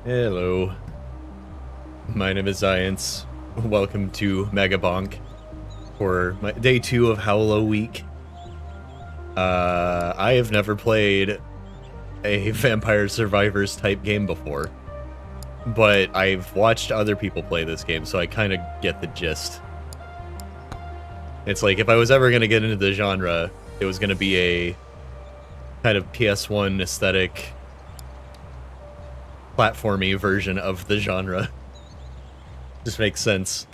Hello. My name is Science. Welcome to Megabonk for my day 2 of Howl week. I have never played a Vampire Survivors type game before, but I've watched other people play this game, so I kind of get the gist. It's like, if I was ever going to get into the genre, it was going to be a kind of PS1 aesthetic, platformy version of the genre. Just makes sense.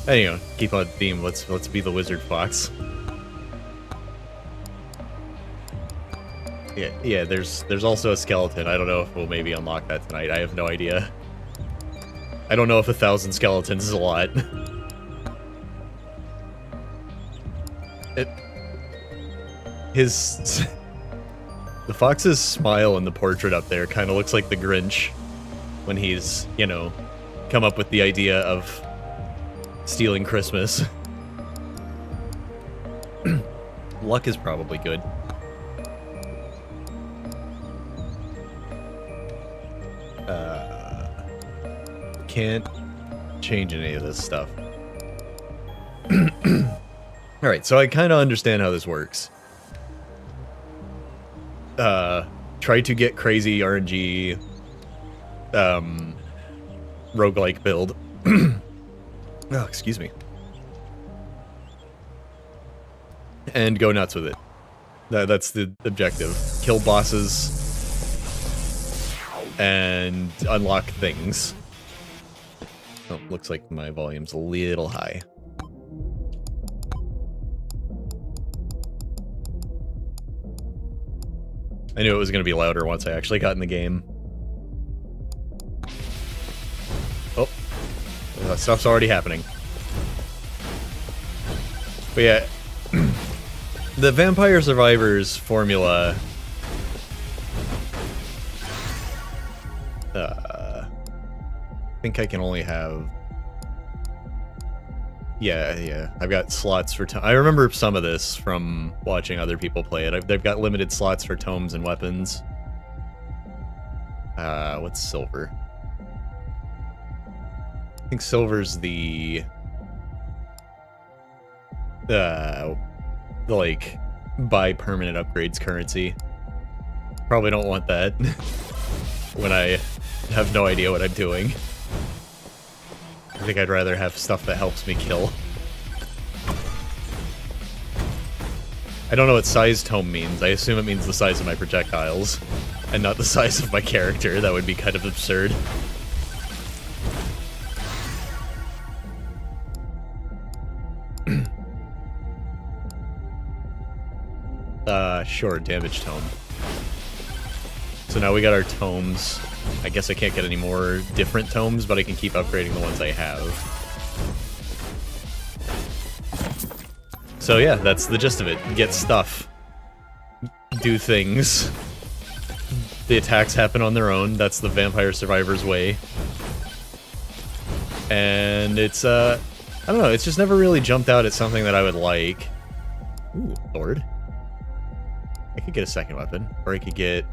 Anyway, keep on theme. Let's be the wizard fox. Yeah. There's also a skeleton. I don't know if we'll maybe unlock that tonight. I have no idea. I don't know if 1,000 skeletons is a lot. The fox's smile in the portrait up there kind of looks like the Grinch when he's, you know, come up with the idea of stealing Christmas. Luck is probably good. Can't change any of this stuff. Alright, so I kind of understand how this works. Try to get crazy RNG roguelike build. Oh, excuse me. And go nuts with it. That's the objective. Kill bosses and unlock things. Oh, looks like my volume's a little high. I knew it was going to be louder once I actually got in the game. Oh, that stuff's already happening. But yeah, the Vampire Survivors formula, I think I can only have... Yeah, I've got slots for... I remember some of this from watching other people play it. They've got limited slots for tomes and weapons. What's silver? I think silver's the like, buy permanent upgrades currency. Probably don't want that when I have no idea what I'm doing. I think I'd rather have stuff that helps me kill. I don't know what size tome means. I assume it means the size of my projectiles, and not the size of my character. That would be kind of absurd. Sure, damage tome. So now we got our tomes. I guess I can't get any more different tomes, but I can keep upgrading the ones I have. So yeah, that's the gist of it. Get stuff. Do things. The attacks happen on their own. That's the Vampire Survivors way. And it's, I don't know, it's just never really jumped out at something that I would like. Ooh, sword. I could get a second weapon, or I could get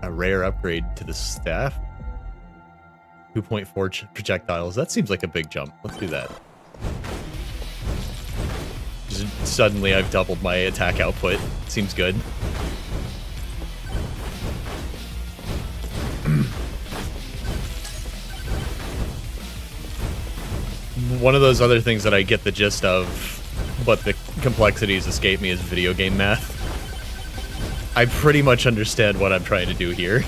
a rare upgrade to the staff. 2.4 projectiles. That seems like a big jump. Let's do that. Just suddenly I've doubled my attack output. Seems good. One of those other things that I get the gist of, but the complexities escape me, is video game math. I pretty much understand what I'm trying to do here.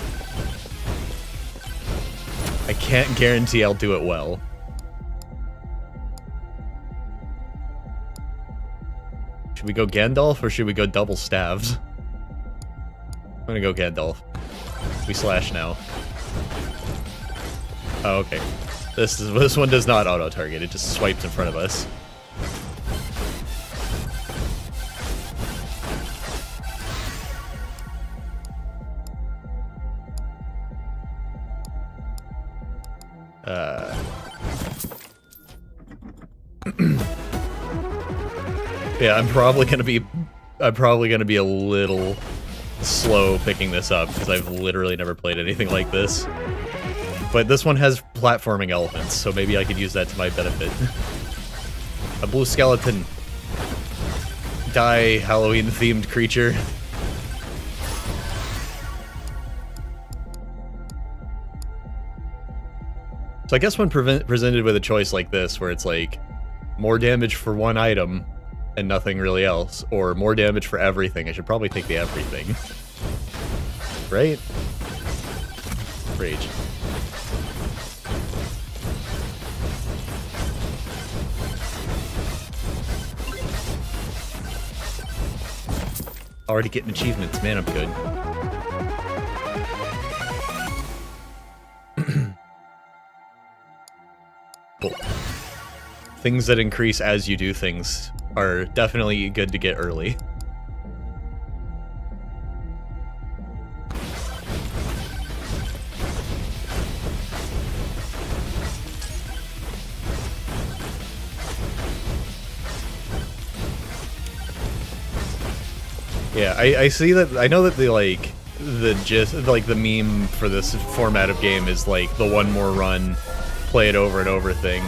I can't guarantee I'll do it well. Should we go Gandalf or should we go double staves? I'm gonna go Gandalf. We slash now. Oh, okay. This one does not auto-target, it just swipes in front of us. Yeah, I'm probably gonna be a little slow picking this up, because I've literally never played anything like this. But this one has platforming elements, so maybe I could use that to my benefit. A blue skeleton. Die, Halloween-themed creature. So I guess when presented with a choice like this, where it's like, more damage for one item and nothing really else, or more damage for everything, I should probably take the everything. Right? Rage. Already getting achievements, man, I'm good. Cool. Things that increase as you do things are definitely good to get early. Yeah, I see that. I know that the gist, like the meme for this format of game is like the one more run, play it over and over thing.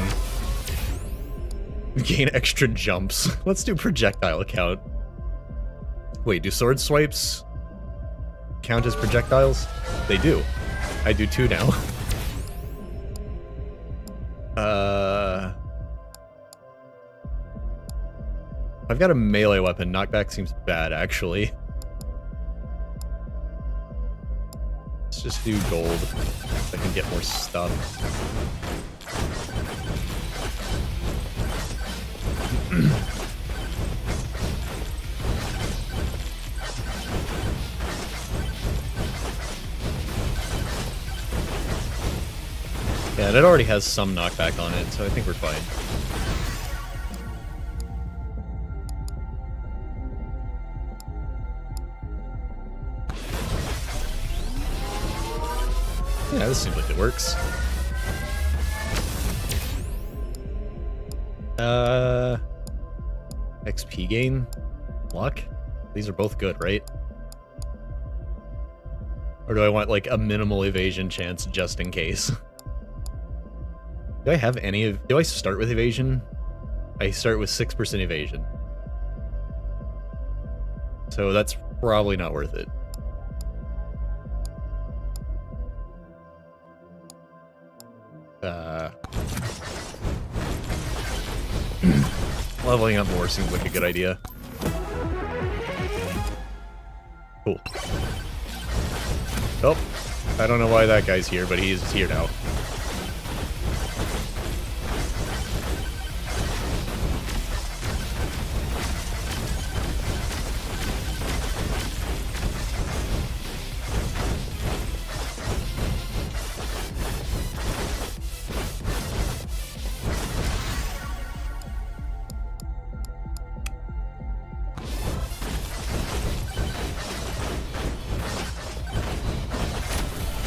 Gain extra jumps. Let's do projectile count. Wait, do sword swipes count as projectiles? They do. I do too now. I've got a melee weapon. Knockback seems bad, actually. Let's just do gold. So I can get more stuff. Yeah, and it already has some knockback on it, so I think we're fine. Yeah, this seems like it works. XP gain? Luck? These are both good, right? Or do I want, like, a minimal evasion chance just in case? Do I have any of... Do I start with evasion? I start with 6% evasion. So that's probably not worth it. Leveling up more seems like a good idea. Cool. Oh, I don't know why that guy's here, but he's here now.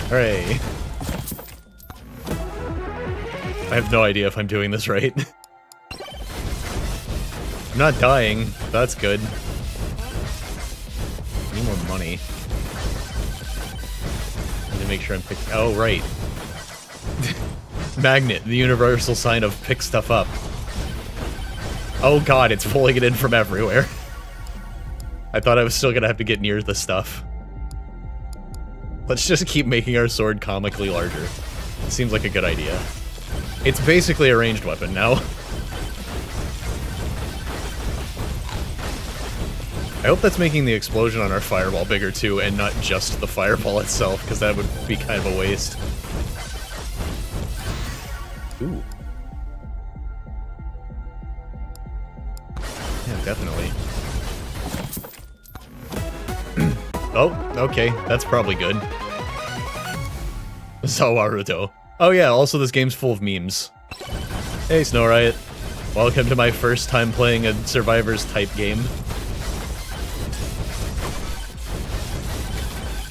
Hooray. I have no idea if I'm doing this right. I'm not dying. That's good. I need more money. I need to make sure I'm picking... Oh, right. Magnet, the universal sign of pick stuff up. Oh god, it's pulling it in from everywhere. I thought I was still gonna have to get near the stuff. Let's just keep making our sword comically larger. Seems like a good idea. It's basically a ranged weapon now. I hope that's making the explosion on our fireball bigger too, and not just the fireball itself, because that would be kind of a waste. Ooh. Yeah, definitely. Oh, okay, that's probably good. Sawaruto. Oh yeah, also this game's full of memes. Hey, Snow Riot. Welcome to my first time playing a Survivors type game.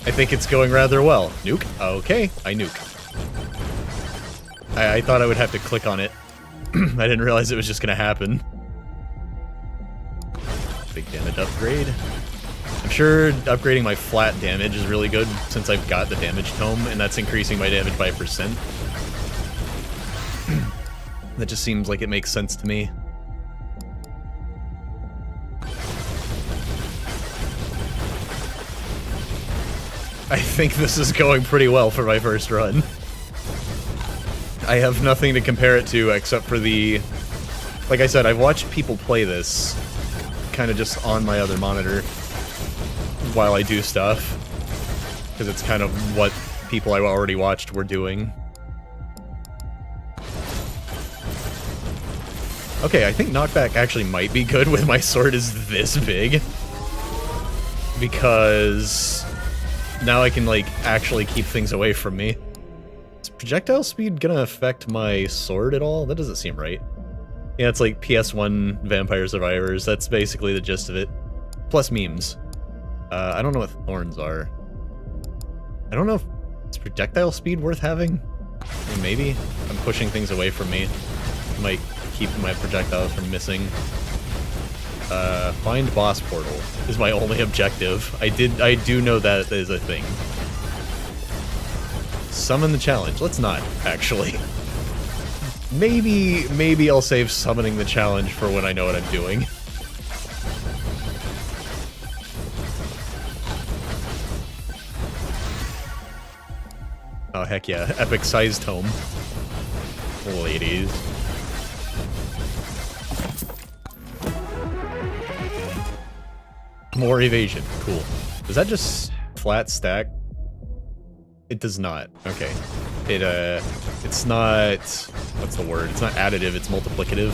I think it's going rather well. Nuke? Okay, I nuke. I thought I would have to click on it. I didn't realize it was just gonna happen. Big damage upgrade. I'm sure upgrading my flat damage is really good since I've got the damage tome, and that's increasing my damage by 1%. That just seems like it makes sense to me. I think this is going pretty well for my first run. I have nothing to compare it to except for the... Like I said, I've watched people play this kind of just on my other monitor while I do stuff, because it's kind of what people I already watched were doing. Okay, I think knockback actually might be good when my sword is this big, because now I can, like, actually keep things away from me. Is projectile speed gonna affect my sword at all? That doesn't seem right. Yeah, it's like PS1 Vampire Survivors. That's basically the gist of it. Plus memes. I don't know what thorns are. I don't know if... Is projectile speed worth having? I mean, maybe. I'm pushing things away from me. Might keep my projectiles from missing. Find boss portal is my only objective. I do know that is a thing. Summon the challenge. Let's not, actually. Maybe I'll save summoning the challenge for when I know what I'm doing. Oh, heck yeah. Epic size tome. Ladies. More evasion. Cool. Does that just flat stack? It does not. Okay. It's not... What's the word? It's not additive, it's multiplicative.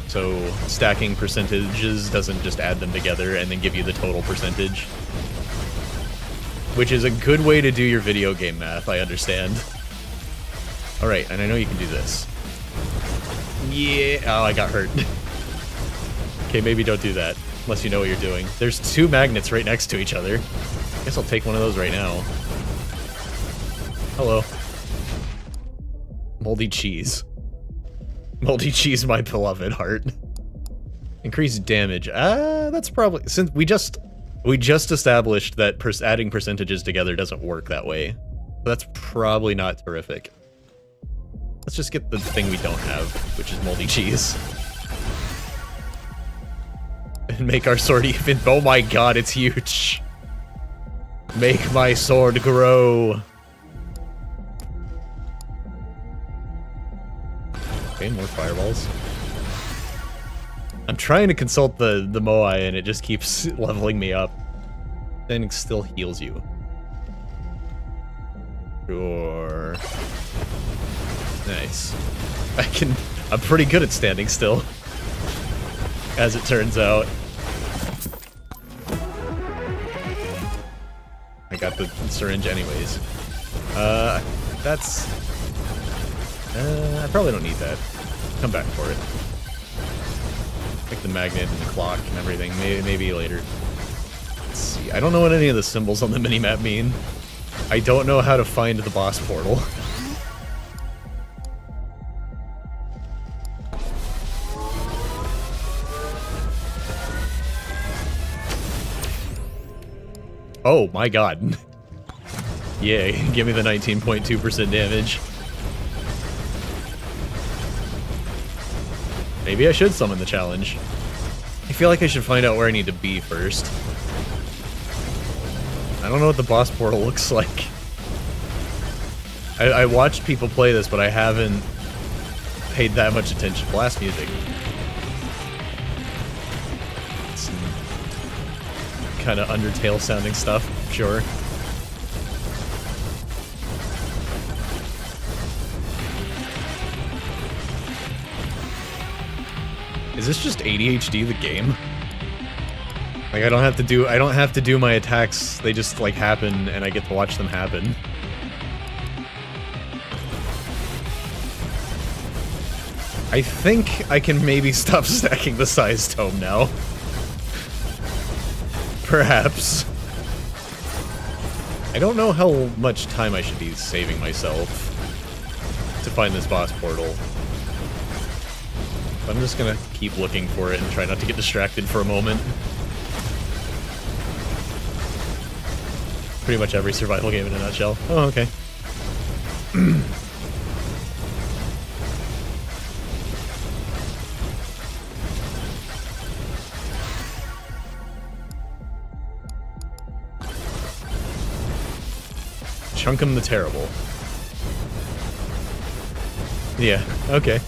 So, stacking percentages doesn't just add them together and then give you the total percentage. Which is a good way to do your video game math, I understand. Alright, and I know you can do this. Yeah... Oh, I got hurt. Okay, maybe don't do that, unless you know what you're doing. There's two magnets right next to each other. I guess I'll take one of those right now. Hello. Moldy cheese. Moldy cheese, my beloved heart. Increased damage. That's probably... Since we just established that adding percentages together doesn't work that way. That's probably not terrific. Let's just get the thing we don't have, which is moldy cheese. And make our sword even... Oh my god, it's huge! Make my sword grow! Okay, more fireballs. I'm trying to consult the Moai and it just keeps leveling me up. Then it still heals you. Sure. Nice. I'm pretty good at standing still. As it turns out. I got the syringe anyways. That's... I probably don't need that. Come back for it. Like the magnet and the clock and everything. Maybe later. Let's see. I don't know what any of the symbols on the minimap mean. I don't know how to find the boss portal. Oh my god. Yay, give me the 19.2% damage. Maybe I should summon the challenge. I feel like I should find out where I need to be first. I don't know what the boss portal looks like. I watched people play this, but I haven't paid that much attention. Blast music. Kind of Undertale sounding stuff, sure. Is this just ADHD the game? Like I don't have to do my attacks, they just like happen and I get to watch them happen. I think I can maybe stop stacking the size tome now. Perhaps. I don't know how much time I should be saving myself to find this boss portal. I'm just gonna keep looking for it and try not to get distracted for a moment. Pretty much every survival game in a nutshell. Oh, okay. Chunkum the Terrible. Yeah, okay.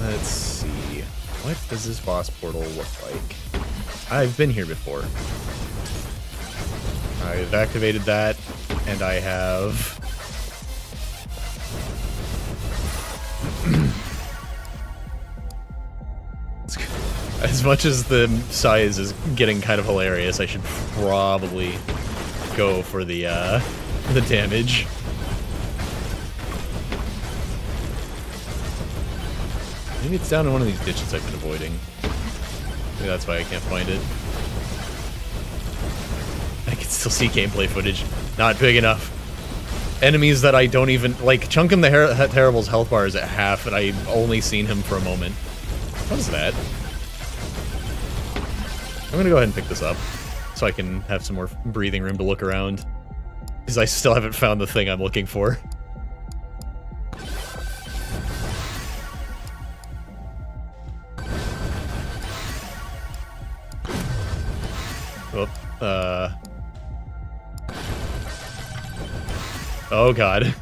Let's see. What does this boss portal look like? I've been here before. I've activated that, and I have... As much as the size is getting kind of hilarious, I should probably go for the damage. Maybe it's down in one of these ditches I've been avoiding. Maybe that's why I can't find it. I can still see gameplay footage. Not big enough. Enemies that I don't even... Like, Chunkum the Terrible's health bar is at half, and I've only seen him for a moment. What is that? I'm gonna go ahead and pick this up, so I can have some more breathing room to look around. Because I still haven't found the thing I'm looking for. Oh god.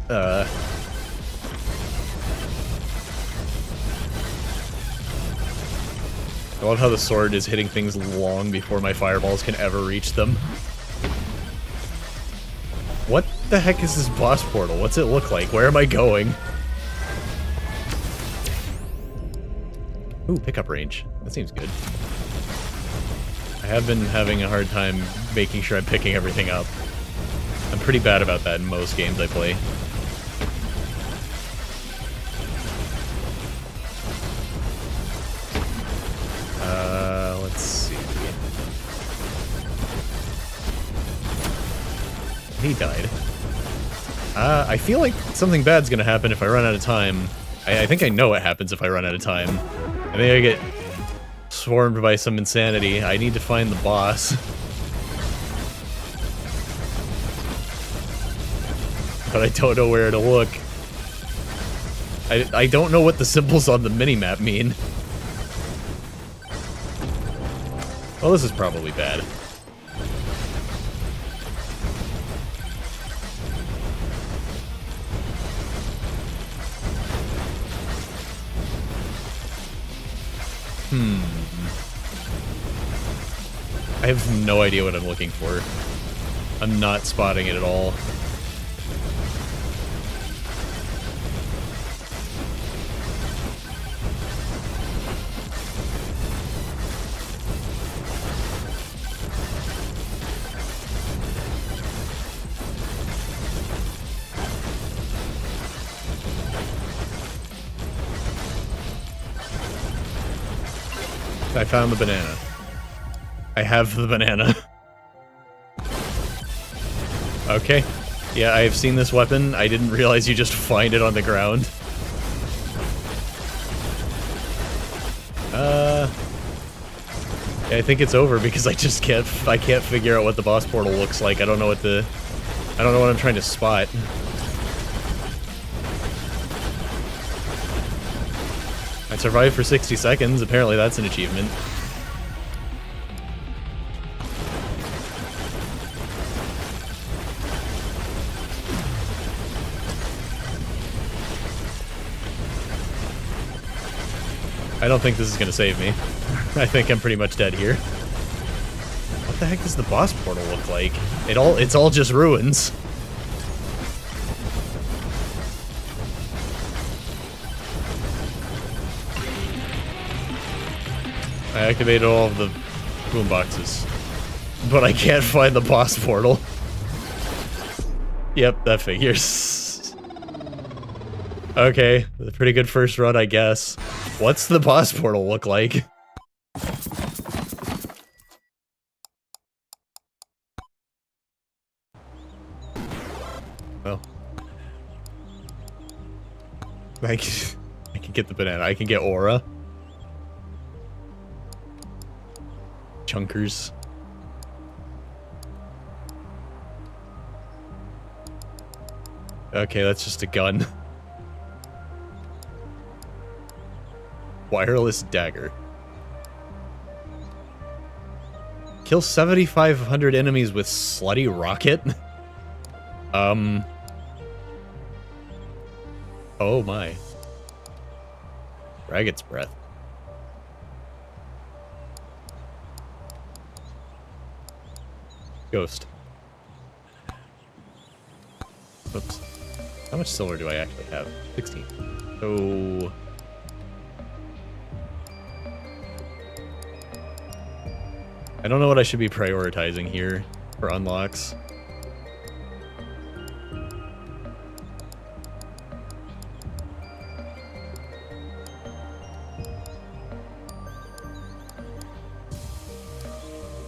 I love how the sword is hitting things long before my fireballs can ever reach them. What the heck is this boss portal? What's it look like? Where am I going? Ooh, pickup range. That seems good. I have been having a hard time making sure I'm picking everything up. I'm pretty bad about that in most games I play. Let's see. He died. I feel like something bad's gonna happen if I run out of time. I think I know what happens if I run out of time. I think I get swarmed by some insanity. I need to find the boss. But I don't know where to look. I don't know what the symbols on the minimap mean. Well, this is probably bad. I have no idea what I'm looking for. I'm not spotting it at all. I found the banana. I have the banana. Okay. Yeah, I have seen this weapon. I didn't realize you just find it on the ground. Yeah, I think it's over because I just can't figure out what the boss portal looks like. I don't know what I'm trying to spot. I survived for 60 seconds. Apparently that's an achievement. I don't think this is gonna save me. I think I'm pretty much dead here. What the heck does the boss portal look like? It's all just ruins. I activated all of the boomboxes, but I can't find the boss portal. Yep, that figures. Okay, a pretty good first run, I guess. What's the boss portal look like? Well. I can get the banana. I can get aura. Chunkers. Okay, that's just a gun. Wireless dagger. Kill 7,500 enemies with slutty rocket? Oh my. Ragged's breath. Ghost. Oops. How much silver do I actually have? 16. So... I don't know what I should be prioritizing here for unlocks.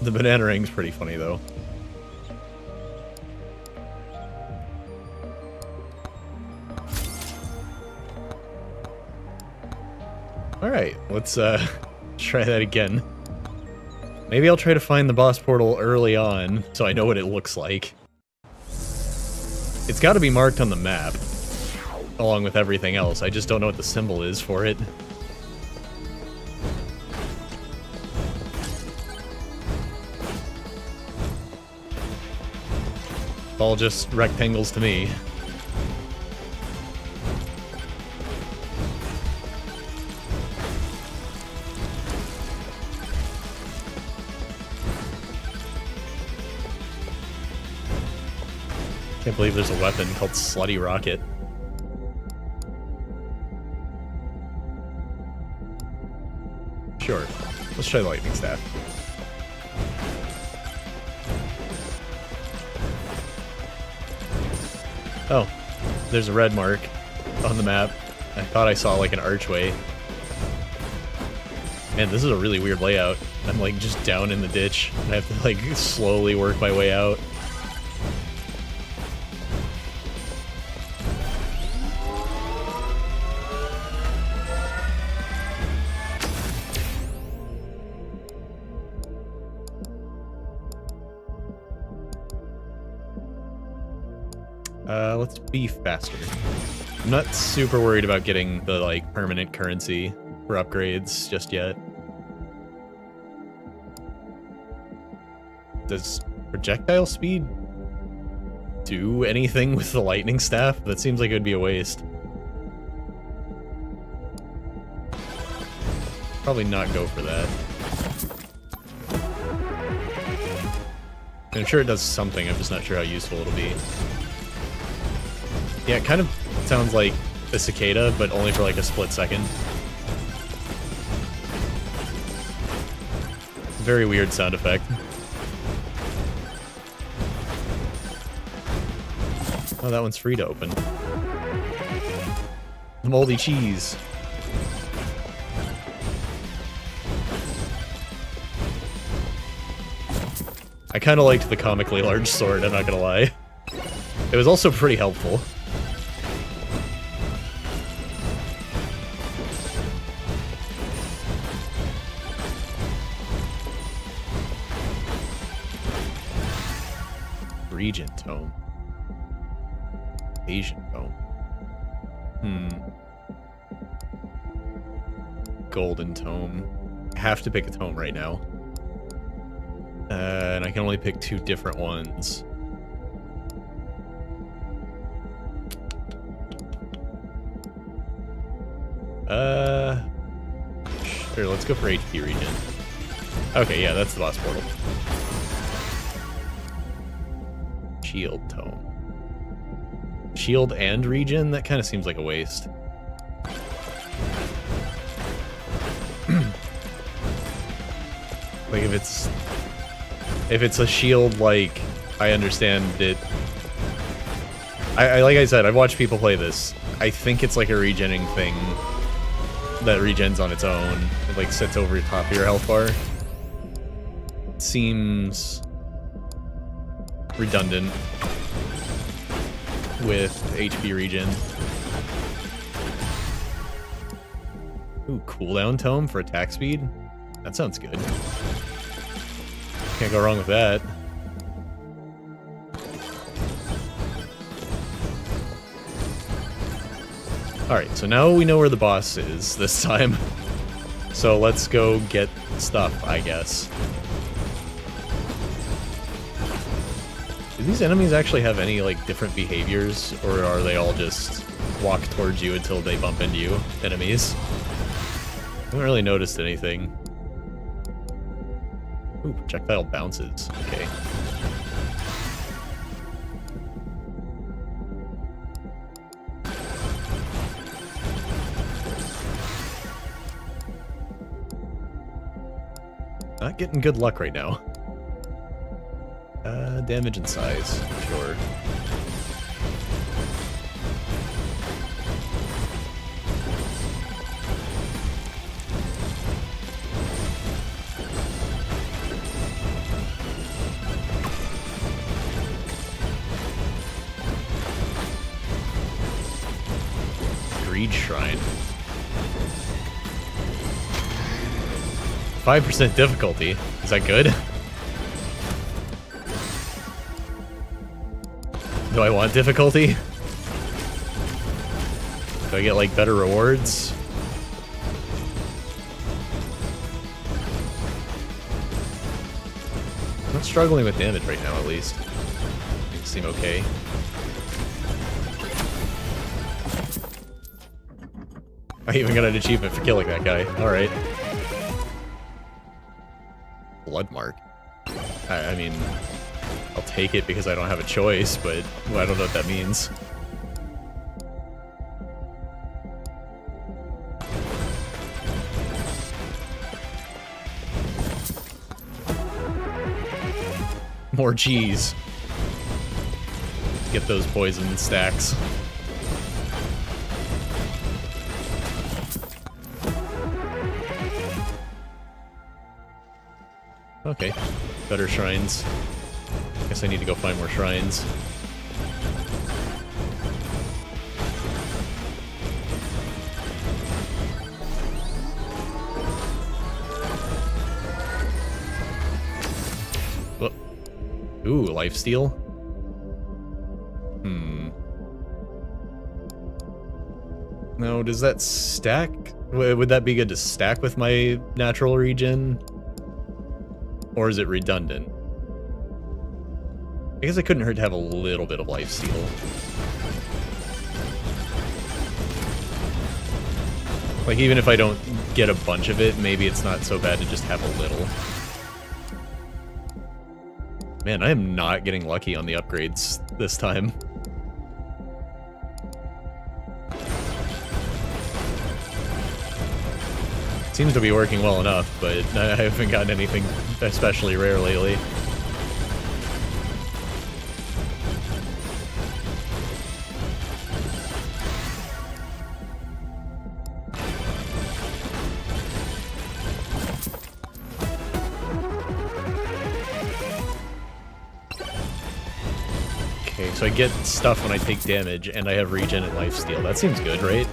The banana ring's pretty funny, though. Alright, let's try that again. Maybe I'll try to find the boss portal early on, so I know what it looks like. It's gotta be marked on the map, along with everything else. I just don't know what the symbol is for it. All just rectangles to me. Can't believe there's a weapon called Slutty Rocket. Sure. Let's try the lightning staff. Oh, there's a red mark on the map. I thought I saw like an archway. Man, this is a really weird layout. I'm like just down in the ditch. I have to like slowly work my way out. Let's be faster. I'm not super worried about getting the, like, permanent currency for upgrades just yet. Does projectile speed do anything with the lightning staff? That seems like it would be a waste. Probably not go for that. I'm sure it does something, I'm just not sure how useful it'll be. Yeah, it kind of sounds like a cicada, but only for like a split second. Very weird sound effect. Oh, that one's free to open. The moldy cheese. I kind of liked the comically large sword, I'm not gonna lie. It was also pretty helpful. Regent tome. Asian tome. Golden tome. I have to pick a tome right now. And I can only pick 2 different ones. Sure, let's go for HP regen. Okay, yeah, that's the boss portal. Shield tome. Shield and regen? That kind of seems like a waste. Like, if it's a shield, like, I understand it. Like I said, I've watched people play this. I think it's like a regenning thing that regens on its own. It, like, sits over the top of your health bar. Seems redundant with HP regen. Ooh, cooldown tome for attack speed? That sounds good. Can't go wrong with that. Alright, so now we know where the boss is this time. So let's go get stuff, I guess. Do these enemies actually have any, like, different behaviors? Or are they all just walk towards you until they bump into you, enemies? I haven't really noticed anything. Ooh, projectile bounces. Okay. Not getting good luck right now. Damage and size, sure. Greed Shrine. 5% difficulty. Is that good? Do I want difficulty? Do I get, like, better rewards? I'm not struggling with damage right now, at least. Things seem okay. I even got an achievement for killing that guy. Alright. Blood mark. I mean, I'll take it because I don't have a choice, but well, I don't know what that means. More cheese. Get those poison stacks. Okay, better shrines. Guess I need to go find more shrines. Oh. Ooh, lifesteal? No, does that stack? Would that be good to stack with my natural regen? Or is it redundant? I guess it couldn't hurt to have a little bit of lifesteal. Like, even if I don't get a bunch of it, maybe it's not so bad to just have a little. Man, I am not getting lucky on the upgrades this time. Seems to be working well enough, but I haven't gotten anything especially rare lately. Okay, so I get stuff when I take damage, and I have regen and lifesteal. That seems good, right?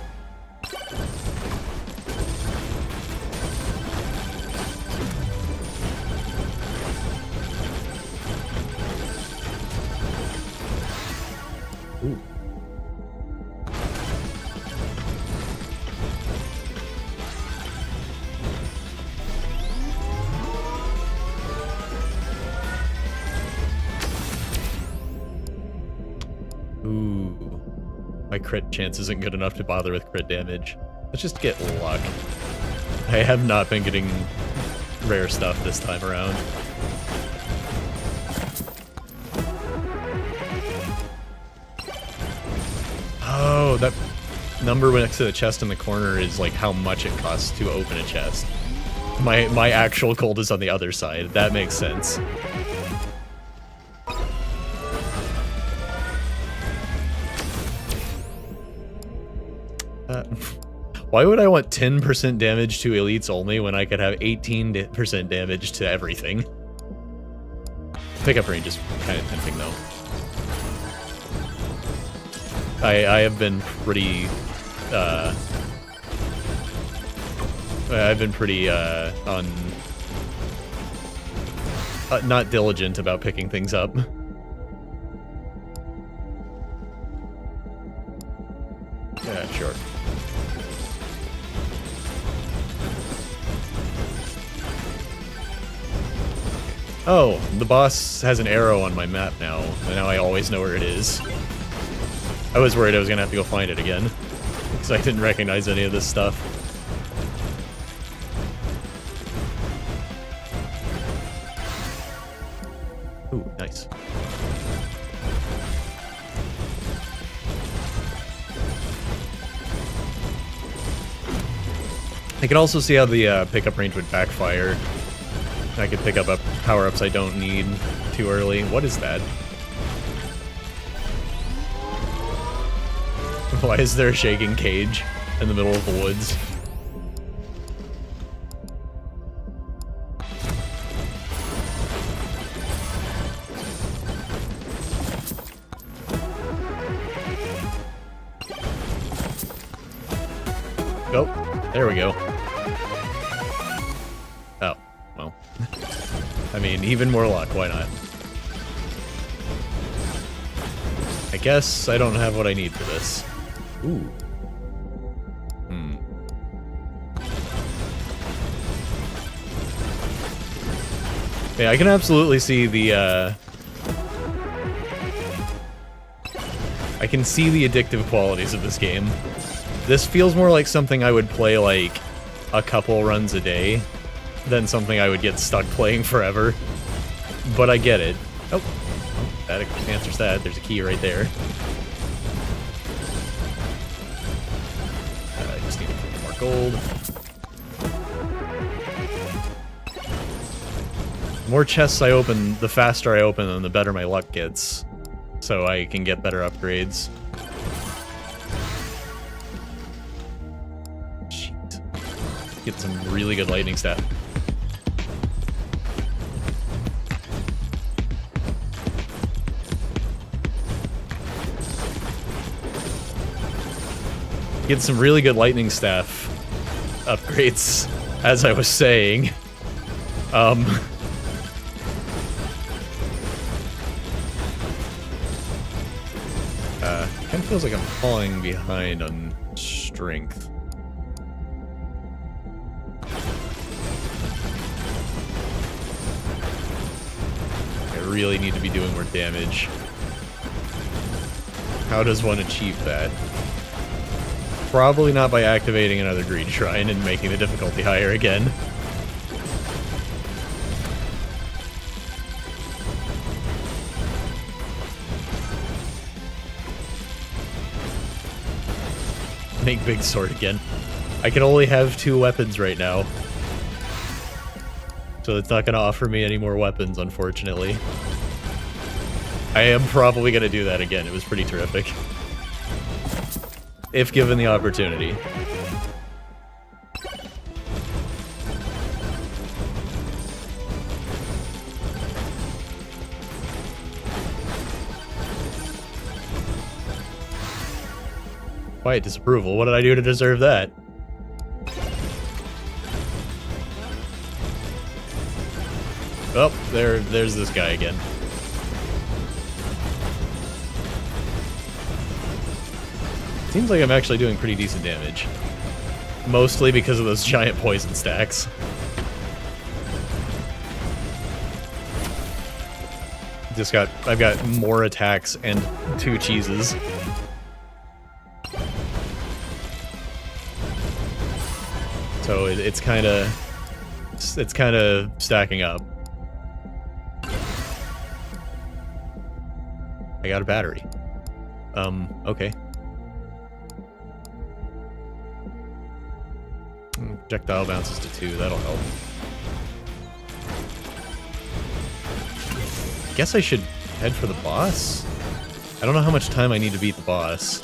Ooh. My crit chance isn't good enough to bother with crit damage. Let's just get luck. I have not been getting rare stuff this time around. Oh, that number next to the chest in the corner is like how much it costs to open a chest. My actual gold is on the other side. That makes sense. Why would I want 10% damage to elites only when I could have 18% damage to everything? Pickup range is kind of tempting though. I have been pretty I've been pretty, not diligent about picking things up. Yeah, sure. Oh, the boss has an arrow on my map now, and now I always know where it is. I was worried I was gonna have to go find it again, because I didn't recognize any of this stuff. Ooh, nice. I could also see how the pickup range would backfire. I could pick up power-ups I don't need too early. What is that? Why is there a shaking cage in the middle of the woods? Oh, there we go. Oh, well. I mean, even more luck, why not? I guess I don't have what I need for this. Ooh. Yeah, I can absolutely see the, I can see the addictive qualities of this game. This feels more like something I would play, like, a couple runs a day than something I would get stuck playing forever. But I get it. Oh, that answers that. There's a key right there. I just need a little more gold. The more chests I open, the faster I open them, the better my luck gets. So I can get better upgrades. Shit. Get some really good lightning staff. Get some really good lightning staff upgrades, as I was saying. Kind of feels like I'm falling behind on strength. I really need to be doing more damage. How does one achieve that? Probably not by activating another green shrine and making the difficulty higher again. Make big sword again. I can only have 2 weapons right now. So it's not going to offer me any more weapons, unfortunately. I am probably going to do that again. It was pretty terrific. If given the opportunity. Quiet disapproval. What did I do to deserve that? Oh, there's this guy again. Seems like I'm actually doing pretty decent damage. Mostly because of those giant poison stacks. I've got more attacks and 2 cheeses. So it's kind of stacking up. I got a battery. Okay. Projectile bounces to 2, that'll help. Guess I should head for the boss? I don't know how much time I need to beat the boss.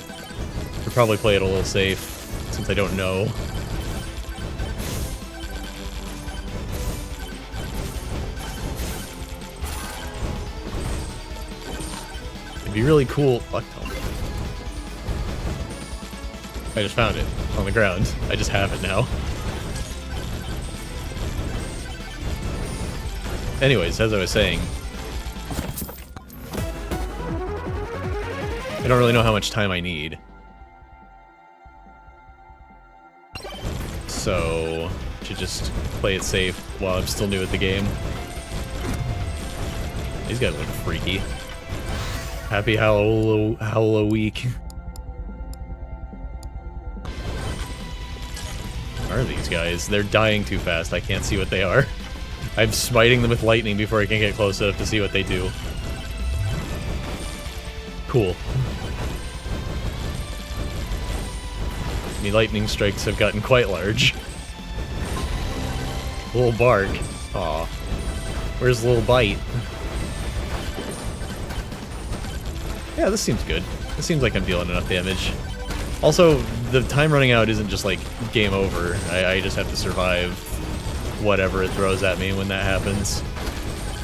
Should probably play it a little safe, since I don't know. It'd be really cool. Fuck no. I just found it on the ground. I just have it now. Anyways, as I was saying, I don't really know how much time I need. So, should just play it safe while I'm still new at the game. These guys look freaky. Happy Howl week. What are these guys? They're dying too fast. I can't see what they are. I'm smiting them with lightning before I can get close enough to see what they do. Cool. The lightning strikes have gotten quite large. Little bark. Aw. Where's Little Bite? Yeah, this seems good. This seems like I'm dealing enough damage. Also, the time running out isn't just like game over. I just have to survive whatever it throws at me when that happens.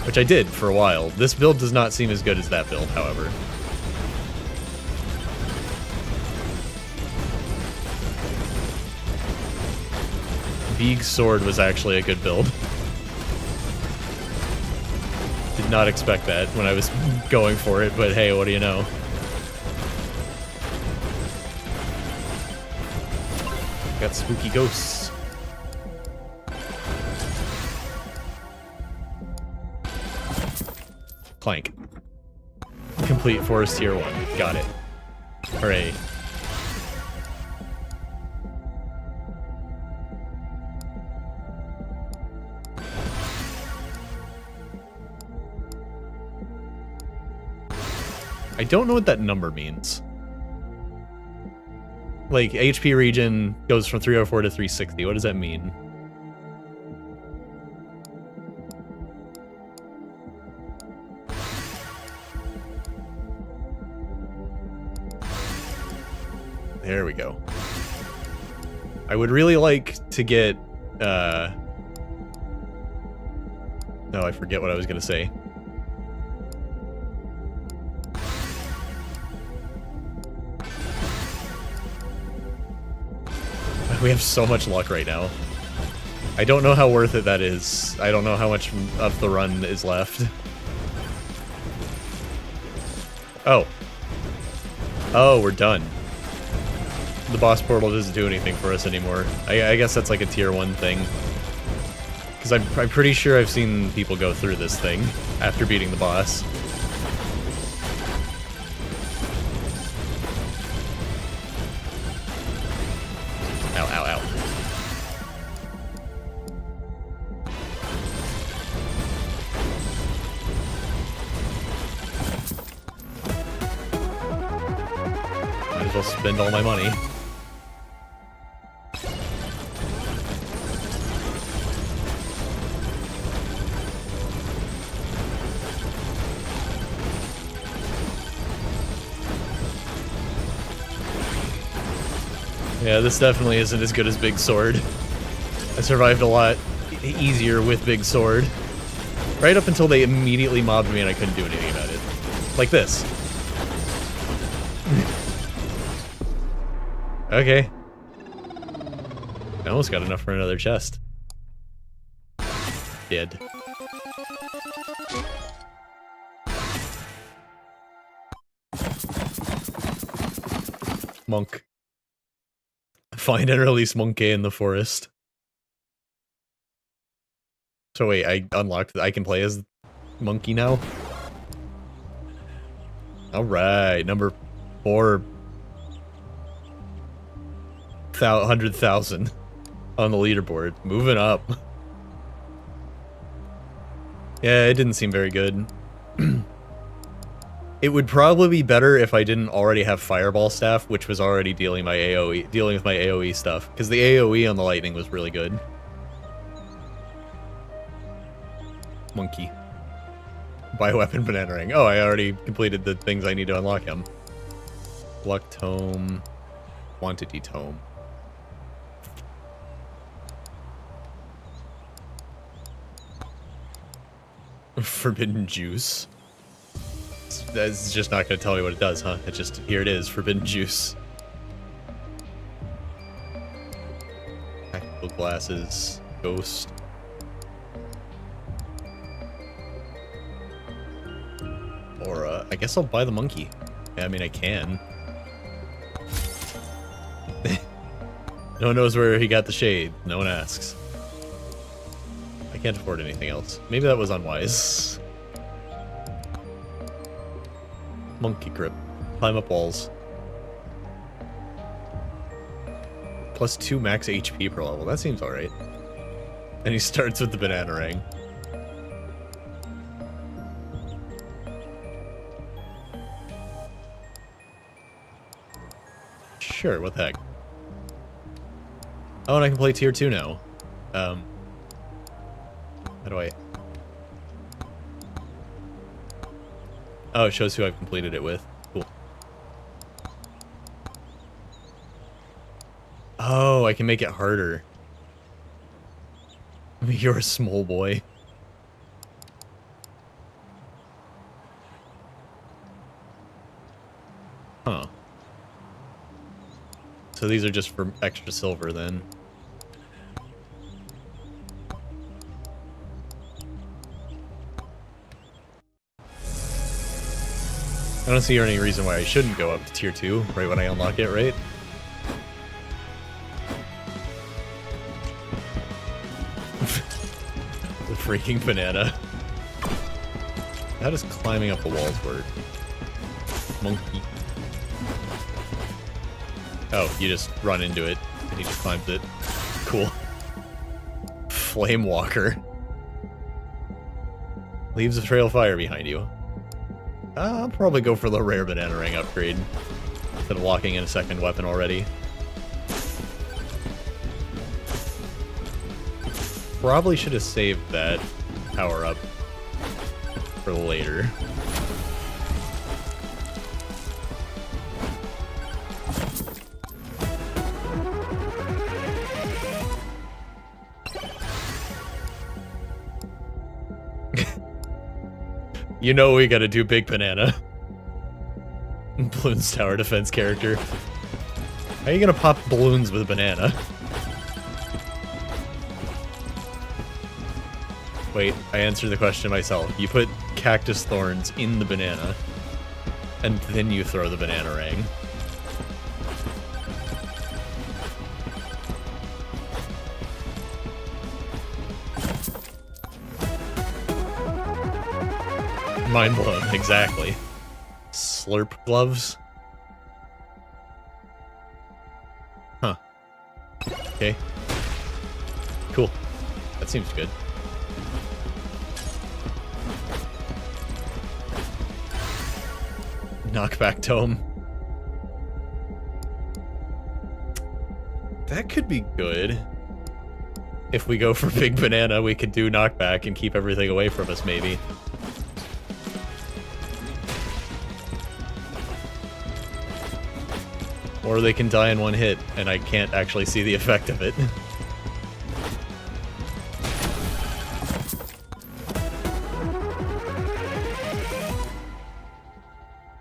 Which I did for a while. This build does not seem as good as that build, however. Beeg's sword was actually a good build. Did not expect that when I was going for it, but hey, what do you know? Got spooky ghosts. Clank. Complete Forest Tier 1. Got it. Hooray. I don't know what that number means. Like, HP regen goes from 304 to 360. What does that mean? There we go. I would really like to get, no, I forget what I was gonna say. We have so much luck right now. I don't know how worth it that is. I don't know how much of the run is left. Oh. Oh, we're done. The boss portal doesn't do anything for us anymore. I guess that's like a tier 1 thing. Because I'm pretty sure I've seen people go through this thing after beating the boss. Ow, ow, ow. Might as well spend all my money. Yeah, this definitely isn't as good as Big Sword. I survived a lot easier with Big Sword. Right up until they immediately mobbed me and I couldn't do anything about it. Like this. Okay. I almost got enough for another chest. Dead. Monk. Find and release Monkey in the forest. So wait, I unlocked I can play as Monkey now? Alright, number 400,000 on the leaderboard. Moving up. Yeah, it didn't seem very good. It would probably be better if I didn't already have Fireball Staff, which was already dealing with my AoE stuff, because the AoE on the lightning was really good. Monkey. Bioweapon Banana Ring. Oh, I already completed the things I need to unlock him. Luck Tome. Quantity Tome. Forbidden Juice. That's just not going to tell me what it does, huh? It's just, here it is, Forbidden Juice. Tactical Glasses. Ghost. I guess I'll buy the monkey. I mean, I can. No one knows where he got the shade. No one asks. I can't afford anything else. Maybe that was unwise. Monkey grip. Climb up walls. Plus 2 max HP per level. That seems alright. And he starts with the banana ring. Sure, what the heck. Oh, and I can play tier 2 now. How do I... Oh, it shows who I've completed it with. Cool. Oh, I can make it harder. You're a small boy. Huh. So these are just for extra silver then. I don't see any reason why I shouldn't go up to tier 2 right when I unlock it, right? The freaking banana. How does climbing up the walls work? Monkey. Oh, you just run into it, and he just climbs it. Cool. Flame Walker. Leaves a trail of fire behind you. I'll probably go for the rare banana ring upgrade, instead of locking in a second weapon already. Probably should have saved that power-up for later. You know we gotta do Big Banana. Bloons tower defense character. How are you gonna pop balloons with a banana? Wait, I answered the question myself. You put cactus thorns in the banana, and then you throw the banana ring. Mind blown, exactly. Slurp gloves? Huh. Okay. Cool. That seems good. Knockback tome. That could be good. If we go for Big Banana, we could do knockback and keep everything away from us, maybe. Or they can die in one hit, and I can't actually see the effect of it.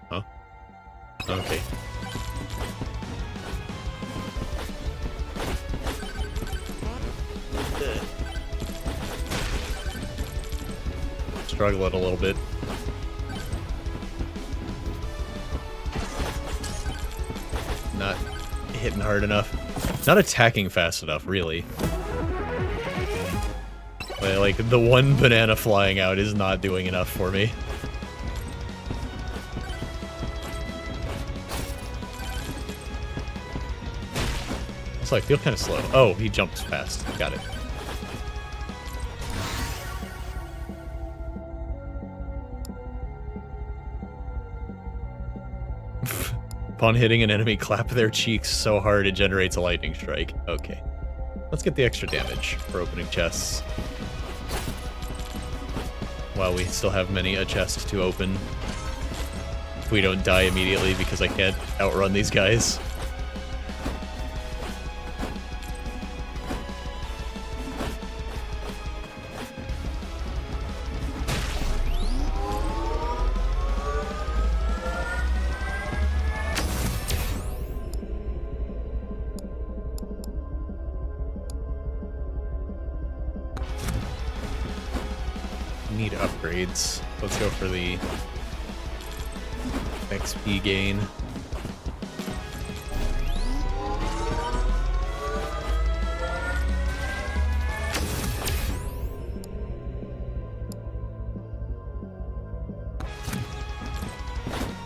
Huh? Okay. Struggle it a little bit. Not hitting hard enough. Not attacking fast enough, really. Like, the one banana flying out is not doing enough for me. So I feel kind of slow. Oh, he jumps fast. Got it. Upon hitting an enemy, clap their cheeks so hard it generates a lightning strike. Okay. Let's get the extra damage for opening chests. While we still have many a chest to open. If we don't die immediately because I can't outrun these guys. Need upgrades. Let's go for the XP gain.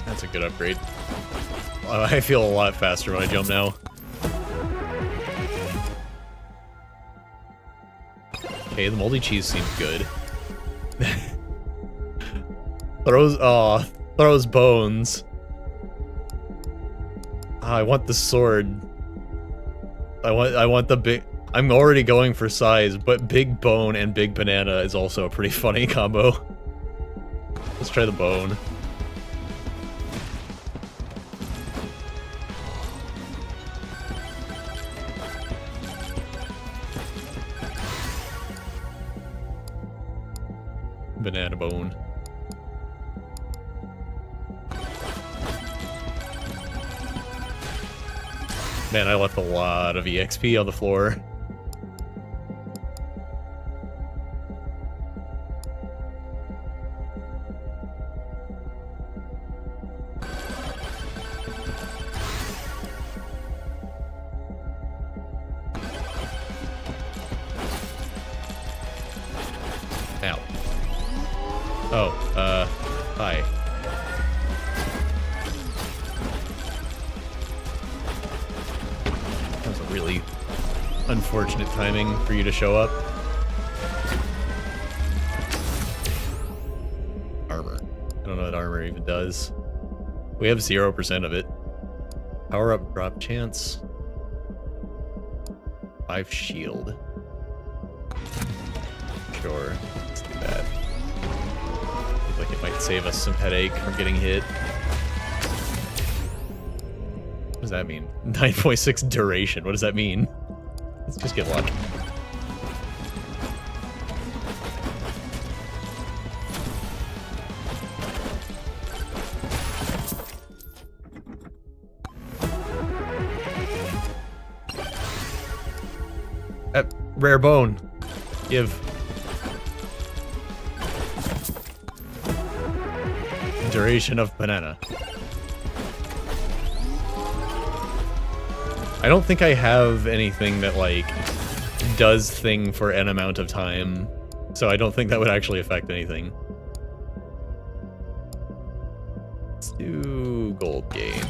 That's a good upgrade. I feel a lot faster when I jump now. Okay, the moldy cheese seems good. Throws bones. I want the sword. I want the big... I'm already going for size, but big bone and big banana is also a pretty funny combo. Let's try the bone. Banana bone. Man, I left a lot of EXP on the floor. Ow. Oh, hi. That was a really unfortunate timing for you to show up. Armor. I don't know what armor even does. We have 0% of it. Power up drop chance. 5 shield. Sure, let's do that. Seems like it might save us some headache from getting hit. What does that mean? 9.6 duration, what does that mean? Let's just get lucky. Rare bone. Give. Duration of banana. I don't think I have anything that, like, does thing for an amount of time, so I don't think that would actually affect anything. Let's do gold gain.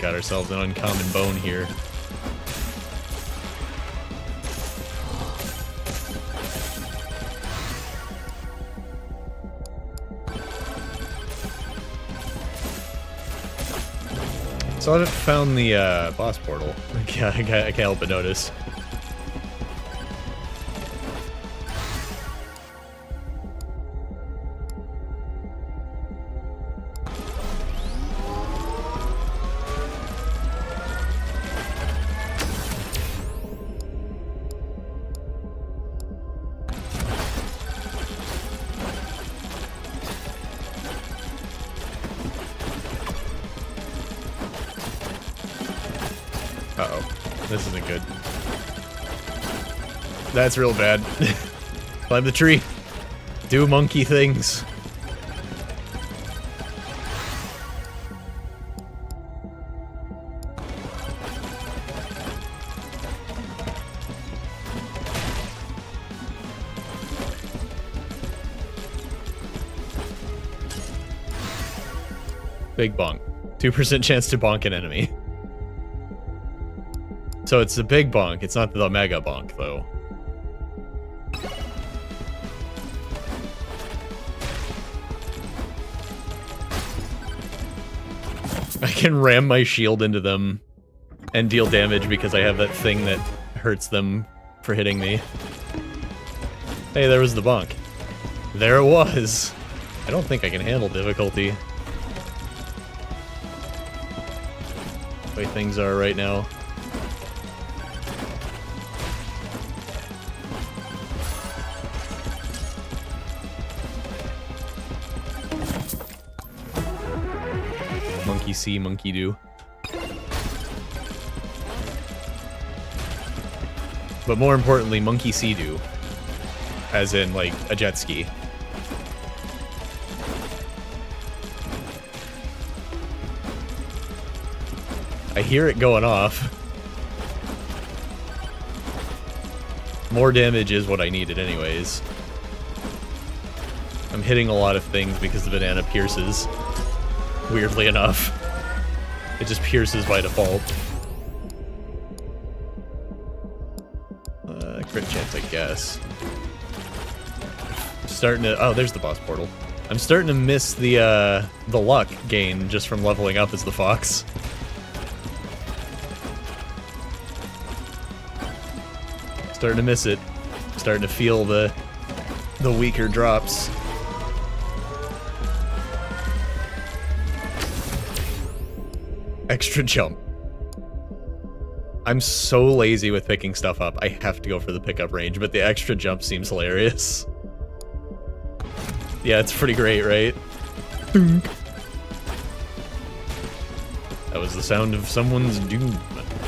Got ourselves an uncommon bone here. So I found the boss portal. Yeah, I can't help but notice. Uh-oh. This isn't good. That's real bad. Climb the tree. Do monkey things. Big bonk. 2% chance to bonk an enemy. So it's the big bonk, it's not the mega bonk, though. I can ram my shield into them and deal damage because I have that thing that hurts them for hitting me. Hey, there was the bonk. There it was! I don't think I can handle difficulty. The way things are right now. Monkey see, monkey do. But more importantly, Monkey Sea-Doo. As in, like, a jet ski. I hear it going off. More damage is what I needed anyways. I'm hitting a lot of things because the banana pierces. Weirdly enough. It just pierces by default. Crit chance, I guess. I'm starting to... Oh, there's the boss portal. I'm starting to miss the luck gain just from leveling up as the fox. Starting to miss it. Starting to feel the weaker drops. Extra jump. I'm so lazy with picking stuff up. I have to go for the pickup range, but the extra jump seems hilarious. Yeah, it's pretty great, right? That was the sound of someone's doom,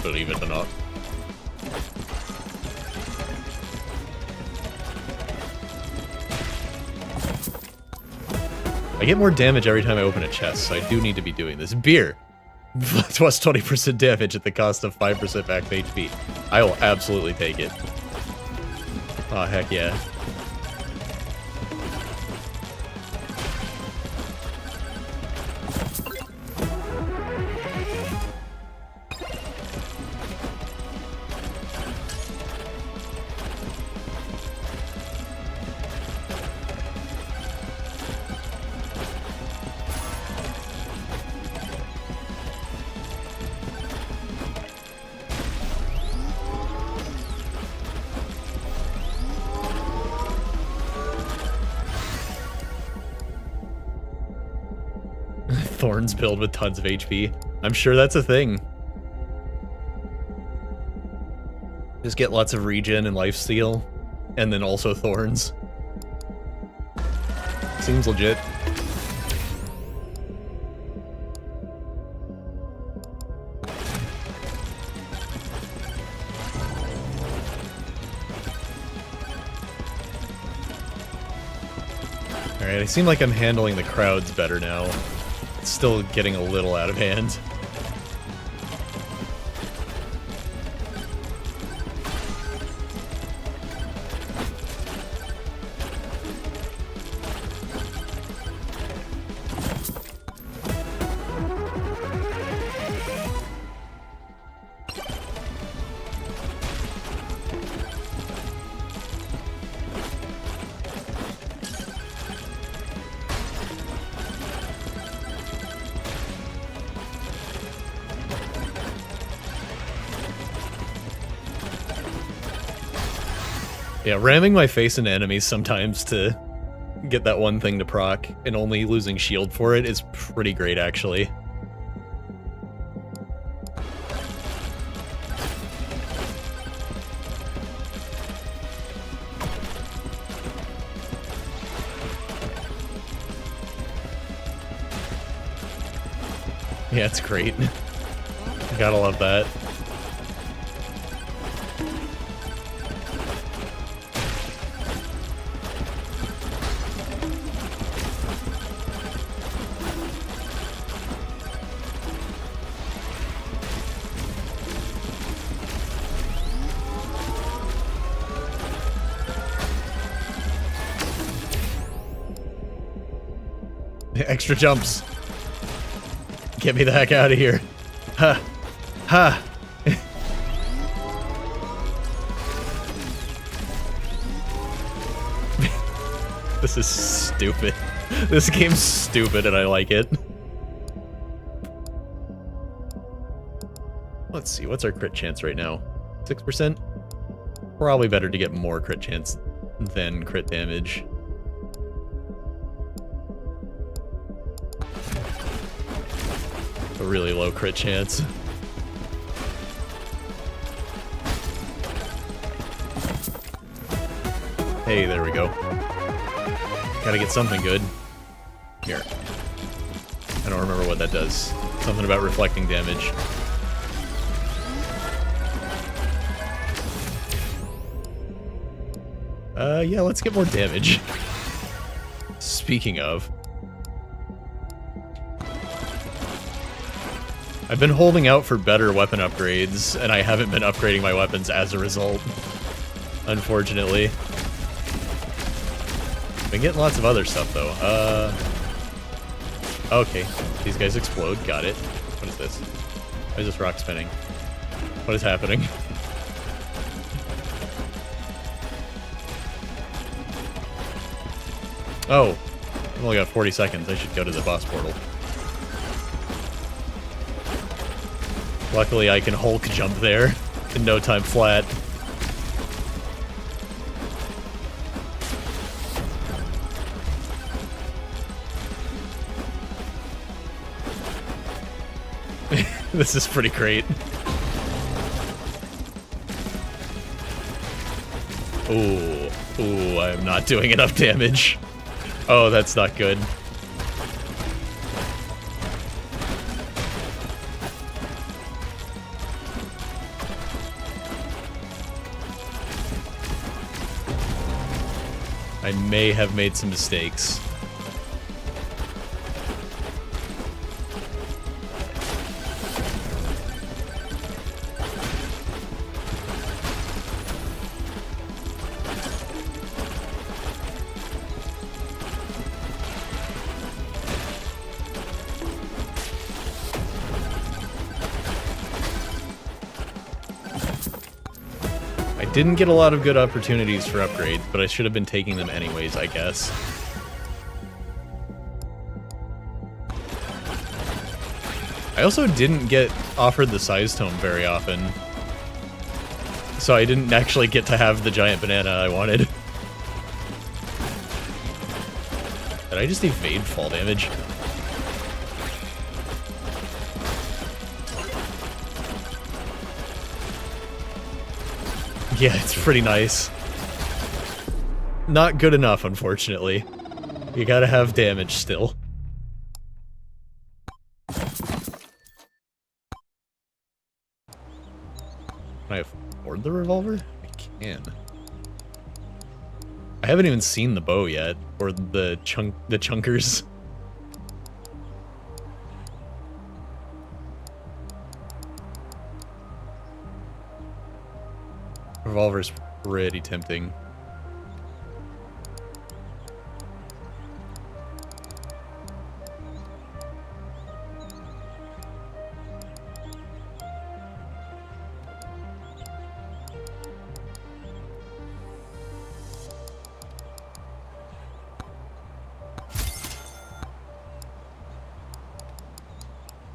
believe it or not. I get more damage every time I open a chest, so I do need to be doing this. Beer! Plus 20% damage at the cost of 5% back HP. I will absolutely take it. Oh, heck yeah. Thorns build with tons of HP. I'm sure that's a thing. Just get lots of regen and lifesteal, and then also thorns. Seems legit. Alright, I seem like I'm handling the crowds better now. It's still getting a little out of hand. Yeah, ramming my face into enemies sometimes to get that one thing to proc, and only losing shield for it is pretty great, actually. Yeah, it's great. Gotta love that. Extra jumps. Get me the heck out of here. Ha. Ha. This is stupid. This game's stupid and I like it. Let's see, what's our crit chance right now? 6%? Probably better to get more crit chance than crit damage. A really low crit chance. Hey, there we go. Gotta get something good. Here. I don't remember what that does. Something about reflecting damage. Yeah, let's get more damage. Speaking of... I've been holding out for better weapon upgrades, and I haven't been upgrading my weapons as a result. Unfortunately. Been getting lots of other stuff, though. Okay. These guys explode. Got it. What is this? Why is this rock spinning? What is happening? Oh. I've only got 40 seconds. I should go to the boss portal. Luckily, I can Hulk jump there in no time flat. This is pretty great. Ooh, ooh, I'm not doing enough damage. Oh, that's not good. I may have made some mistakes. Didn't get a lot of good opportunities for upgrades, but I should have been taking them anyways, I guess. I also didn't get offered the size tome very often, so I didn't actually get to have the giant banana I wanted. Did I just evade fall damage? Yeah, it's pretty nice. Not good enough, unfortunately. You gotta have damage still. Can I afford the revolver? I can. I haven't even seen the bow yet, or the chunkers. Revolver's pretty tempting.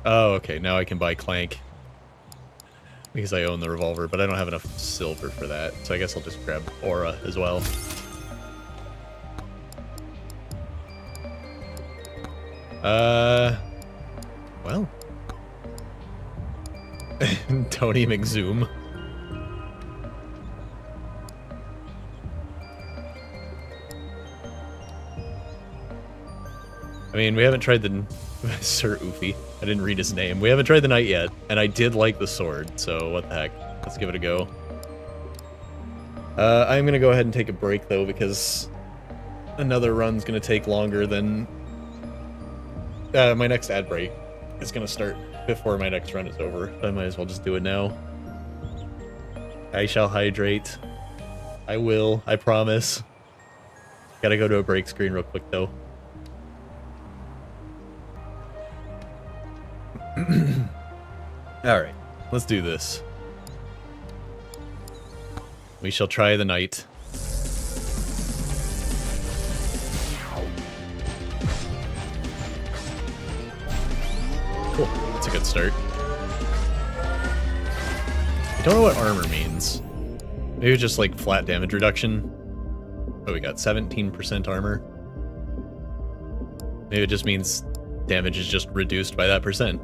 Oh, okay, now I can buy Clank. Because I own the revolver, but I don't have enough silver for that, so I guess I'll just grab Aura as well. Well. Tony McZoom. I mean, we haven't tried the... Sir Oofy. I didn't read his name. We haven't tried the knight yet, and I did like the sword, so what the heck. Let's give it a go. I'm gonna go ahead and take a break, though, because another run's gonna take longer than... my next ad break is gonna start before my next run is over. I might as well just do it now. I shall hydrate. I will. I promise. Gotta go to a break screen real quick, though. Alright, let's do this. We shall try the knight. Cool, that's a good start. I don't know what armor means. Maybe just like flat damage reduction. Oh, we got 17% armor. Maybe it just means damage is just reduced by that percent.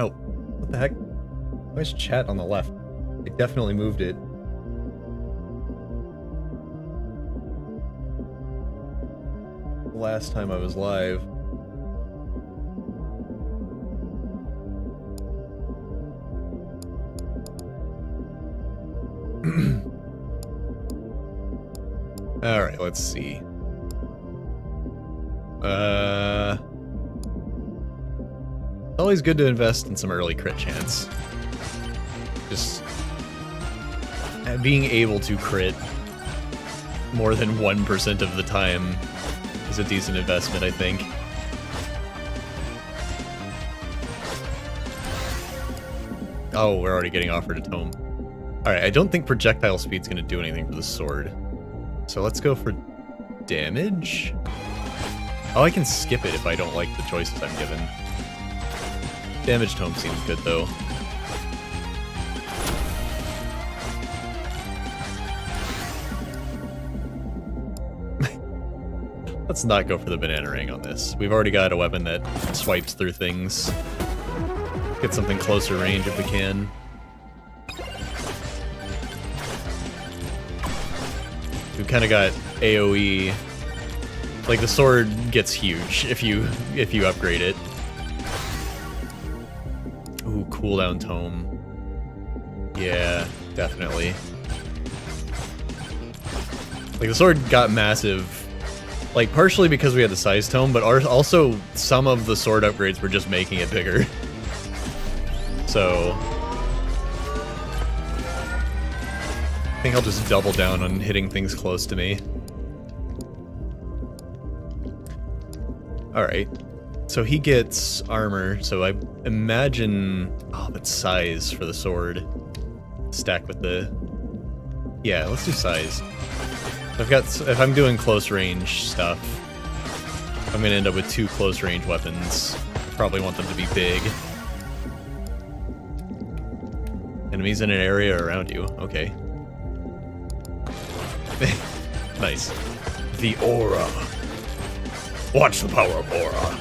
Oh, what the heck? Why is chat on the left? I definitely moved it. Last time I was live. Alright, let's see. Always good to invest in some early crit chance. Just being able to crit more than 1% of the time is a decent investment, I think. Oh, we're already getting offered a tome. Alright, I don't think projectile speed's gonna do anything for the sword. So let's go for damage. Oh, I can skip it if I don't like the choices I'm given. Damage tome seems good, though. Let's not go for the banana ring on this. We've already got a weapon that swipes through things. Get something closer range if we can. We've kind of got AoE. Like, the sword gets huge if you upgrade it. Ooh, cooldown tome. Yeah, definitely. Like, the sword got massive, like, partially because we had the size tome, but also some of the sword upgrades were just making it bigger. So I think I'll just double down on hitting things close to me. Alright, so he gets armor, so I imagine... Oh, but size for the sword. Stack with the... Yeah, let's do size. If I'm doing close range stuff, I'm gonna end up with 2 close range weapons. Probably want them to be big. Enemies in an area around you, okay. Nice. The aura. Watch the power of aura.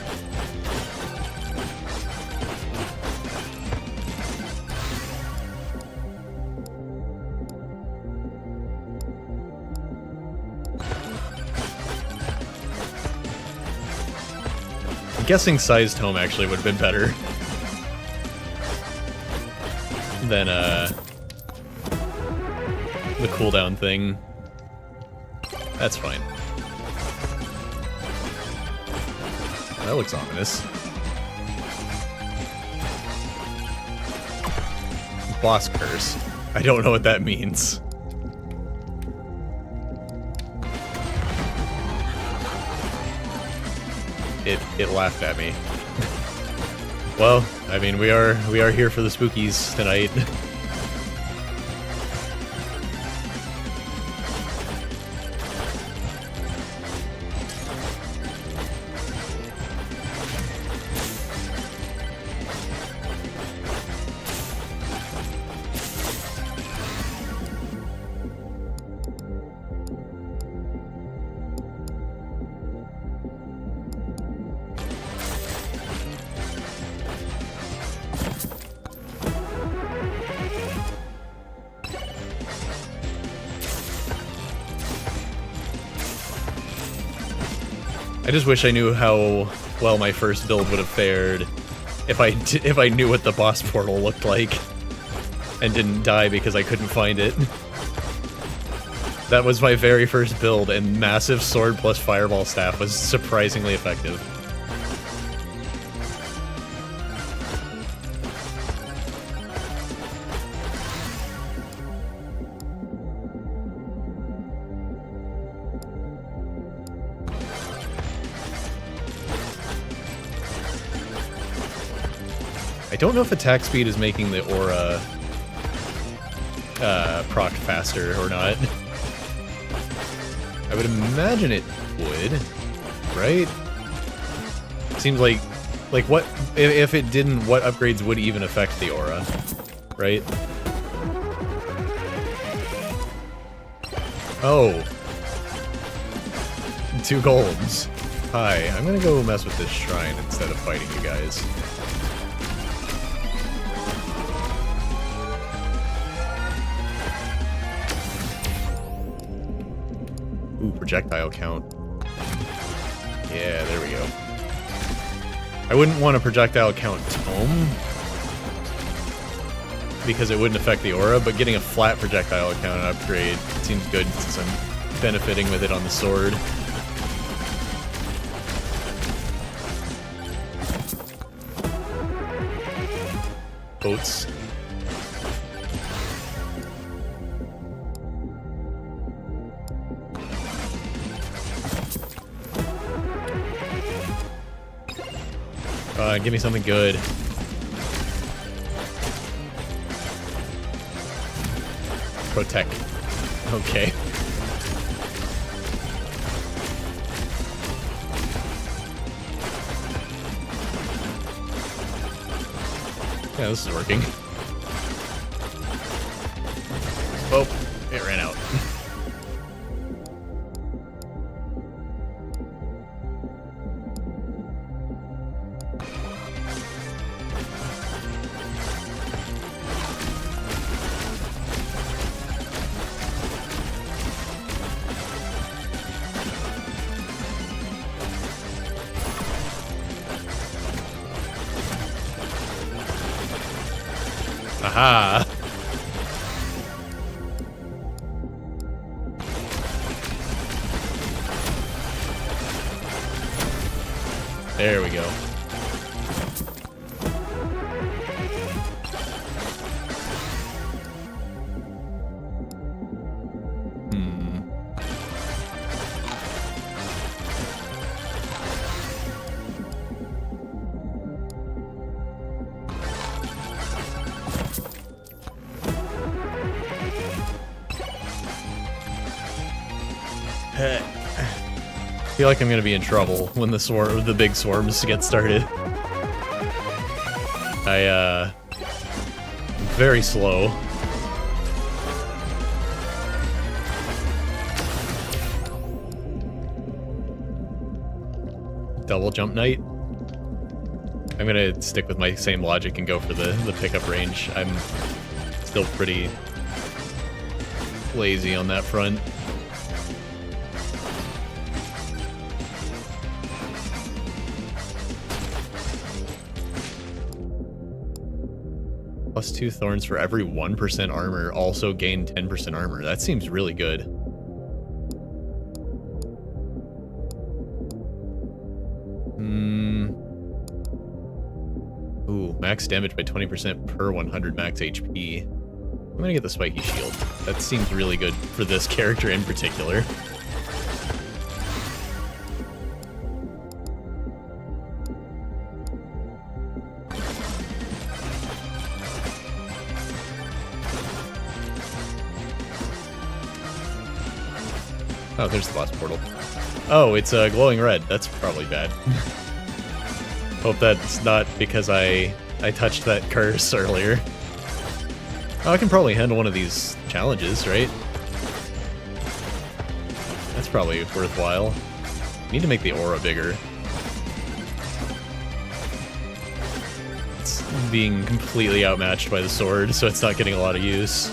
I'm guessing sized home actually would have been better than the cooldown thing. That's fine. That looks ominous. Boss curse. I don't know what that means. It laughed at me. Well, I mean, we are here for the spookies tonight. I just wish I knew how well my first build would have fared if I knew what the boss portal looked like and didn't die because I couldn't find it. That was my very first build, and massive sword plus fireball staff was surprisingly effective. I don't know if attack speed is making the aura proc faster or not. I would imagine it would, right? Seems like what if it didn't? What upgrades would even affect the aura, right? Oh, 2 golds. Hi, I'm gonna go mess with this shrine instead of fighting you guys. Ooh, projectile count. Yeah, there we go. I wouldn't want a projectile count tome, because it wouldn't affect the aura, but getting a flat projectile count upgrade seems good since I'm benefiting with it on the sword. Oats. Give me something good. Protect. Okay. Yeah, this is working. Oh, it ran out. Aha! There we go. I feel like I'm gonna be in trouble when the big swarms get started. Very slow. Double jump knight. I'm gonna stick with my same logic and go for the pickup range. I'm still pretty lazy on that front. Plus 2 thorns for every 1% armor, also gain 10% armor. That seems really good. Ooh, max damage by 20% per 100 max HP. I'm gonna get the spiky shield. That seems really good for this character in particular. Oh, there's the boss portal. Oh, it's glowing red. That's probably bad. Hope that's not because I touched that curse earlier. Oh, I can probably handle one of these challenges, right? That's probably worthwhile. Need to make the aura bigger. It's being completely outmatched by the sword, so it's not getting a lot of use.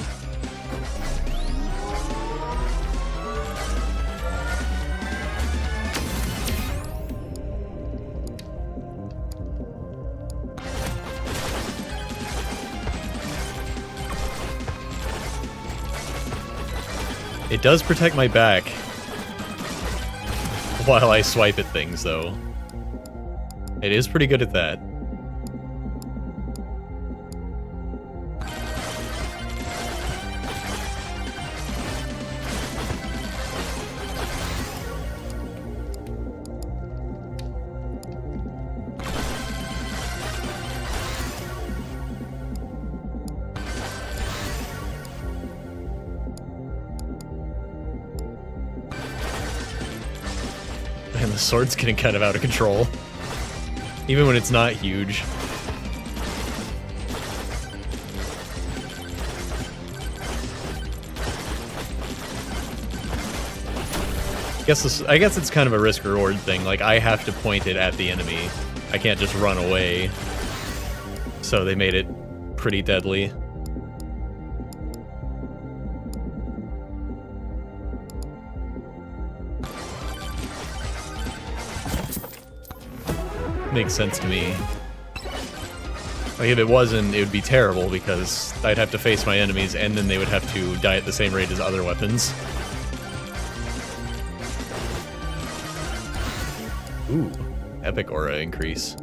It does protect my back while I swipe at things, though. It is pretty good at that. And the sword's getting kind of out of control. Even when it's not huge. I guess it's kind of a risk-reward thing. Like, I have to point it at the enemy. I can't just run away. So they made it pretty deadly. Makes sense to me. Like, if it wasn't, it would be terrible because I'd have to face my enemies and then they would have to die at the same rate as other weapons. Ooh, epic aura increase.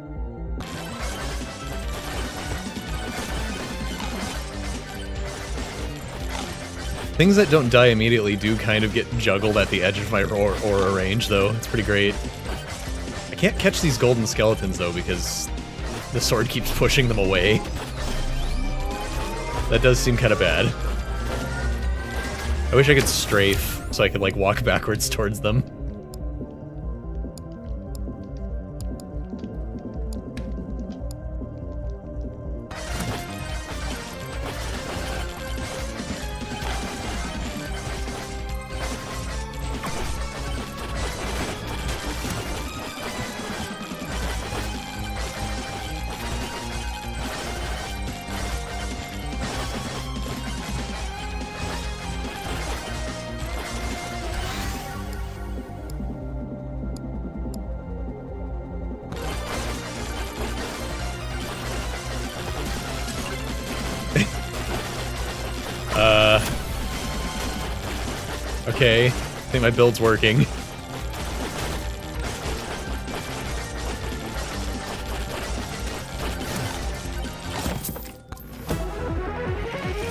Things that don't die immediately do kind of get juggled at the edge of my aura range, though. It's pretty great. I can't catch these golden skeletons, though, because the sword keeps pushing them away. That does seem kind of bad. I wish I could strafe, so I could, like, walk backwards towards them. Okay, I think my build's working.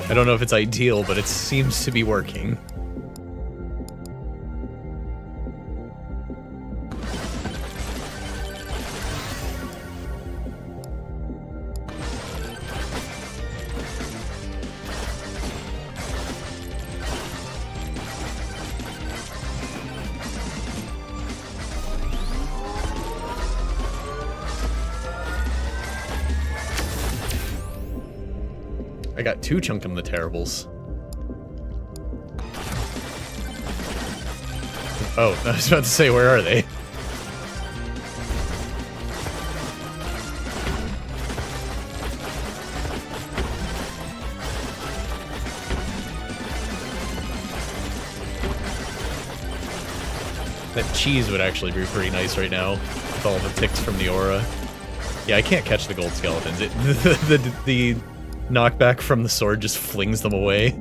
I don't know if it's ideal, but it seems to be working. I got 2 Chunkum the Terribles. Oh, I was about to say, where are they? That cheese would actually be pretty nice right now, with all the ticks from the aura. Yeah, I can't catch the gold skeletons. The knockback from the sword just flings them away.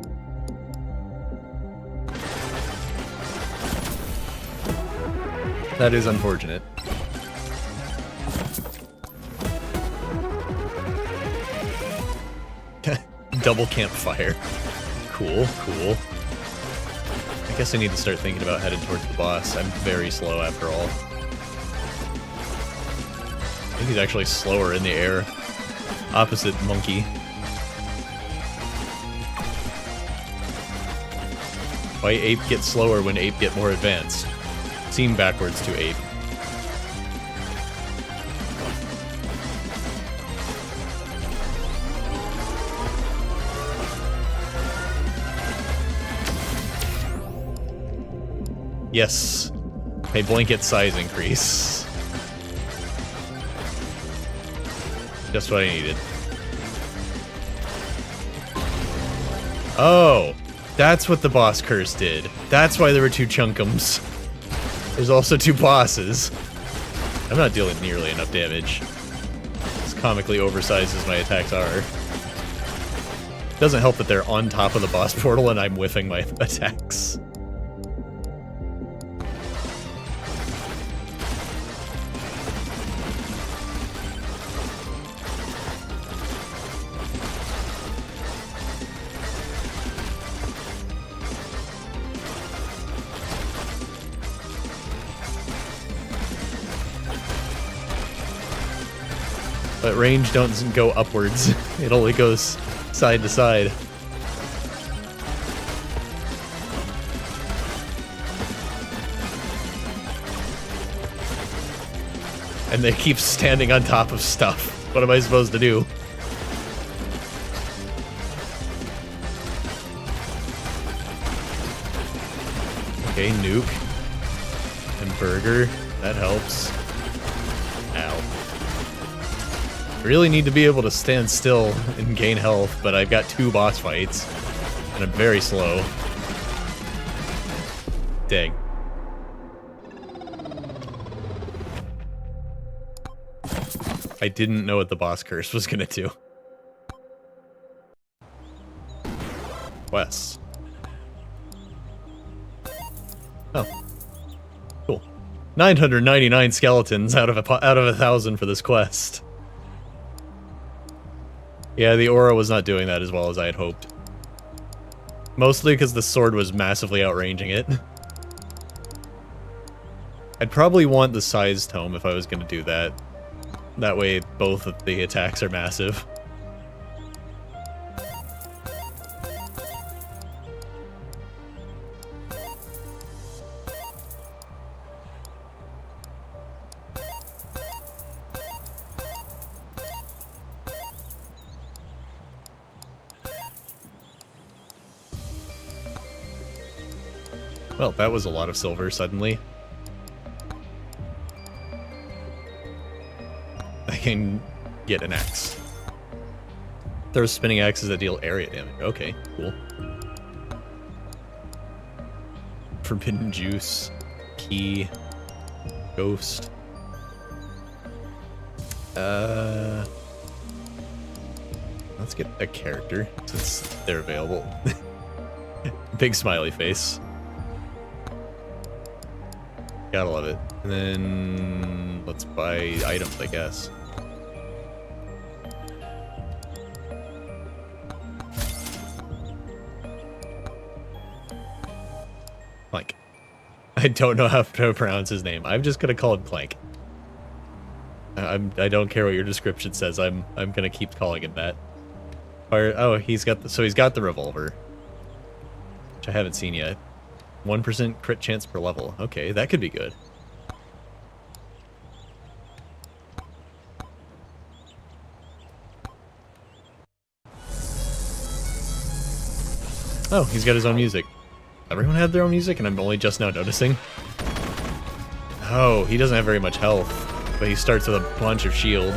That is unfortunate. Double campfire. Cool, cool. I guess I need to start thinking about heading towards the boss. I'm very slow after all. I think he's actually slower in the air. Opposite monkey. Why ape get slower when ape get more advanced? Seem backwards to ape. Yes. A blanket size increase. Just what I needed. Oh! That's what the boss curse did. That's why there were 2 Chunkums. There's also 2 bosses. I'm not dealing nearly enough damage. As comically oversized as my attacks are. Doesn't help that they're on top of the boss portal and I'm whiffing my attacks. But range doesn't go upwards. It only goes side to side. And they keep standing on top of stuff. What am I supposed to do? Okay, nuke. And burger. That helps. Ow. I really need to be able to stand still and gain health, but I've got 2 boss fights, and I'm very slow. Dang. I didn't know what the boss curse was gonna do. Wes. Oh. Cool. 999 skeletons out of 1,000 for this quest. Yeah, the aura was not doing that as well as I had hoped. Mostly because the sword was massively outranging it. I'd probably want the size tome if I was going to do that. That way both of the attacks are massive. Well, that was a lot of silver suddenly. I can get an axe. There's spinning axes that deal area damage. Okay, cool. Forbidden juice, key, ghost. Let's get a character since they're available. Big smiley face. Gotta love it. And then let's buy items, I guess. Clank. I don't know how to pronounce his name. I'm just gonna call him Clank. I don't care what your description says. I'm gonna keep calling him that. Oh, he's got the revolver, which I haven't seen yet. 1% crit chance per level. Okay, that could be good. Oh, he's got his own music. Everyone had their own music, and I'm only just now noticing. Oh, he doesn't have very much health, but he starts with a bunch of shield.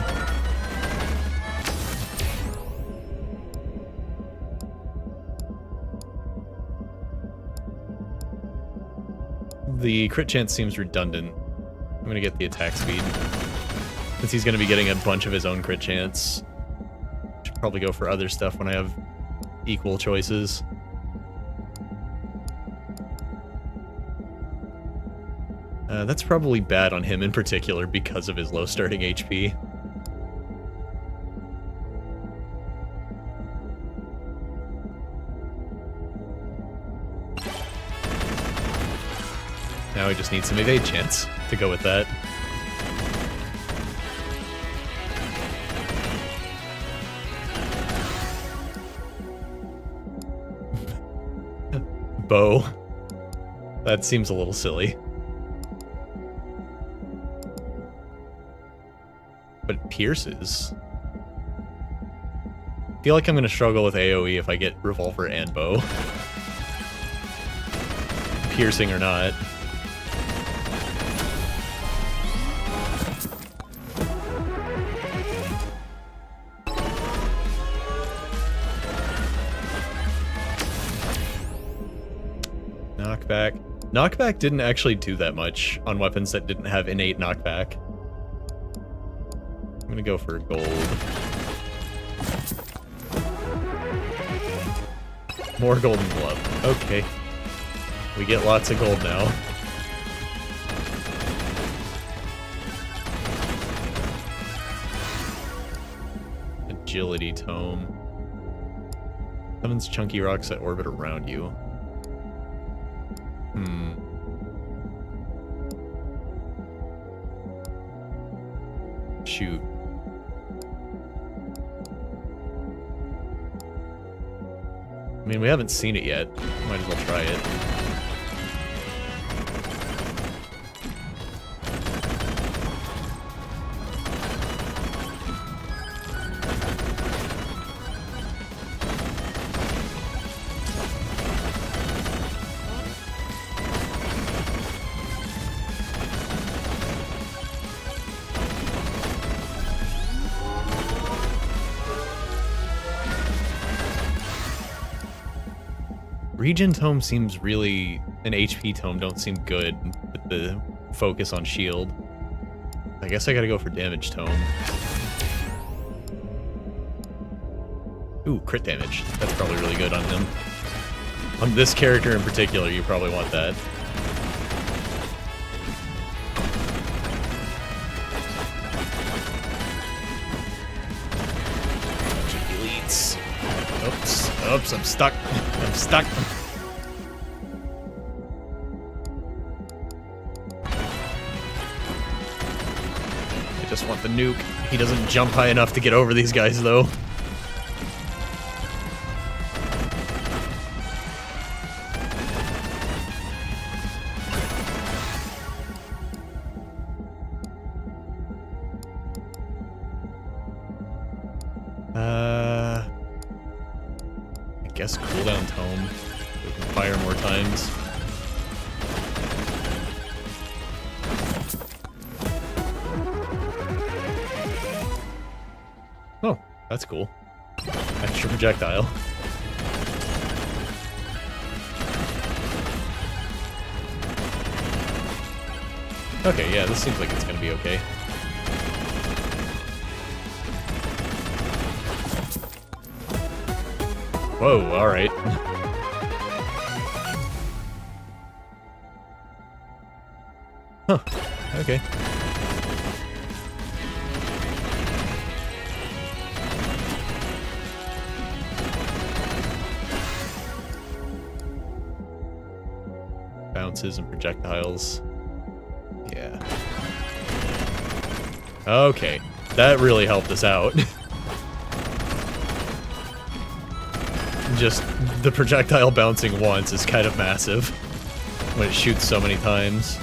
The crit chance seems redundant. I'm gonna get the attack speed. Since he's gonna be getting a bunch of his own crit chance. Should probably go for other stuff when I have equal choices. That's probably bad on him in particular because of his low starting HP. Now I just need some evade chance to go with that. Bow. That seems a little silly. But it pierces. I feel like I'm gonna struggle with AoE if I get revolver and bow. Piercing or not. Knockback. Knockback didn't actually do that much on weapons that didn't have innate knockback. I'm gonna go for gold. More golden glove. Okay. We get lots of gold now. Agility tome. Summons chunky rocks that orbit around you. Shoot. I mean, we haven't seen it yet. Might as well try it. Regen tome seems really... an HP tome don't seem good with the focus on shield. I guess I gotta go for damage tome. Ooh, crit damage. That's probably really good on him. On this character in particular, you probably want that. Oops, I'm stuck. I'm stuck. I just want the nuke. He doesn't jump high enough to get over these guys, though. I guess cooldown tome. We can fire more times. Oh, that's cool. Extra projectile. Okay, yeah, this seems like it's gonna be okay. Whoa, alright. Huh, okay. Bounces and projectiles. Yeah. Okay, that really helped us out. Just the projectile bouncing once is kind of massive when it shoots so many times.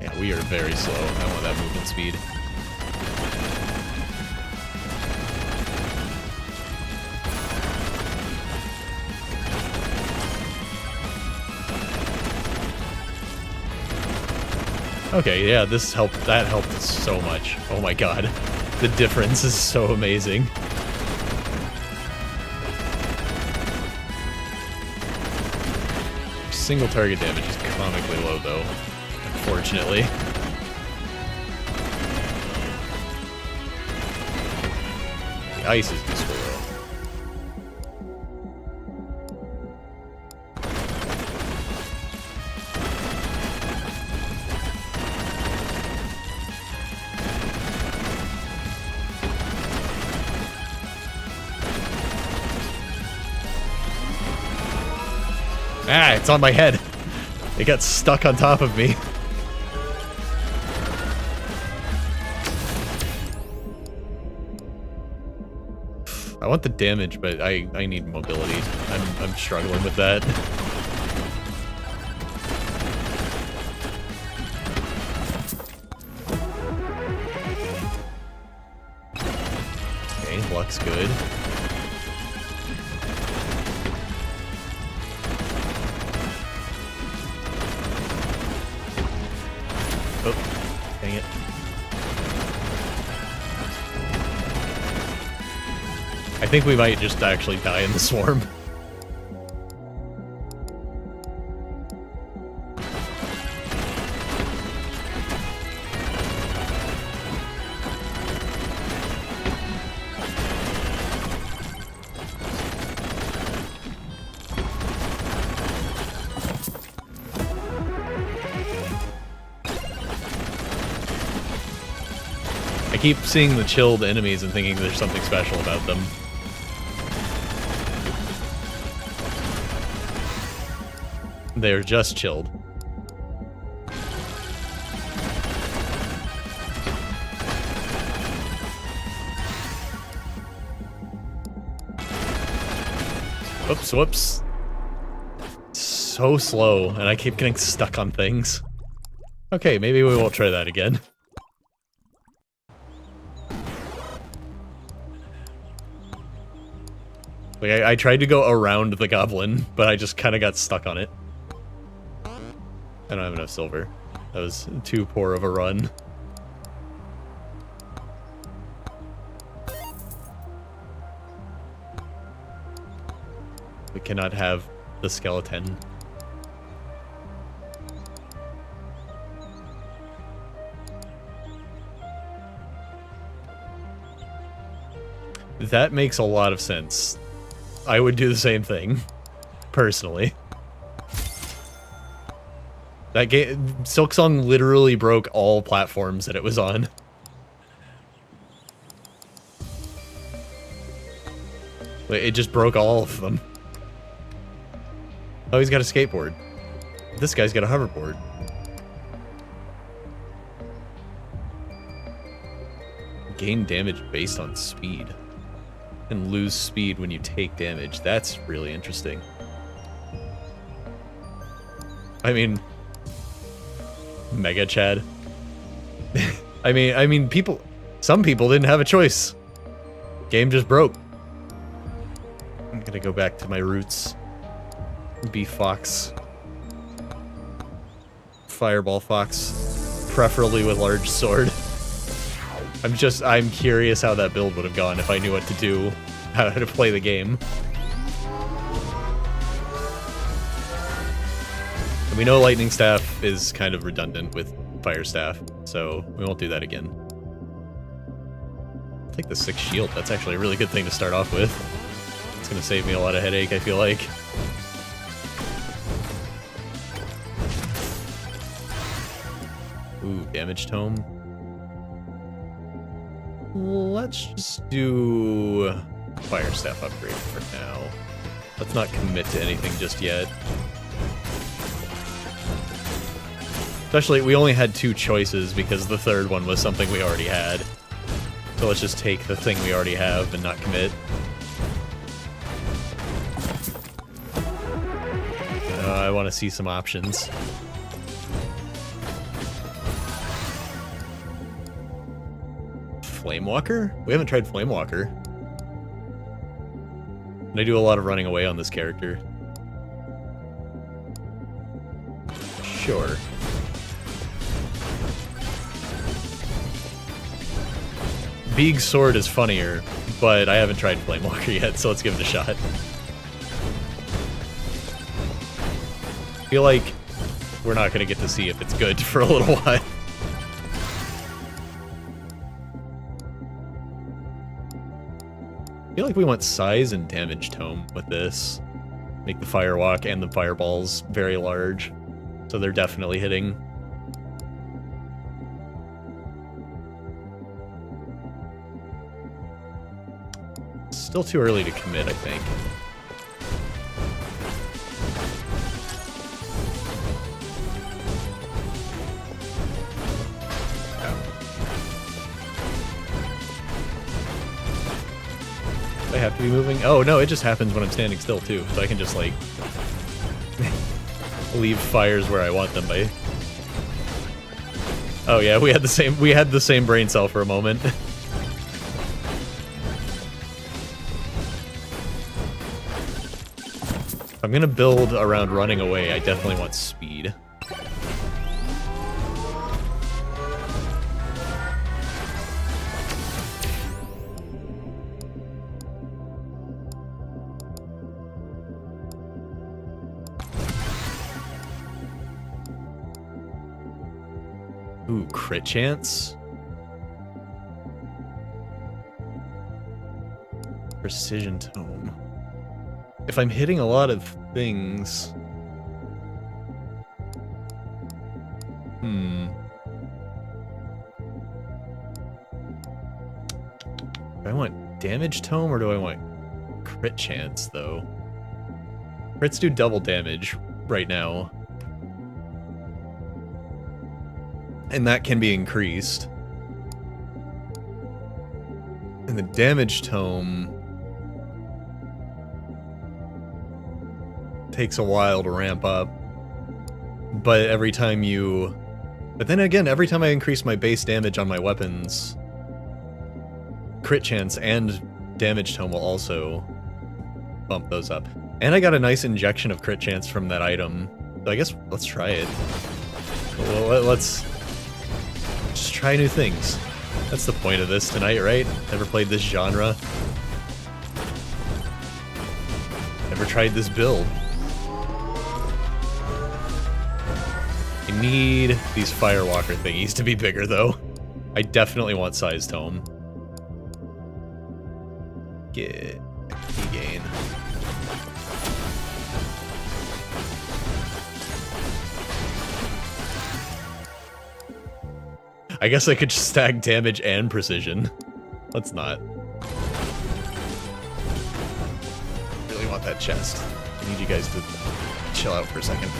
Yeah, we are very slow. I want that movement speed. Okay, yeah, this helped. That helped us so much. Oh my god. The difference is so amazing. Single target damage is comically low, though, unfortunately. The ice is useful, though. Ah, it's on my head. It got stuck on top of me. I want the damage, but I need mobility. I'm struggling with that. Okay, luck's good. Oh, dang it. I think we might just actually die in the swarm. I keep seeing the chilled enemies and thinking there's something special about them. They're just chilled. Whoops, whoops. So slow, and I keep getting stuck on things. Okay, maybe we won't try that again. Like, I tried to go around the goblin, but I just kind of got stuck on it. I don't have enough silver. That was too poor of a run. We cannot have the skeleton. That makes a lot of sense. I would do the same thing, personally. That game, Silksong literally broke all platforms that it was on. It just broke all of them. Oh, he's got a skateboard. This guy's got a hoverboard. Gain damage based on speed. And lose speed when you take damage. That's really interesting. I mean... Mega Chad. I mean, people... Some people didn't have a choice. Game just broke. I'm gonna go back to my roots. Be Fox. Fireball Fox. Preferably with large sword. I'm curious how that build would have gone if I knew what to do, how to play the game. And we know Lightning Staff is kind of redundant with Fire Staff, so we won't do that again. I'll take the 6 shield, that's actually a really good thing to start off with. It's gonna save me a lot of headache, I feel like. Ooh, Damage Tome. Let's just do Fire Staff upgrade for now. Let's not commit to anything just yet. Especially, we only had 2 choices because the third one was something we already had. So let's just take the thing we already have and not commit. I want to see some options. Flamewalker? We haven't tried Flamewalker. And I do a lot of running away on this character. Sure. Beeg's sword is funnier, but I haven't tried Flamewalker yet, so let's give it a shot. I feel like we're not going to get to see if it's good for a little while. I feel like we want size and damage tome with this. Make the firewalk and the fireballs very large, so they're definitely hitting. Still too early to commit, I think. I have to be moving? Oh, no, it just happens when I'm standing still, too. So I can just, like, leave fires where I want them by... Oh, yeah, we had the same brain cell for a moment. If I'm gonna build around running away, I definitely want speed. Ooh, crit chance? Precision tome. If I'm hitting a lot of things... Do I want damage tome or do I want crit chance, though? Crits do double damage right now. And that can be increased. And the damage tome takes a while to ramp up. But every time you... But then again, every time I increase my base damage on my weapons, crit chance and damage tome will also bump those up. And I got a nice injection of crit chance from that item. So I guess let's try it. Well, let's just try new things. That's the point of this tonight, right? Never played this genre. Never tried this build. I need these Firewalker thingies to be bigger, though. I definitely want size tome. Get gain. I guess I could just stack damage and precision. Let's not. Really want that chest. I need you guys to chill out for a second.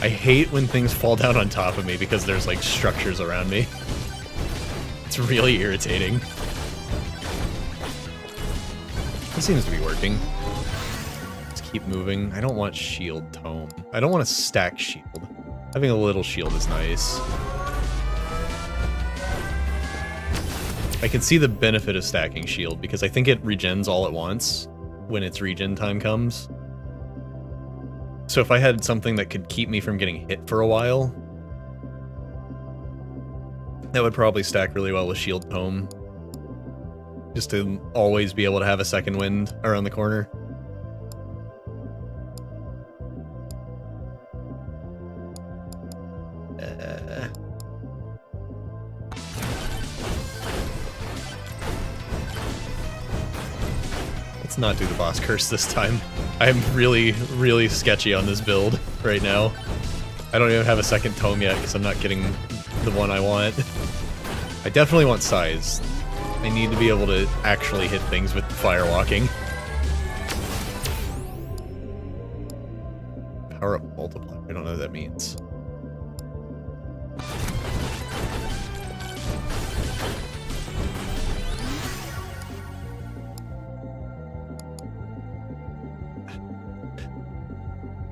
I hate when things fall down on top of me because there's like structures around me. It's really irritating. It seems to be working. Let's keep moving. I don't want shield tome. I don't want to stack shield. Having a little shield is nice. I can see the benefit of stacking shield because I think it regens all at once when its regen time comes. So if I had something that could keep me from getting hit for a while, that would probably stack really well with shield tome. Just to always be able to have a second wind around the corner. Let's not do the boss curse this time. I'm really, really sketchy on this build right now. I don't even have a second tome yet because I'm not getting the one I want. I definitely want size. I need to be able to actually hit things with firewalking. Power up multiplier. I don't know what that means.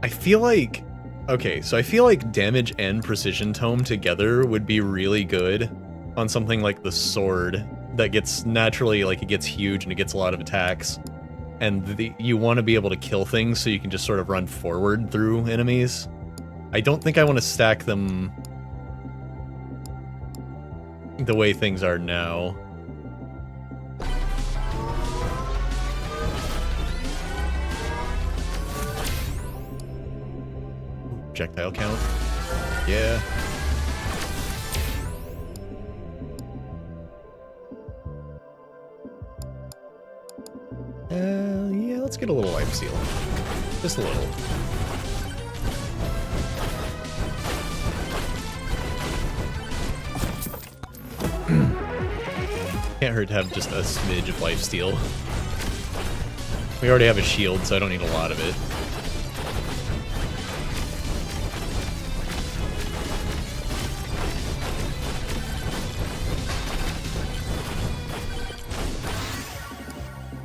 I feel like... Okay, so I feel like damage and precision tome together would be really good on something like the sword that gets naturally, like, it gets huge and it gets a lot of attacks. And you want to be able to kill things so you can just sort of run forward through enemies. I don't think I want to stack them the way things are now. Projectile count? Yeah. Yeah, let's get a little life steal. Just a little. Can't hurt to have just a smidge of life steal. We already have a shield, so I don't need a lot of it.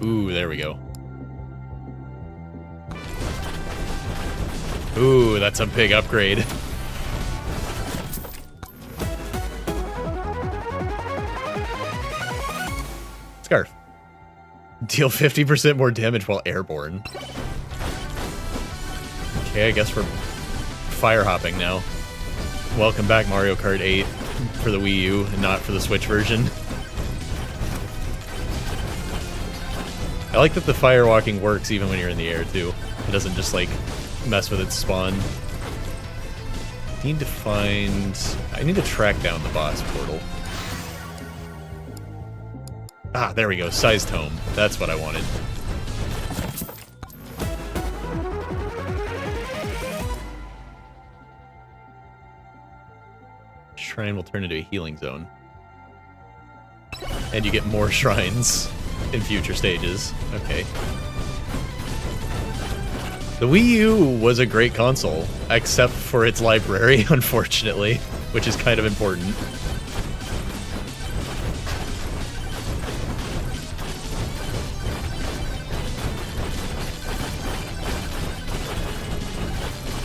Ooh, there we go. Ooh, that's a big upgrade. Scarf. Deal 50% more damage while airborne. Okay, I guess we're fire hopping now. Welcome back, Mario Kart 8 for the Wii U and not for the Switch version. I like that the firewalking works even when you're in the air, too. It doesn't just, like, mess with its spawn. I need to track down the boss portal. Ah, there we go. Size tome. That's what I wanted. Shrine will turn into a healing zone. And you get more shrines in future stages. Okay. The Wii U was a great console, except for its library, unfortunately, which is kind of important.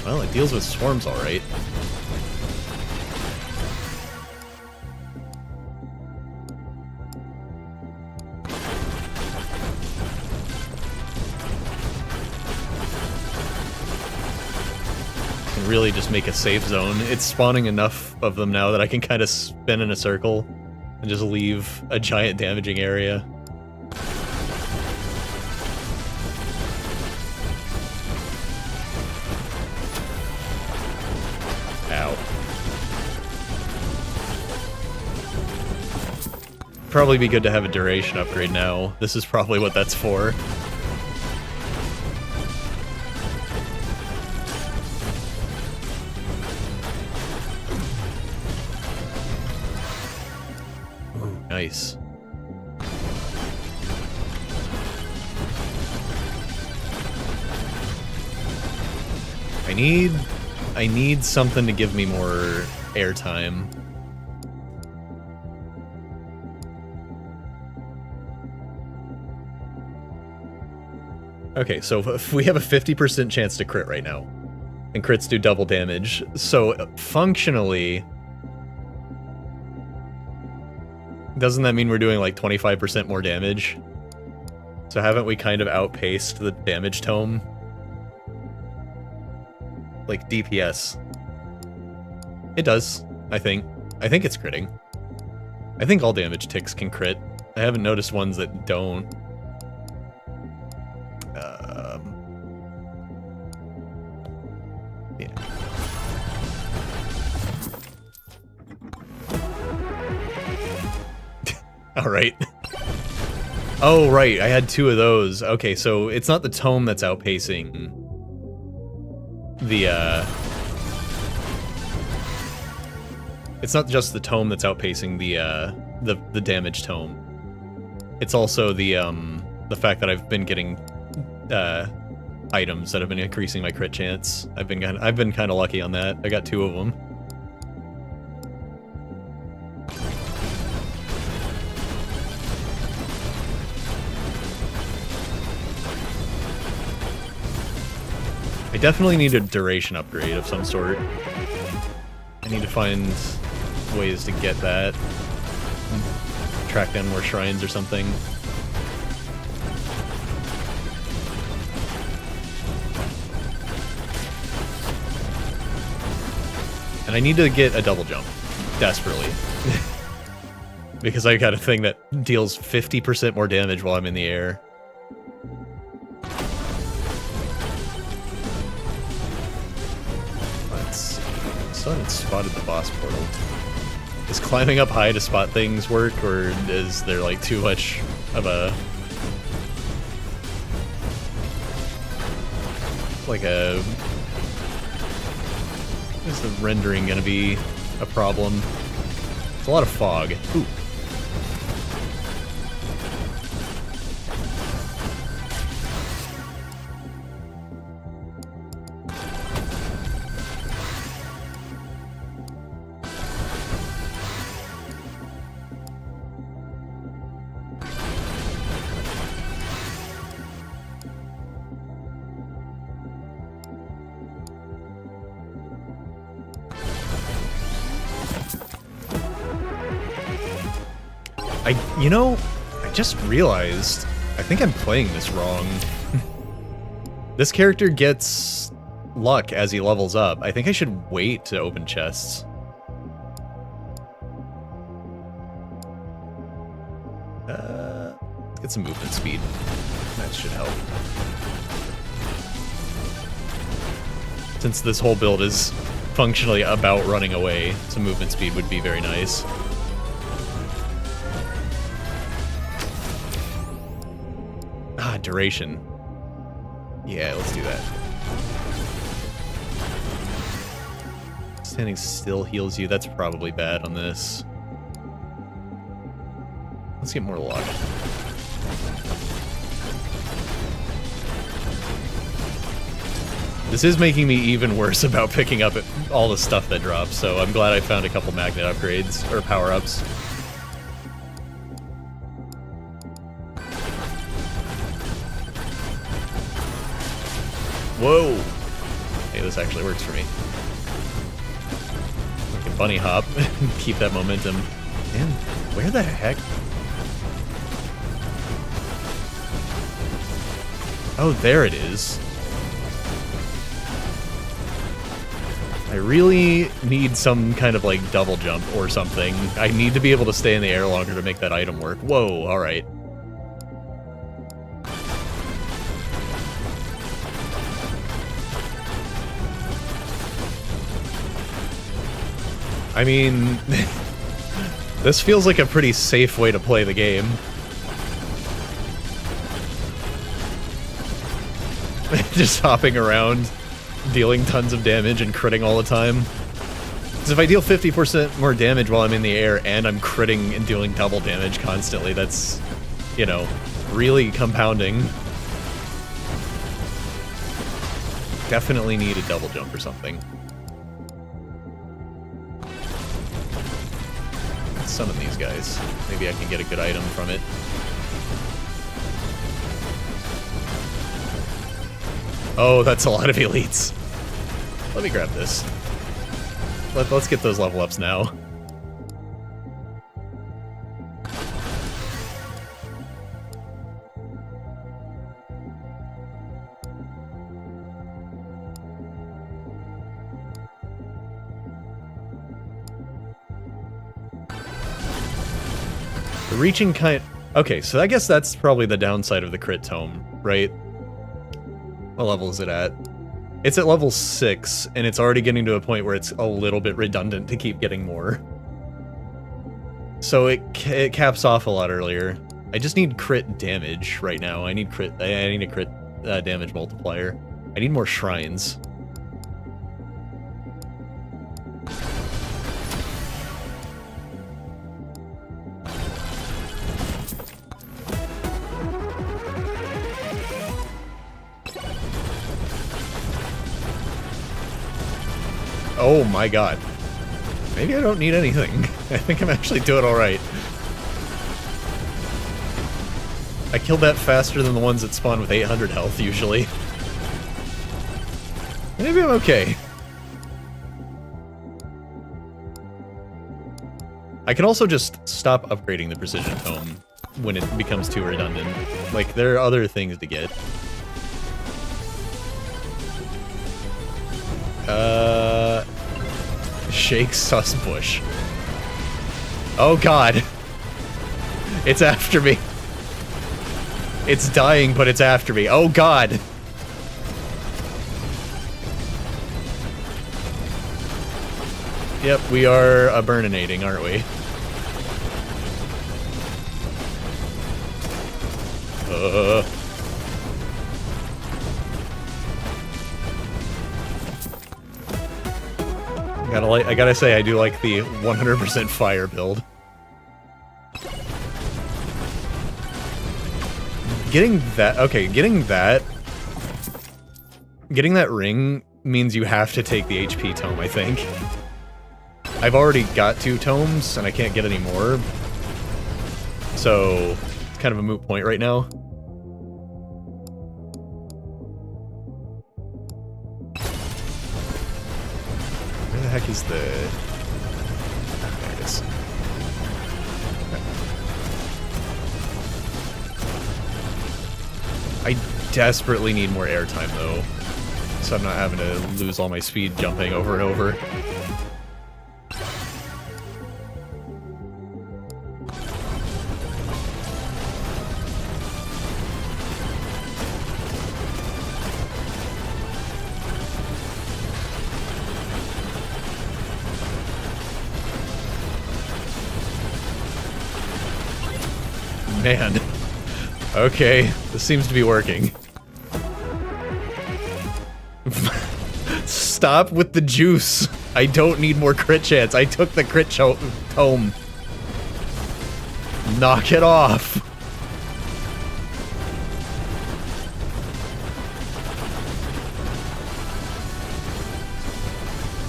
Well, it deals with swarms alright. Really just make a safe zone. It's spawning enough of them now that I can kind of spin in a circle and just leave a giant damaging area. Ow. Probably be good to have a duration upgrade now. This is probably what that's for. Nice. I need something to give me more airtime. Okay, so if we have a 50% chance to crit right now, and crits do double damage, so functionally, doesn't that mean we're doing like 25% more damage? So haven't we kind of outpaced the damage tome? Like DPS. It does, I think. I think it's critting. I think all damage ticks can crit. I haven't noticed ones that don't. Yeah. Alright. Oh, right, I had 2 of those. Okay, so it's not the tome that's outpacing the, it's not just the tome that's outpacing the damage tome. It's also the fact that I've been getting, items that have been increasing my crit chance. I've been kind of lucky on that. I got 2 of them. I definitely need a duration upgrade of some sort. I need to find ways to get that. Track down more shrines or something. And I need to get a double jump. Desperately. Because I got a thing that deals 50% more damage while I'm in the air. I haven't spotted the boss portal. Is climbing up high to spot things work, or is there like too much of a... like a... is the rendering gonna be a problem? It's a lot of fog. Ooh. You know, I just realized, I think I'm playing this wrong. This character gets luck as he levels up. I think I should wait to open chests. Let's get some movement speed. That should help. Since this whole build is functionally about running away, some movement speed would be very nice. Duration. Yeah, let's do that. Standing still heals you. That's probably bad on this. Let's get more luck. This is making me even worse about picking up all the stuff that drops, so I'm glad I found a couple magnet upgrades, or power-ups. Whoa! Hey, this actually works for me. I can bunny hop and keep that momentum. Man, where the heck? Oh, there it is. I really need some kind of, like, double jump or something. I need to be able to stay in the air longer to make that item work. Whoa, alright. I mean, this feels like a pretty safe way to play the game. Just hopping around, dealing tons of damage and critting all the time. Because if I deal 50% more damage while I'm in the air and I'm critting and dealing double damage constantly, that's, you know, really compounding. Definitely need a double jump or something. Let's summon these guys. Maybe I can get a good item from it. Oh, that's a lot of elites. Let me grab this. Let's get those level ups now. The reaching kind... Okay, so I guess that's probably the downside of the crit tome, right? What level is it at? It's at level 6, and it's already getting to a point where it's a little bit redundant to keep getting more. So it caps off a lot earlier. I just need crit damage right now. I need a crit damage multiplier. I need more shrines. Oh my god. Maybe I don't need anything. I think I'm actually doing alright. I killed that faster than the ones that spawn with 800 health, usually. Maybe I'm okay. I can also just stop upgrading the Precision Tome when it becomes too redundant. Like, there are other things to get. Shake Sus Bush. Oh god. It's after me. It's dying, but it's after me. Oh god. Yep, we are burninating, aren't we? I gotta say, I do like the 100% fire build. Getting that ring means you have to take the HP tome, I think. I've already got 2 tomes, and I can't get any more. So, it's kind of a moot point right now. Where the heck is the... There it is. I desperately need more airtime, though, so I'm not having to lose all my speed jumping over and over. Man. Okay, this seems to be working. Stop with the juice. I don't need more crit chance. I took the crit tome. Knock it off.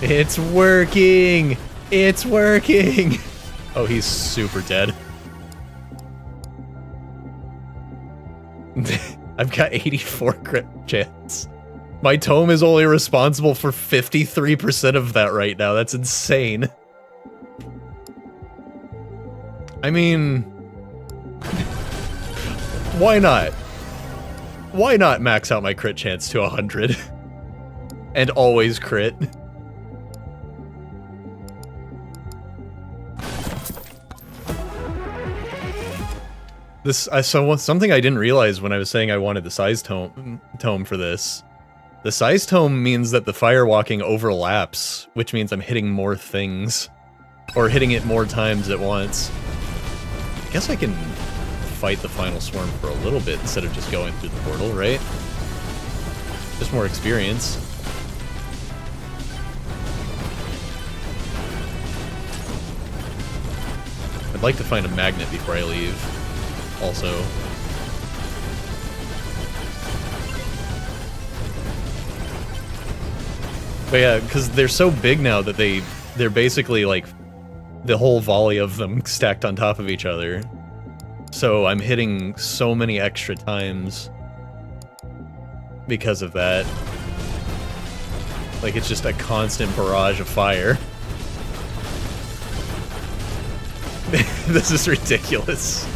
It's working. It's working. Oh, he's super dead. I've got 84 crit chance. My tome is only responsible for 53% of that right now. That's insane. I mean... why not? Why not max out my crit chance to 100? And always crit? So something I didn't realize when I was saying I wanted the size tome for this. The size tome means that the firewalking overlaps, which means I'm hitting more things. Or hitting it more times at once. I guess I can fight the final swarm for a little bit instead of just going through the portal, right? Just more experience. I'd like to find a magnet before I leave, also. But yeah, because they're so big now that they're basically like the whole volley of them stacked on top of each other. So I'm hitting so many extra times because of that. Like, it's just a constant barrage of fire. This is ridiculous.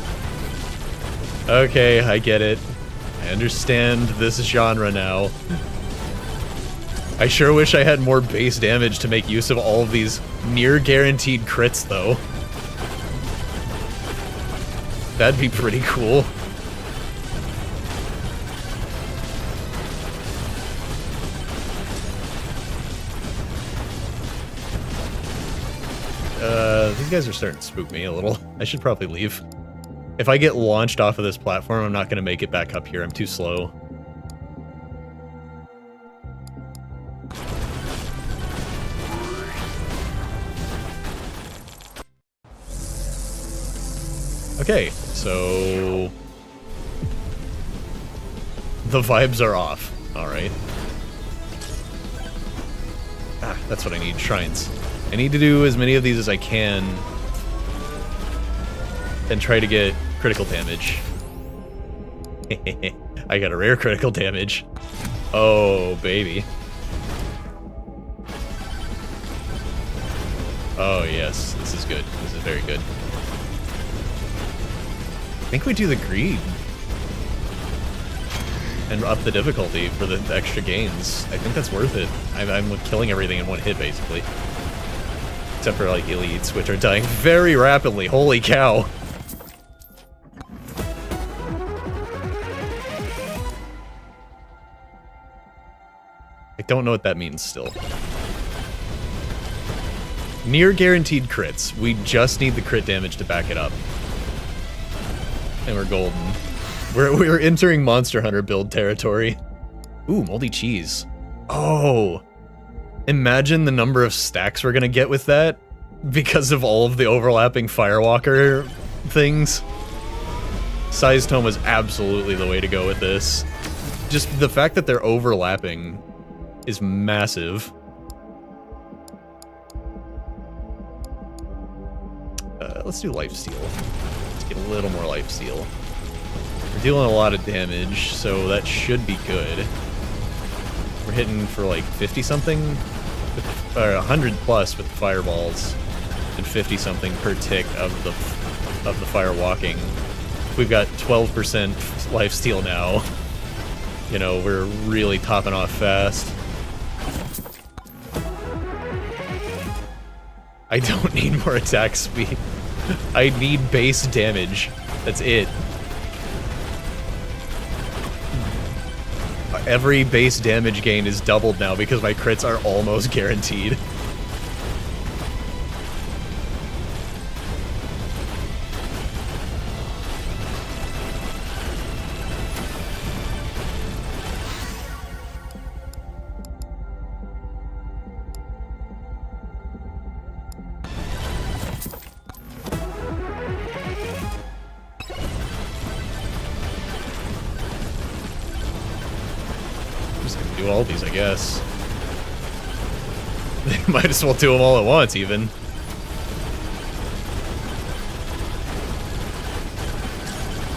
Okay, I get it. I understand this genre now. I sure wish I had more base damage to make use of all of these near-guaranteed crits, though. That'd be pretty cool. These guys are starting to spook me a little. I should probably leave. If I get launched off of this platform, I'm not going to make it back up here. I'm too slow. Okay, so... the vibes are off. Alright. Ah, that's what I need, shrines. I need to do as many of these as I can and try to get critical damage. I got a rare critical damage. Oh, baby. Oh, yes. This is good. This is very good. I think we do the greed. And up the difficulty for the extra gains. I think that's worth it. I'm killing everything in one hit, basically. Except for, like, elites, which are dying very rapidly. Holy cow. I don't know what that means still. Near guaranteed crits. We just need the crit damage to back it up. And we're golden. We're entering Monster Hunter build territory. Ooh, moldy cheese. Oh. Imagine the number of stacks we're gonna get with that because of all of the overlapping Firewalker things. Size Tome was absolutely the way to go with this. Just the fact that they're overlapping is massive. Let's do lifesteal. Let's get a little more lifesteal. We're dealing a lot of damage, so that should be good. We're hitting for like 50-something, or 100 plus with the fireballs, and 50-something per tick of the fire walking. We've got 12% lifesteal now. You know, we're really topping off fast. I don't need more attack speed. I need base damage. That's it. Every base damage gain is doubled now because my crits are almost guaranteed. Do all these, I guess. Might as well do them all at once, even.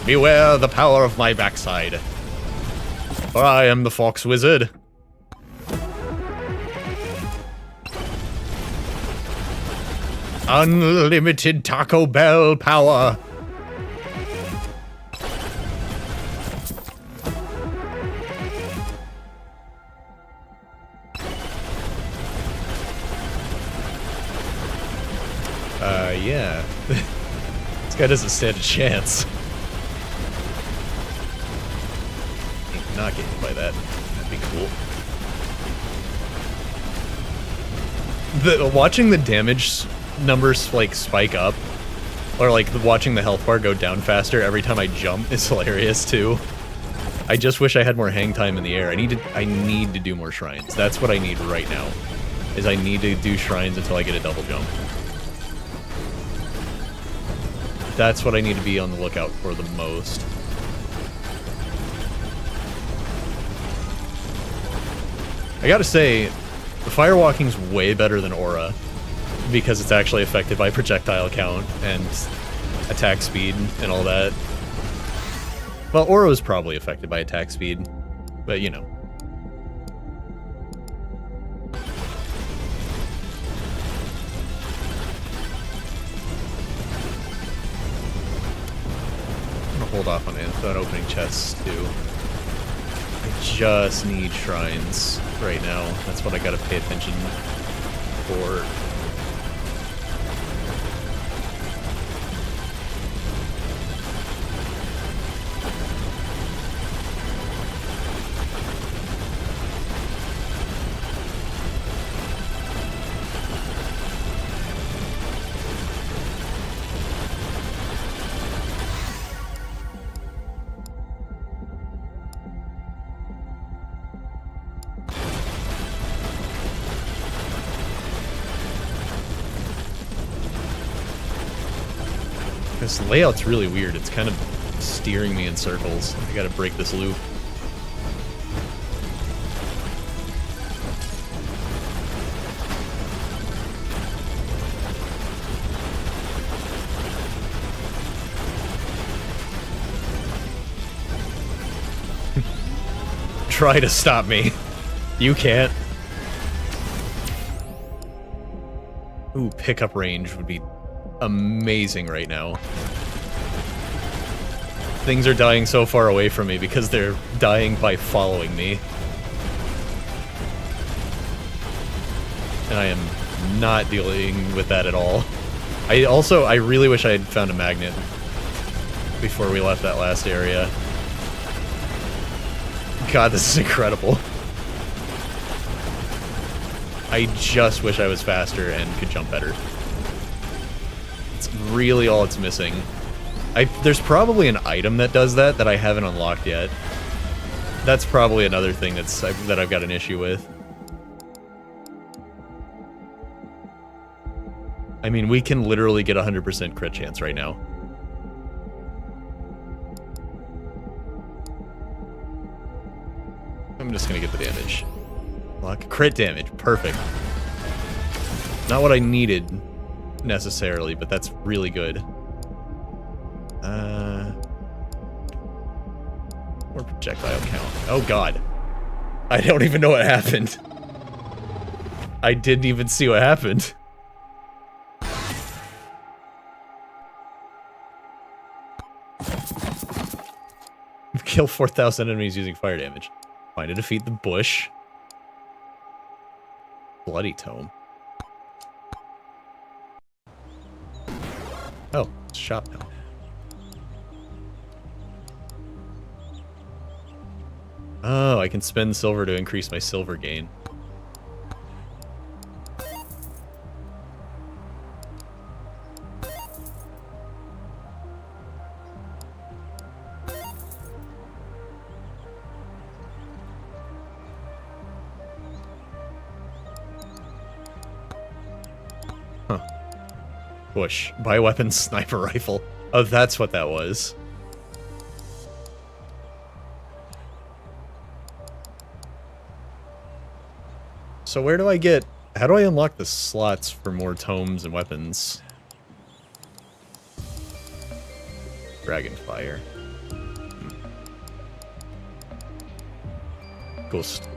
Beware the power of my backside. For I am the Fox Wizard. Unlimited Taco Bell power. Yeah. This guy doesn't stand a chance. Not get hit by that. That'd be cool. Watching the damage numbers, like, spike up, or, like, watching the health bar go down faster every time I jump is hilarious, too. I just wish I had more hang time in the air. I need to do more shrines. That's what I need right now, is I need to do shrines until I get a double jump. That's what I need to be on the lookout for the most. I gotta say, the firewalking's way better than Aura, because it's actually affected by projectile count and attack speed and all that. Well, Aura was probably affected by attack speed, but you know. I'm gonna hold off on opening chests too. I just need shrines right now. That's what I gotta pay attention for. This layout's really weird. It's kind of steering me in circles. I gotta break this loop. Try to stop me. You can't. Ooh, pickup range would be amazing right now. Things are dying so far away from me because they're dying by following me. And I am not dealing with that at all. I really wish I had found a magnet before we left that last area. God, this is incredible. I just wish I was faster and could jump better. It's really all it's missing. There's probably an item that does that I haven't unlocked yet. That's probably another thing that I've got an issue with. I mean, we can literally get 100% crit chance right now. I'm just gonna get the damage. Lock crit damage, perfect. Not what I needed necessarily, but that's really good. More projectile count. Oh god. I don't even know what happened. I didn't even see what happened. Kill 4,000 enemies using fire damage. Find and defeat the bush. Bloody tome. Oh, it's shop now. Oh, I can spend silver to increase my silver gain. Huh. Bush. Bioweapon sniper rifle. Oh, that's what that was. So where do I get... How do I unlock the slots for more tomes and weapons? Dragonfire. Ghost.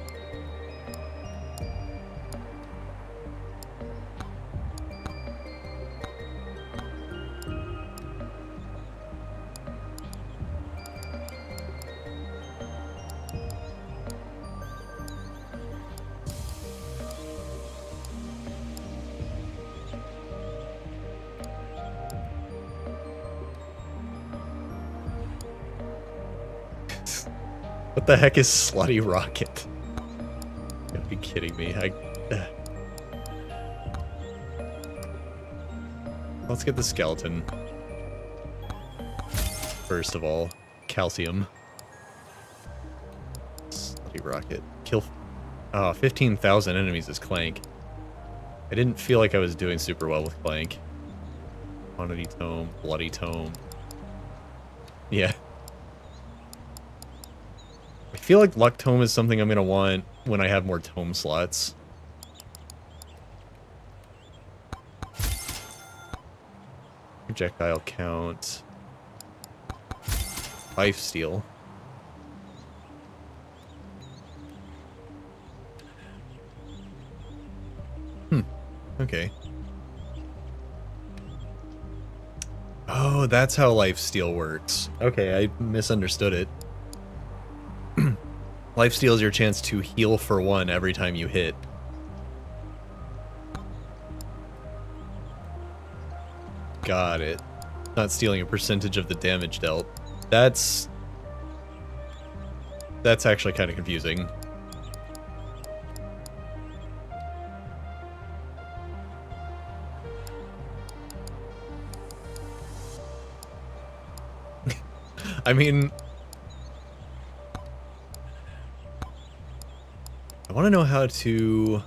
What the heck is Slutty Rocket? You gotta be kidding me. Let's get the skeleton. First of all, calcium. Slutty Rocket. Kill... 15,000 enemies is Clank. I didn't feel like I was doing super well with Clank. Quantity tome, bloody tome. Yeah. I feel like luck tome is something I'm gonna want when I have more tome slots. Projectile count. Life steal. Okay. Oh, that's how lifesteal works. Okay, I misunderstood it. Lifesteal is your chance to heal for 1 every time you hit. Got it. Not stealing a percentage of the damage dealt. That's actually kind of confusing. I mean, I want to know how to...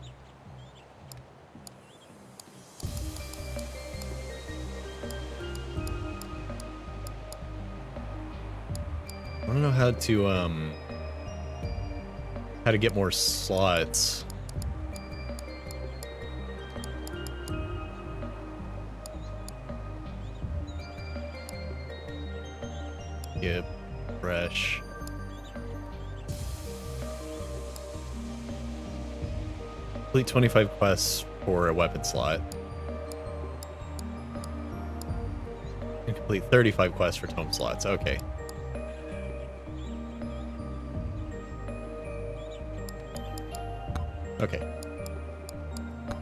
I want to know how to get more slots. Yep, fresh. Complete 25 quests for a weapon slot. And complete 35 quests for tome slots. Okay. Okay.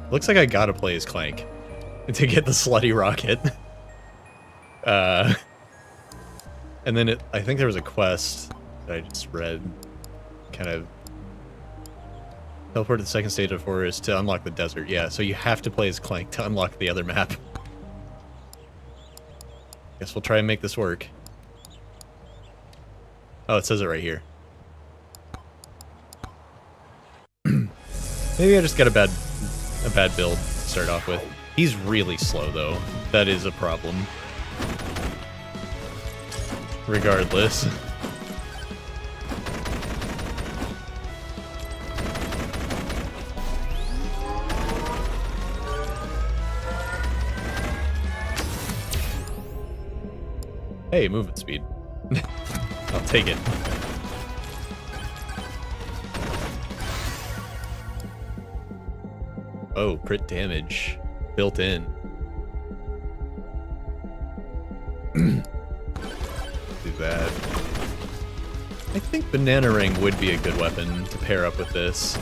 Looks like I gotta play as Clank to get the slutty rocket. And then I think there was a quest that I just read, kind of teleport to the second stage of forest to unlock the desert. Yeah, so you have to play as Clank to unlock the other map. Guess we'll try and make this work. Oh, it says it right here. Maybe I just got a bad build to start off with. He's really slow though. That is a problem. Regardless. Hey, movement speed. I'll take it. Oh, crit damage. Built in. Do that. I think Banana Ring would be a good weapon to pair up with this.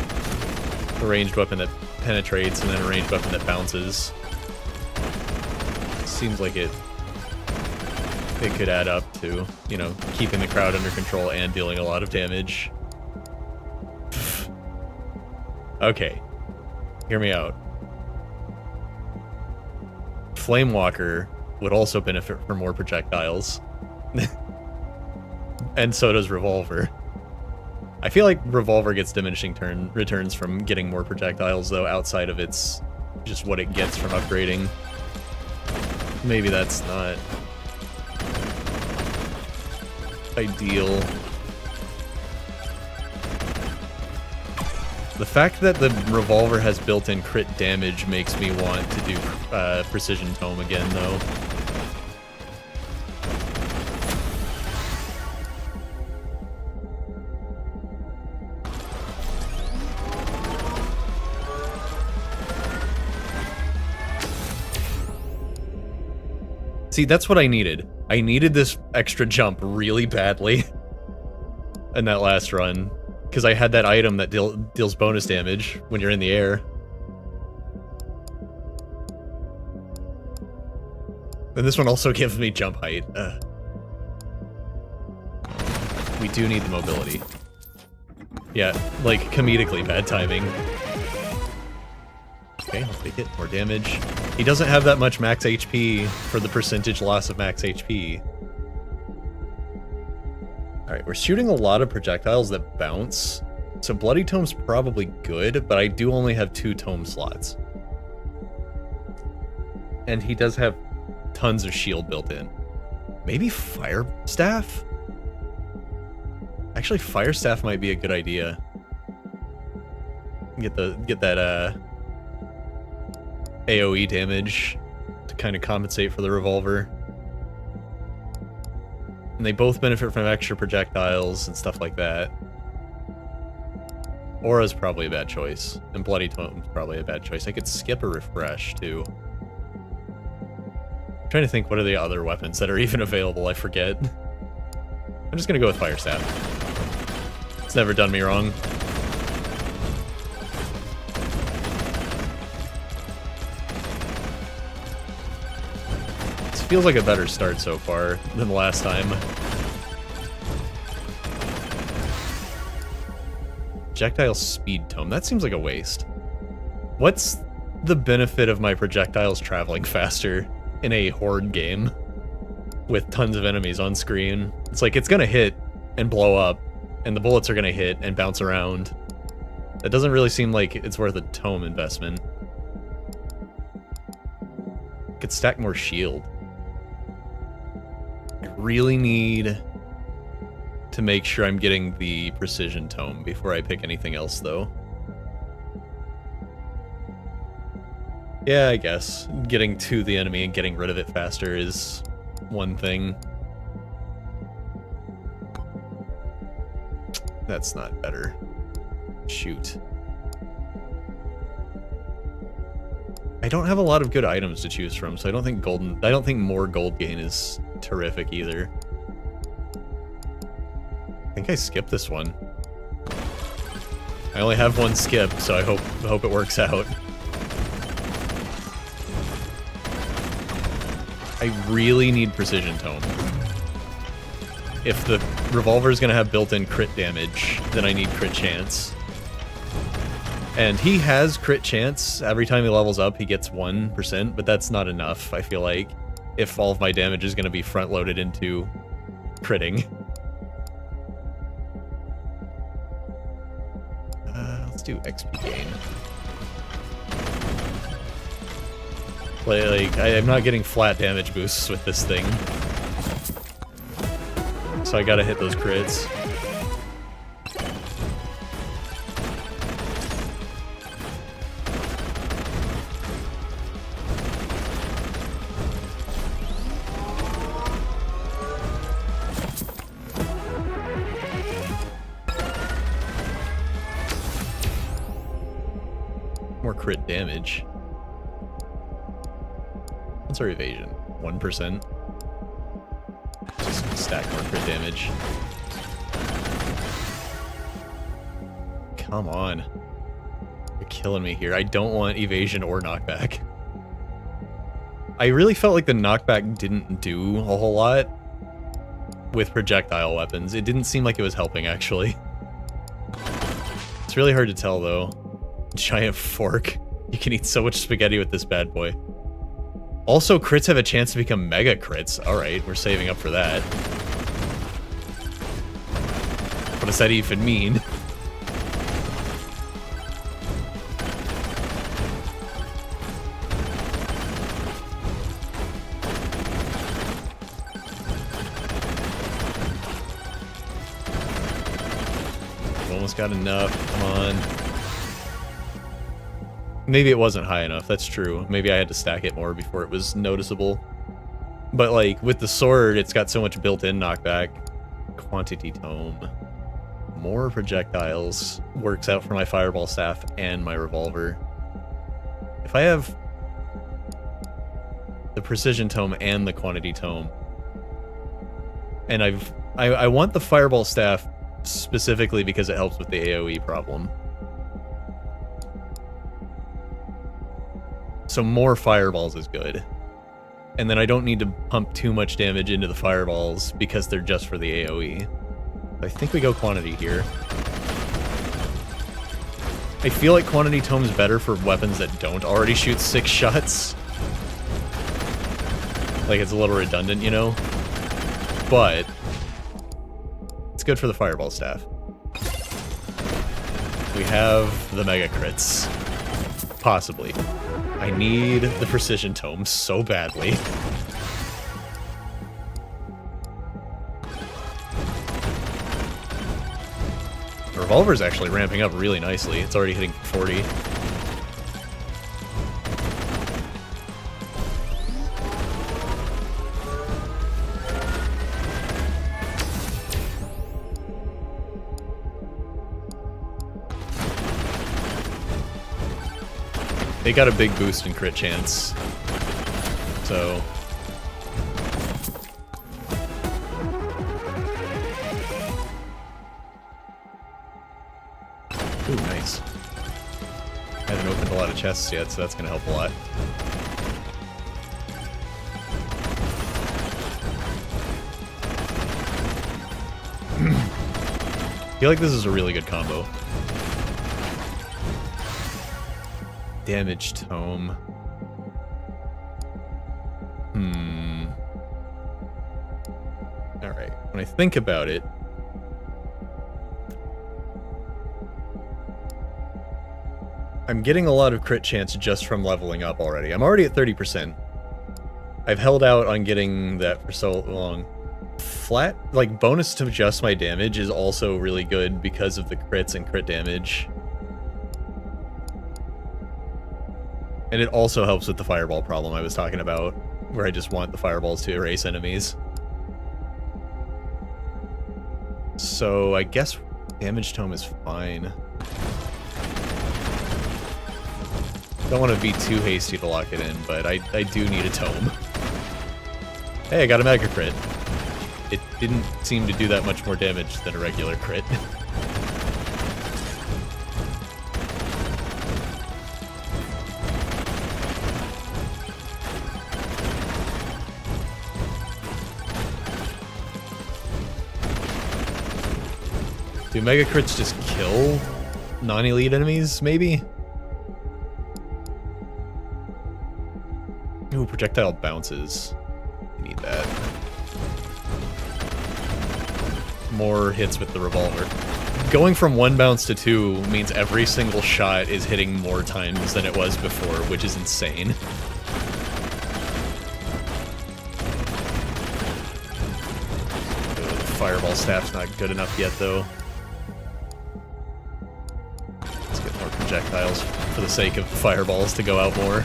A ranged weapon that penetrates and then a ranged weapon that bounces. Seems like it could add up to, you know, keeping the crowd under control and dealing a lot of damage. Okay. Hear me out. Flamewalker would also benefit from more projectiles. And so does Revolver. I feel like Revolver gets diminishing returns from getting more projectiles, though, outside of its just what it gets from upgrading. Maybe that's not ideal. The fact that the Revolver has built-in crit damage makes me want to do Precision Tome again, though. See, that's what I needed. I needed this extra jump really badly in that last run, because I had that item that deals bonus damage when you're in the air. And this one also gives me jump height. We do need the mobility. Yeah, like, comedically bad timing. Okay, I'll take it. More damage. He doesn't have that much max HP for the percentage loss of max HP. Alright, we're shooting a lot of projectiles that bounce. So Bloody Tome's probably good, but I do only have 2 tome slots. And he does have tons of shield built in. Maybe Fire Staff? Actually, Fire Staff might be a good idea. Get that AoE damage to kind of compensate for the revolver. And they both benefit from extra projectiles and stuff like that. Aura's probably a bad choice, and Bloody Tome's probably a bad choice. I could skip a refresh, too. I'm trying to think, what are the other weapons that are even available? I forget. I'm just gonna go with Fire Staff. It's never done me wrong. This feels like a better start so far than the last time. Projectile Speed Tome. That seems like a waste. What's the benefit of my projectiles traveling faster in a horde game with tons of enemies on screen? It's like, it's gonna hit and blow up, and the bullets are gonna hit and bounce around. That doesn't really seem like it's worth a tome investment. Could stack more shield. I really need to make sure I'm getting the precision tome before I pick anything else, though. Yeah, I guess. Getting to the enemy and getting rid of it faster is one thing. That's not better. Shoot. I don't have a lot of good items to choose from, so I don't think more gold gain is terrific either. I think I skipped this one. I only have one skip, so I hope it works out. I really need Precision Tome. If the revolver is going to have built-in crit damage, then I need crit chance. And he has crit chance. Every time he levels up, he gets 1%, but that's not enough, I feel like, if all of my damage is going to be front-loaded into critting. Let's do XP gain. Like, I'm not getting flat damage boosts with this thing. So I gotta hit those crits. More crit damage. What's our evasion? 1%? Just gonna stack more crit damage. Come on. You're killing me here. I don't want evasion or knockback. I really felt like the knockback didn't do a whole lot with projectile weapons. It didn't seem like it was helping, actually. It's really hard to tell, though. Giant fork. You can eat so much spaghetti with this bad boy. Also, crits have a chance to become mega crits. Alright, we're saving up for that. What does that even mean? Almost got enough. Come on. Maybe it wasn't high enough, that's true. Maybe I had to stack it more before it was noticeable. But, like, with the sword, it's got so much built-in knockback. Quantity Tome. More projectiles. Works out for my Fireball Staff and my Revolver. If I have the Precision Tome and the Quantity Tome, and I want the Fireball Staff specifically because it helps with the AoE problem. So more fireballs is good. And then I don't need to pump too much damage into the fireballs because they're just for the AoE. I think we go quantity here. I feel like Quantity Tome's better for weapons that don't already shoot 6 shots. Like, it's a little redundant, you know? But it's good for the Fireball Staff. We have the Mega Crits. Possibly. I need the Precision Tome so badly. Revolver's actually ramping up really nicely. It's already hitting 40. They got a big boost in crit chance. So... Ooh, nice. I haven't opened a lot of chests yet, so that's gonna help a lot. I feel like this is a really good combo. Damage tome. Alright, when I think about it... I'm getting a lot of crit chance just from leveling up already. I'm already at 30%. I've held out on getting that for so long. Flat, like, bonus to adjust my damage is also really good because of the crits and crit damage. And it also helps with the fireball problem I was talking about, where I just want the fireballs to erase enemies. So I guess damage tome is fine. Don't want to be too hasty to lock it in, but I do need a tome. Hey, I got a mega crit. It didn't seem to do that much more damage than a regular crit. Do mega crits just kill non-elite enemies, maybe? Ooh, projectile bounces. We need that. More hits with the revolver. Going from 1 bounce to 2 means every single shot is hitting more times than it was before, which is insane. The fireball staff's not good enough yet, though. Let's get more projectiles for the sake of fireballs to go out more.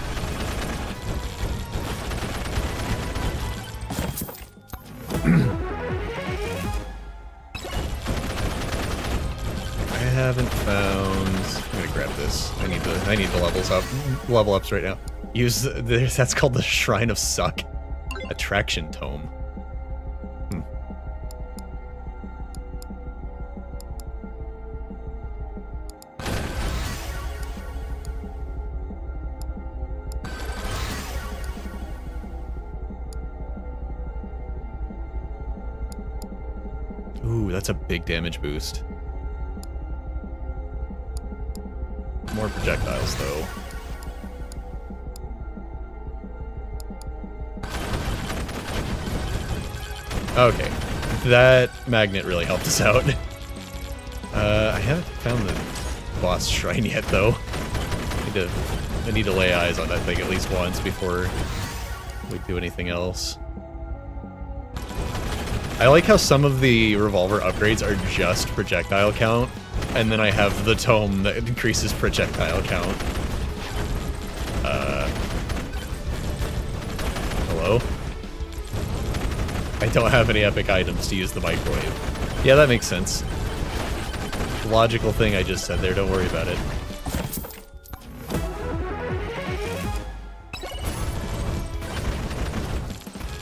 I haven't found... I'm gonna grab this. I need the level ups right now. Use that's called the Shrine of Suck. Attraction Tome. Ooh, that's a big damage boost. More projectiles, though. Okay. That magnet really helped us out. I haven't found the boss shrine yet, though. I need to lay eyes on that thing at least once before we do anything else. I like how some of the revolver upgrades are just projectile count, and then I have the tome that increases projectile count. Hello? I don't have any epic items to use the microwave. Yeah, that makes sense. Logical thing I just said there, don't worry about it.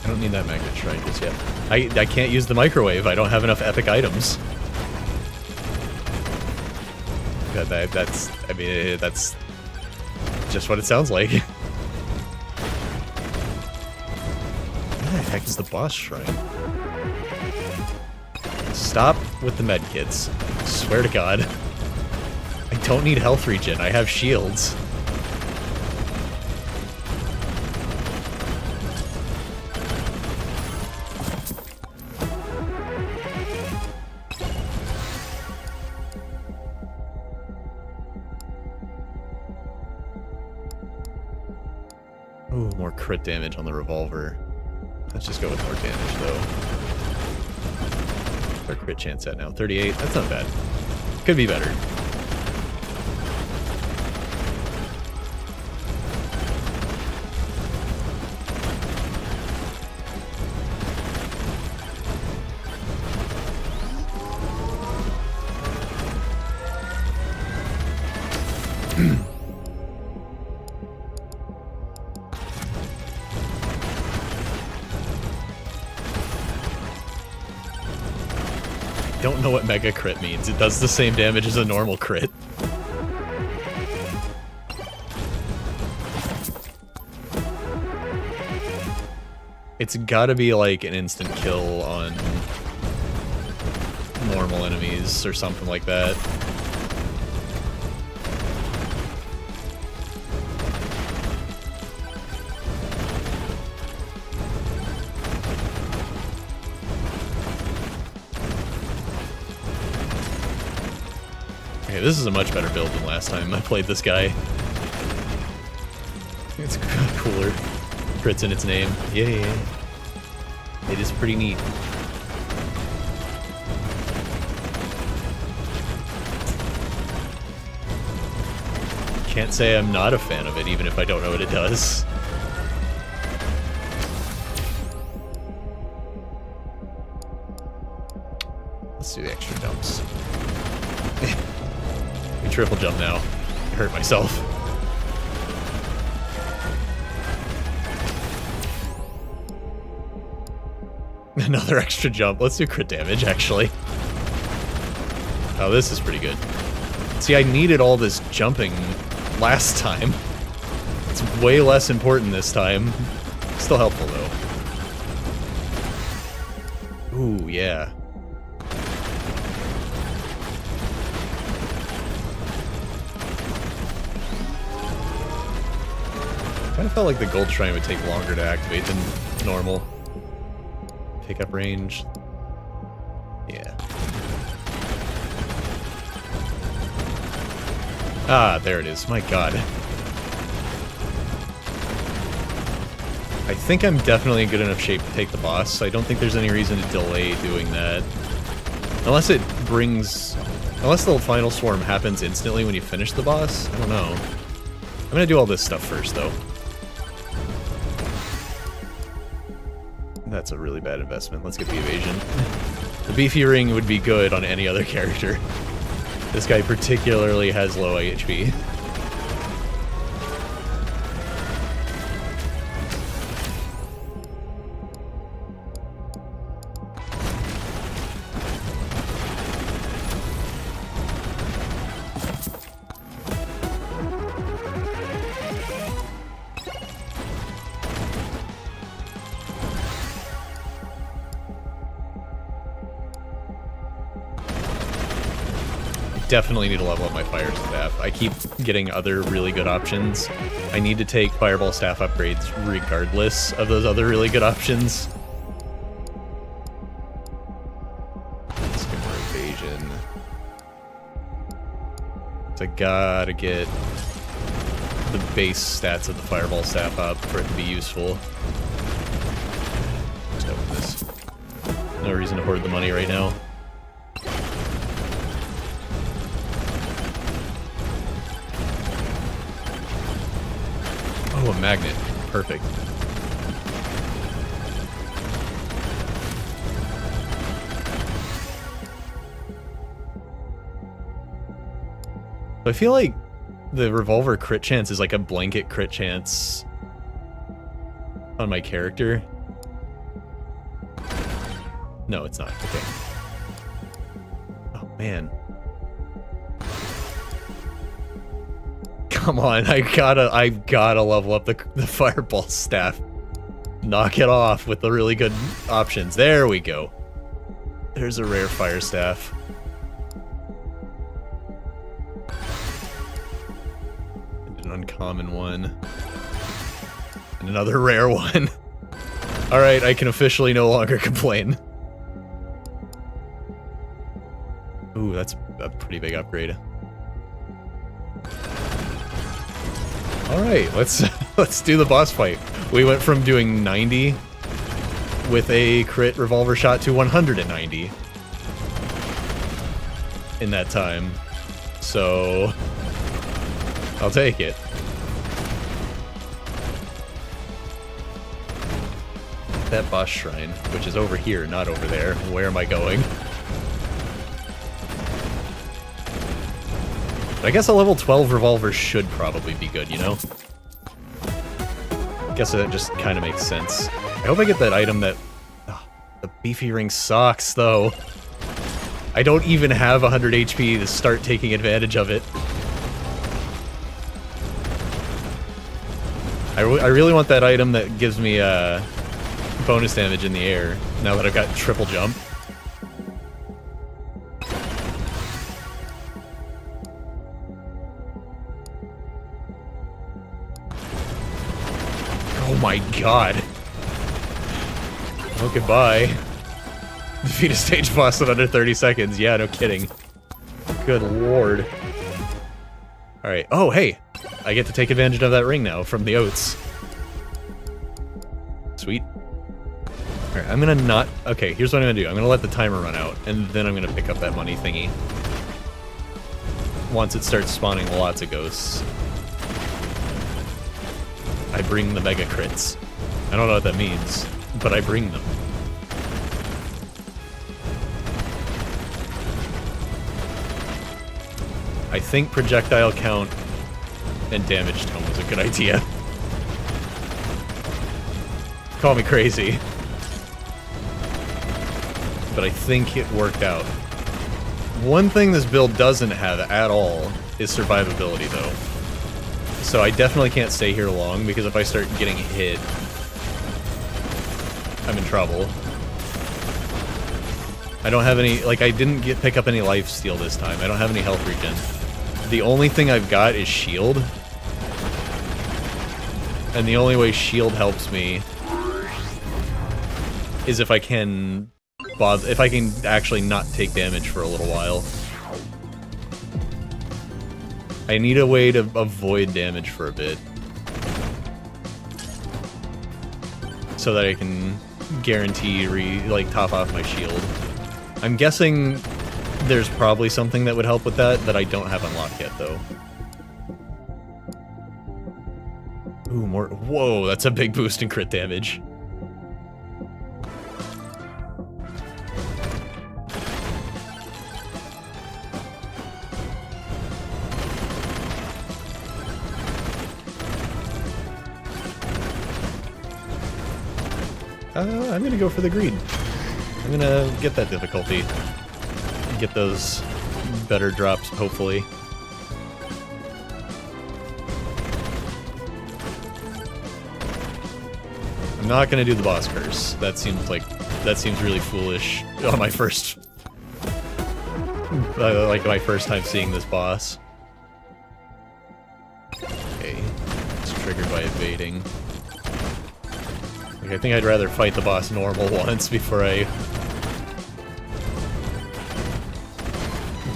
I don't need that magnet shrine just yet. I can't use the microwave, I don't have enough epic items. That's, I mean, that's just what it sounds like. Where the heck is the boss shrine? Stop with the medkits. Swear to God. I don't need health regen, I have shields. Ooh, more crit damage on the revolver. Let's just go with more damage, though. What's our crit chance at now? 38? That's not bad. Could be better. Don't know what mega crit means. It does the same damage as a normal crit. It's gotta be like an instant kill on normal enemies or something like that. Okay, this is a much better build than last time I played this guy. It's cooler. Crit's in its name. Yay. It is pretty neat. Can't say I'm not a fan of it, even if I don't know what it does. Let's do the extra jumps. We triple jump now. I hurt myself. Another extra jump. Let's do crit damage, actually. Oh, this is pretty good. See, I needed all this jumping last time. It's way less important this time. Still helpful, though. Ooh, yeah. Kind of felt like the gold shrine would take longer to activate than normal. Pickup range. Yeah. Ah, there it is. My god. I think I'm definitely in good enough shape to take the boss. I don't think there's any reason to delay doing that. Unless it brings... Unless the final swarm happens instantly when you finish the boss. I don't know. I'm gonna do all this stuff first, though. That's a really bad investment. Let's get the evasion. The beefy ring would be good on any other character. This guy particularly has low HP. Definitely need to level up my fire staff. I keep getting other really good options. I need to take fireball staff upgrades regardless of those other really good options. Let's get more evasion. So I gotta get the base stats of the fireball staff up for it to be useful. Let's go with this. No reason to hoard the money right now. Oh, a magnet. Perfect. I feel like the revolver crit chance is like a blanket crit chance on my character. No, it's not. Okay. Oh, man. Come on, I've gotta level up the fireball staff. Knock it off with the really good options. There we go. There's a rare fire staff. And an uncommon one. And another rare one. Alright, I can officially no longer complain. Ooh, that's a pretty big upgrade. Alright, let's do the boss fight. We went from doing 90 with a crit revolver shot to 190 in that time. So I'll take it. That boss shrine, which is over here, not over there. Where am I going? I guess a level 12 revolver should probably be good, you know? Guess that just kind of makes sense. I hope I get that item that... Oh, the beefy ring sucks, though. I don't even have 100 HP to start taking advantage of it. I really want that item that gives me bonus damage in the air, now that I've got triple jump. Oh my god. Oh, goodbye. Defeat a stage boss in under 30 seconds. Yeah, no kidding. Good lord. Alright. Oh, hey! I get to take advantage of that ring now from the oats. Sweet. Alright, I'm gonna not... Okay, here's what I'm gonna do. I'm gonna let the timer run out, and then I'm gonna pick up that money thingy. Once it starts spawning lots of ghosts. I bring the mega crits. I don't know what that means, but I bring them. I think projectile count and damage tone was a good idea. Call me crazy. But I think it worked out. One thing this build doesn't have at all is survivability, though. So I definitely can't stay here long, because if I start getting hit, I'm in trouble. I don't have any, like, I didn't pick up any lifesteal this time. I don't have any health regen. The only thing I've got is shield. And the only way shield helps me is if I can actually not take damage for a little while. I need a way to avoid damage for a bit. So that I can guarantee top off my shield. I'm guessing there's probably something that would help with that I don't have unlocked yet, though. Ooh, more... Whoa, that's a big boost in crit damage. I'm gonna go for the greed. I'm gonna get that difficulty. Get those better drops, hopefully. I'm not gonna do the boss curse. That seems really foolish on my first... like my first time seeing this boss. Okay. It's triggered by evading. Like, I think I'd rather fight the boss normal once before I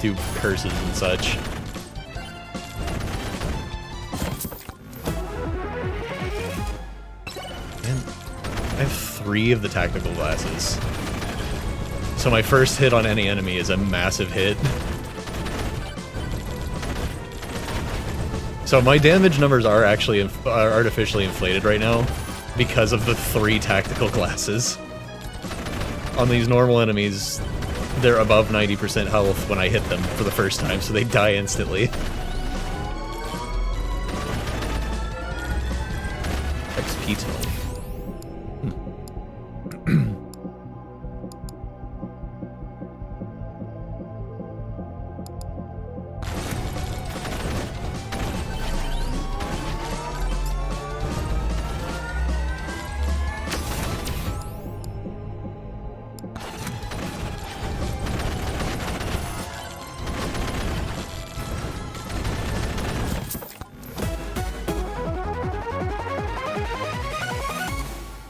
do curses and such. Man, I have 3 of the tactical glasses. So my first hit on any enemy is a massive hit. So my damage numbers are actually artificially inflated right now because of the 3 tactical glasses. On these normal enemies, they're above 90% health when I hit them for the first time, so they die instantly. XP tone.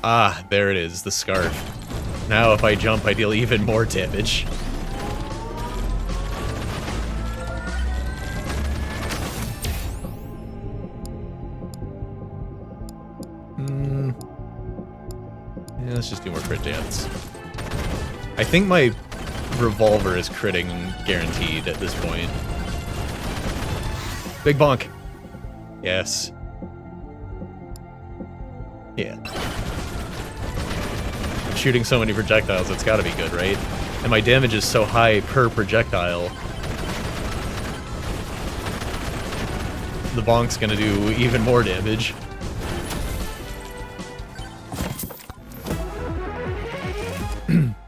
Ah, there it is, the scarf. Now if I jump, I deal even more damage. Yeah, let's just do more crit dance. I think revolver is critting guaranteed at this point. Big bonk. Yes. Yeah. I'm shooting so many projectiles, it's gotta be good, right? And my damage is so high per projectile. The bonk's gonna do even more damage.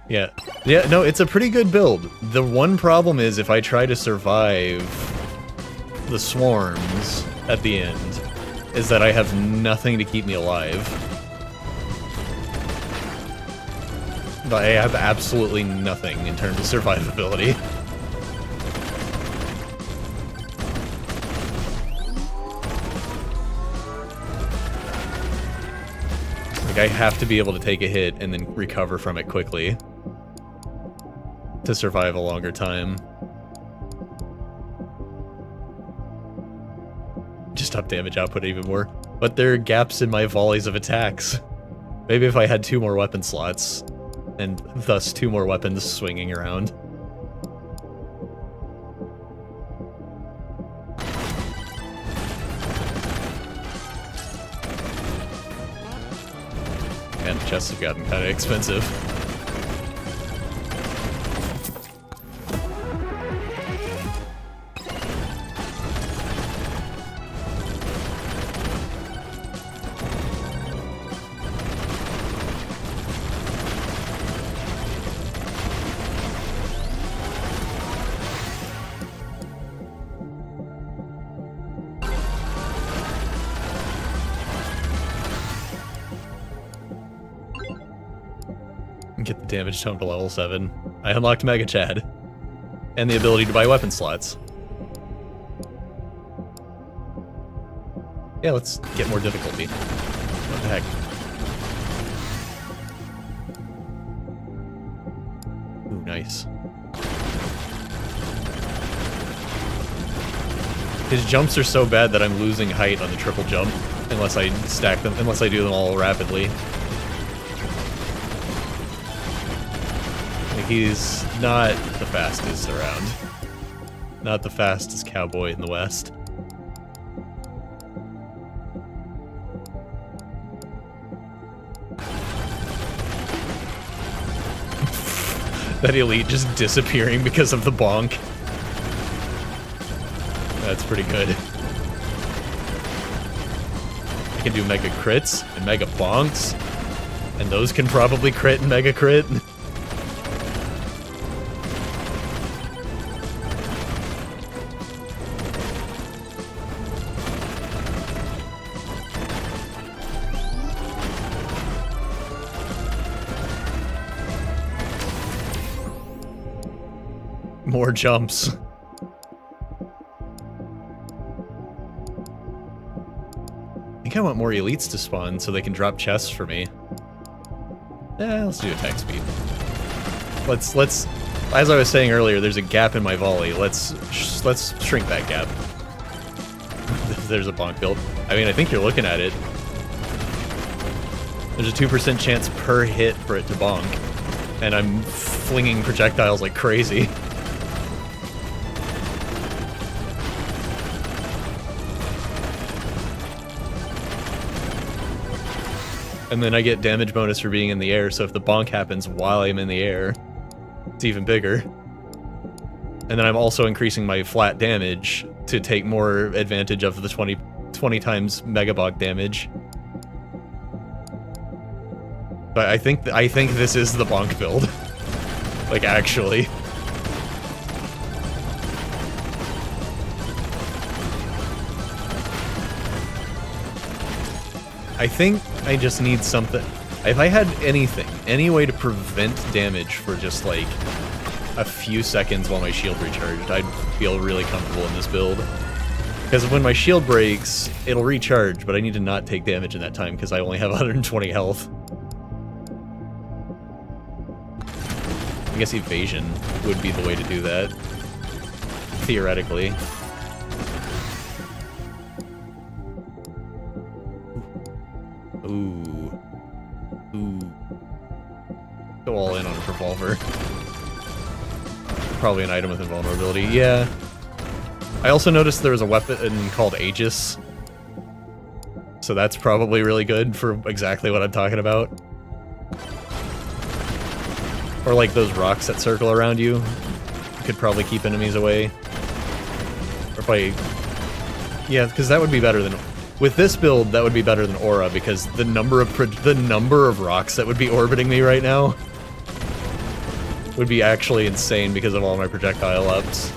Yeah. Yeah, no, it's a pretty good build. The one problem is if I try to survive the swarms at the end, is that I have nothing to keep me alive. But I have absolutely nothing in terms of survivability. Like, I have to be able to take a hit and then recover from it quickly to survive a longer time. Just up damage output even more. But there are gaps in my volleys of attacks. Maybe if I had 2 more weapon slots, and thus 2 more weapons swinging around. And chests have gotten kind of expensive. Get the damage tone to level 7. I unlocked Mega Chad. And the ability to buy weapon slots. Yeah, let's get more difficulty. What the heck? Ooh, nice. His jumps are so bad that I'm losing height on the triple jump. Unless I stack them, unless I do them all rapidly. He's not the fastest around. Not the fastest cowboy in the West. That elite just disappearing because of the bonk. That's pretty good. I can do mega crits and mega bonks. And those can probably crit and mega crit. More jumps. I think I want more elites to spawn so they can drop chests for me. Let's do attack speed. Let's as I was saying earlier, there's a gap in my volley. Let's shrink that gap. There's a bonk build. I mean, I think you're looking at it. There's a 2% chance per hit for it to bonk. And I'm flinging projectiles like crazy. And then I get damage bonus for being in the air, so if the bonk happens while I'm in the air, it's even bigger. And then I'm also increasing my flat damage to take more advantage of the 20 times Megabonk damage. But I think this is the bonk build. Like, actually. I think I just need something. If I had anything, any way to prevent damage for just like a few seconds while my shield recharged, I'd feel really comfortable in this build. Because when my shield breaks, it'll recharge, but I need to not take damage in that time because I only have 120 health. I guess evasion would be the way to do that. Theoretically. Ooh. Ooh. Go all in on a revolver. probably an item with invulnerability. Yeah. I also noticed there was a weapon called Aegis. So that's probably really good for exactly what I'm talking about. Or like those rocks that circle around you. You could probably keep enemies away. Or if I... Yeah, because that would be better than... With this build, that would be better than Aura, because the number of rocks that would be orbiting me right now would be actually insane because of all my projectile ups.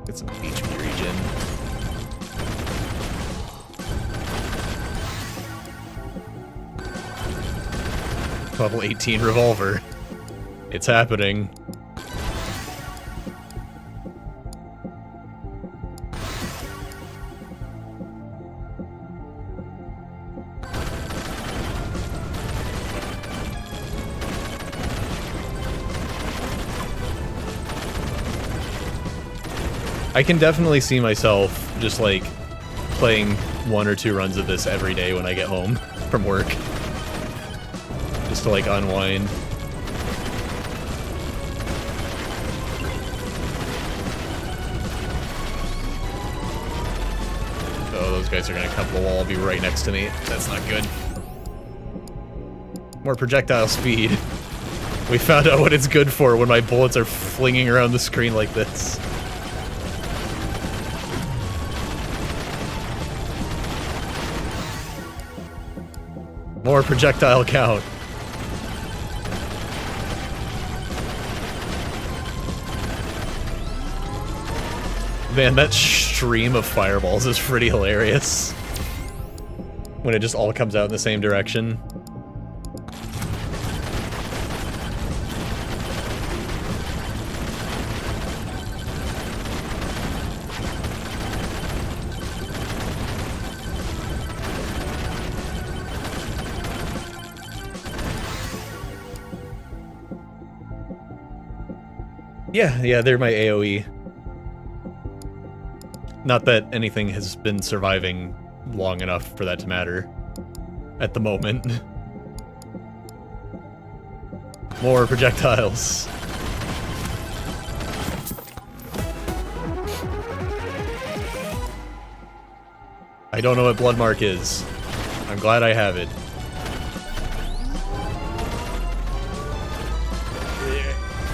Get some HP regen. Level 18 revolver. It's happening. I can definitely see myself just like playing 1 or 2 runs of this every day when I get home from work. Just to like unwind. Oh, those guys are gonna come to the wall and be right next to me. That's not good. More projectile speed. We found out what it's good for when my bullets are flinging around the screen like this. More projectile count. Man, that stream of fireballs is pretty hilarious. When it just all comes out in the same direction. Yeah, they're my AoE. Not that anything has been surviving long enough for that to matter at the moment. More projectiles. I don't know what Bloodmark is. I'm glad I have it.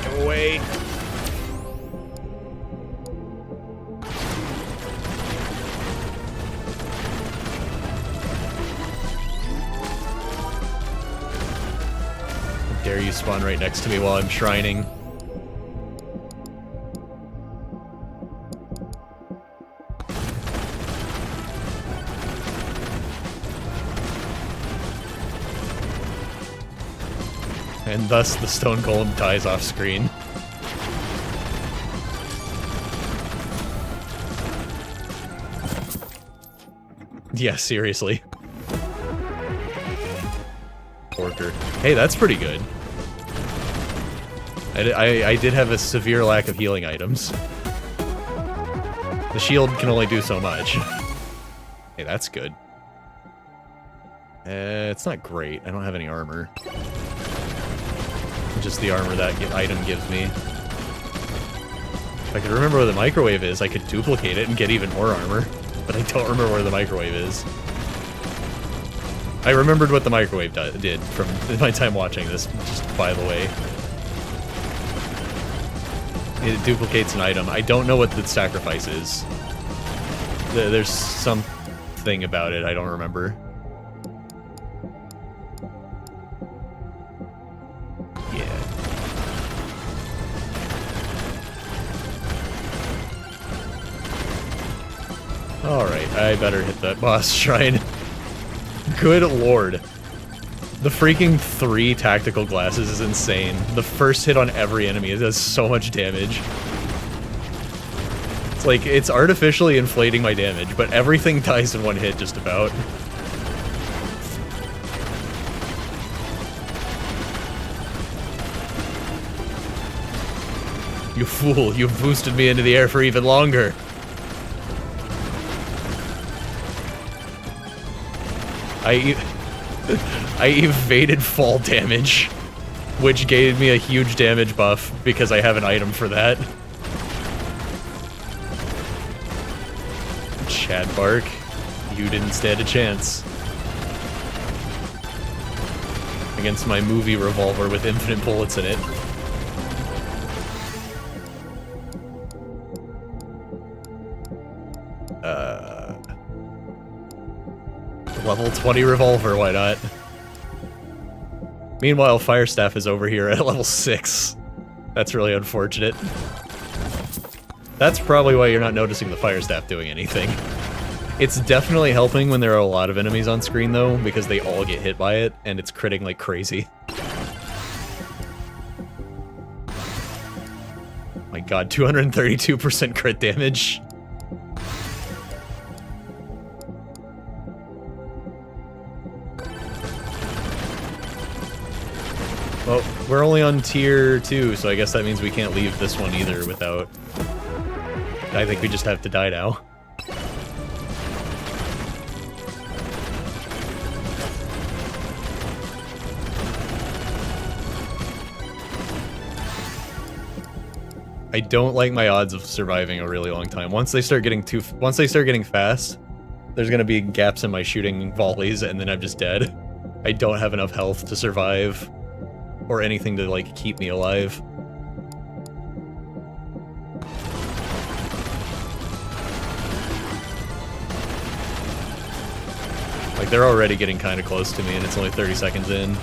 Go away. Dare you spawn right next to me while I'm shrining. And thus the stone golem dies off screen. Yeah, seriously. Porker. Hey, that's pretty good. I did have a severe lack of healing items. The shield can only do so much. Hey, that's good. It's not great. I don't have any armor. Just the armor that item gives me. If I could remember where the microwave is, I could duplicate it and get even more armor. But I don't remember where the microwave is. I remembered what the microwave did from my time watching this, just by the way. It duplicates an item. I don't know what the sacrifice is. There's something about it I don't remember. Yeah. Alright, I better hit that boss shrine. Good lord. The freaking 3 tactical glasses is insane. The first hit on every enemy does so much damage. It's like, it's artificially inflating my damage, but everything dies in 1 hit just about. You fool, you've boosted me into the air for even longer. I evaded fall damage, which gave me a huge damage buff because I have an item for that. Chad Bark, you didn't stand a chance against my movie revolver with infinite bullets in it. Level 20 revolver, why not? Meanwhile, Fire Staff is over here at level 6. That's really unfortunate. That's probably why you're not noticing the Fire Staff doing anything. It's definitely helping when there are a lot of enemies on screen, though, because they all get hit by it, and it's critting like crazy. My god, 232% crit damage. Well, we're only on tier 2, so I guess that means we can't leave this one either without... I think we just have to die now. I don't like my odds of surviving a really long time. Once they start getting fast, there's gonna be gaps in my shooting volleys, and then I'm just dead. I don't have enough health to survive, or anything to, like, keep me alive. Like, they're already getting kind of close to me, and it's only 30 seconds in.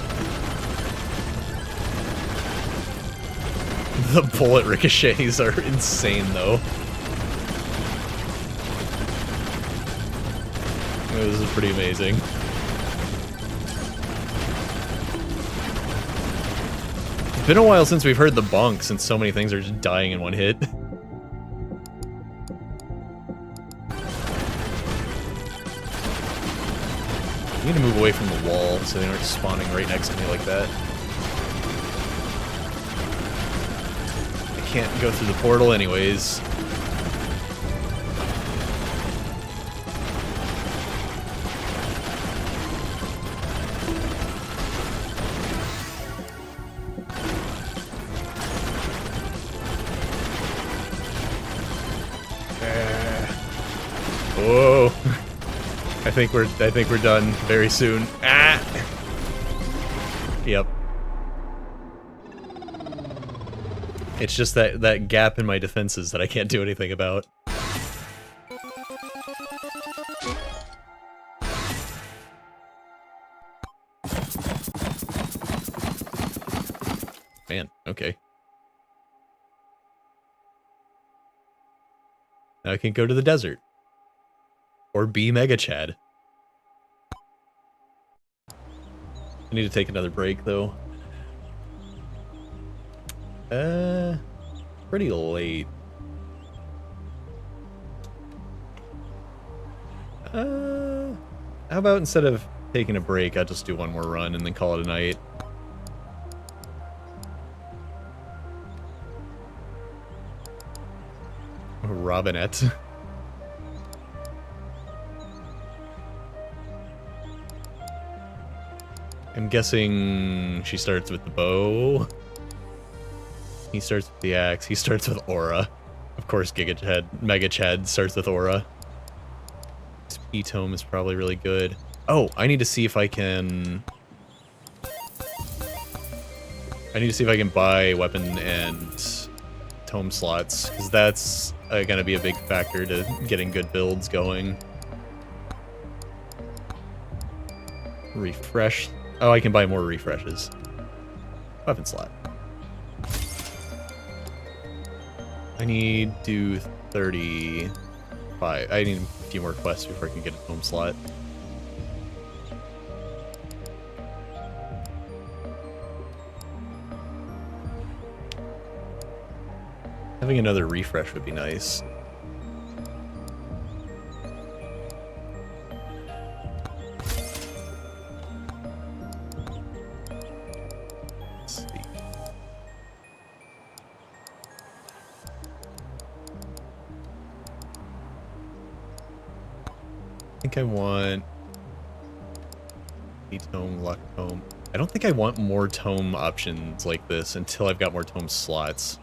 The bullet ricochets are insane, though. This is pretty amazing. It's been a while since we've heard the bonk, since so many things are just dying in one hit. I need to move away from the wall so they aren't spawning right next to me like that. I can't go through the portal anyways. Whoa. I think we're done very soon. Ah. Yep. It's just that gap in my defenses that I can't do anything about. Man, okay. Now I can go to the desert. Or be Mega Chad. I need to take another break, though. Pretty late. How about instead of taking a break, I'll just do one more run and then call it a night. Robinette. I'm guessing she starts with the bow. He starts with the axe. He starts with aura. Of course, Mega Chad starts with aura. Speed Tome is probably really good. Oh, I need to see if I can... buy weapon and tome slots, because that's gonna be a big factor to getting good builds going. Refresh. Oh, I can buy more refreshes. Weapon slot. I need to do 35. I need a few more quests before I can get a home slot. Having another refresh would be nice. I want XP tome, luck tome. I don't think I want more tome options like this until I've got more tome slots.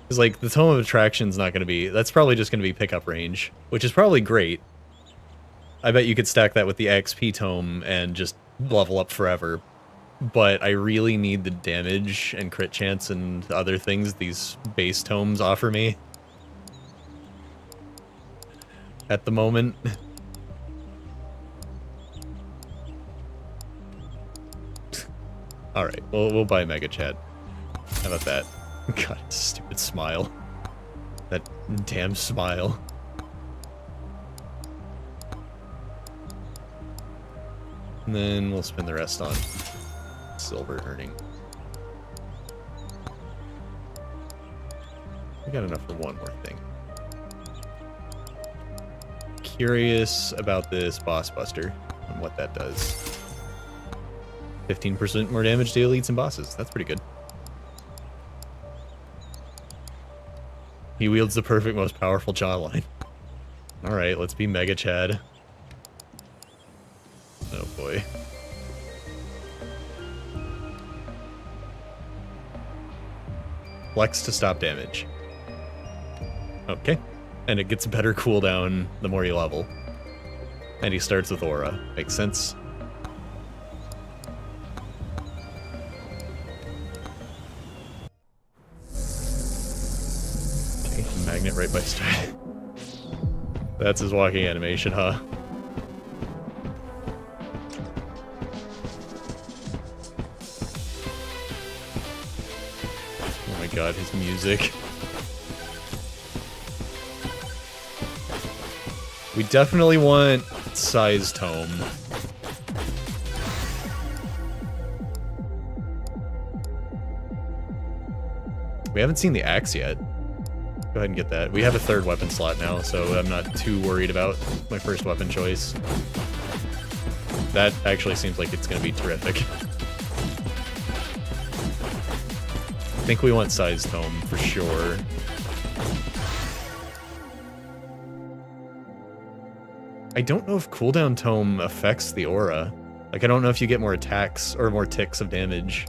Because, like, the tome of attraction's not going to be... That's probably just going to be pickup range, which is probably great. I bet you could stack that with the XP tome and just level up forever. But I really need the damage and crit chance and other things these base tomes offer me. At the moment. Alright, we'll buy Mega Chat. How about that? God, stupid smile. That damn smile. And then we'll spend the rest on silver earning. We got enough for one more thing. Curious about this Boss Buster and what that does. 15% more damage to elites and bosses. That's pretty good. He wields the perfect, most powerful jawline. Alright, let's be Mega Chad. Oh boy. Flex to stop damage. Okay. And it gets better cooldown the more you level. And he starts with Aura. Makes sense. Okay, magnet right by start. That's his walking animation, huh? Oh my god, his music. We definitely want size tome. We haven't seen the axe yet. Go ahead and get that. We have a third weapon slot now, so I'm not too worried about my first weapon choice. That actually seems like it's going to be terrific. I think we want size tome for sure. I don't know if cooldown tome affects the aura. Like, I don't know if you get more attacks or more ticks of damage.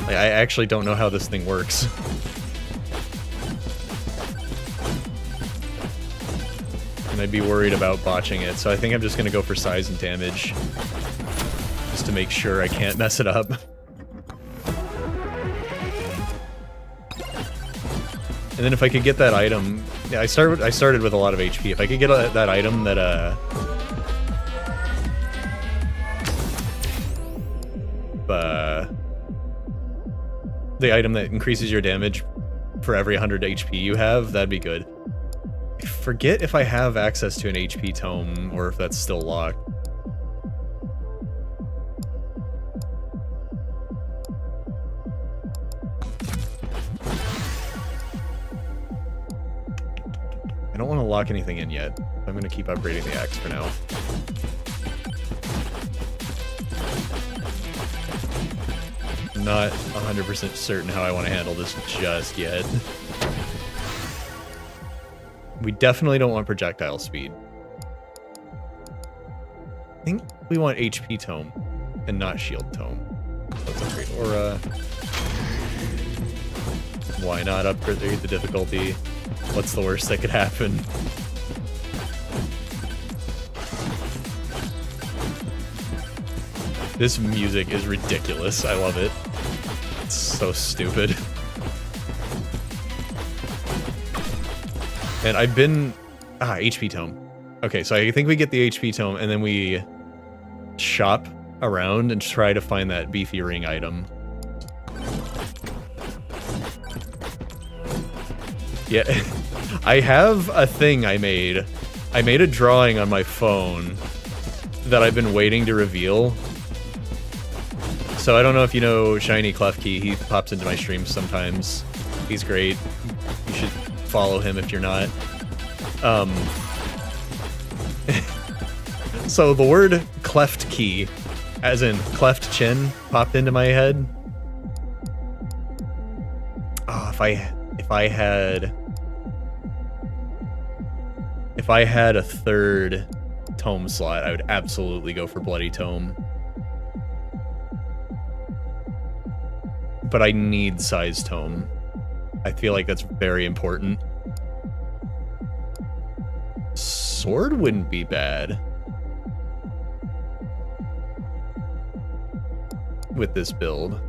Like, I actually don't know how this thing works. And I'd be worried about botching it, so I think I'm just gonna go for size and damage. Just to make sure I can't mess it up. And then if I could get that item, yeah, I started with a lot of HP. If I could get that item that the item that increases your damage for every 100 HP you have, that'd be good. I forget if I have access to an HP tome or if that's still locked. I don't want to lock anything in yet. I'm going to keep upgrading the axe for now. I'm not 100% certain how I want to handle this just yet. We definitely don't want projectile speed. I think we want HP tome and not shield tome. Let's upgrade aura. Why not upgrade the difficulty? What's the worst that could happen? This music is ridiculous. I love it. It's so stupid. And I've been... HP tome. Okay, so I think we get the HP tome, and then we shop around and try to find that beefy ring item. Yeah, I have a thing I made. I made a drawing on my phone that I've been waiting to reveal. So I don't know if you know Shiny Klefki. He pops into my streams sometimes. He's great. You should follow him if you're not. So the word cleft key, as in cleft chin, popped into my head. Oh, if I if I had a third tome slot, I would absolutely go for Bloody Tome. But I need Size Tome. I feel like that's very important. Sword wouldn't be bad with this build.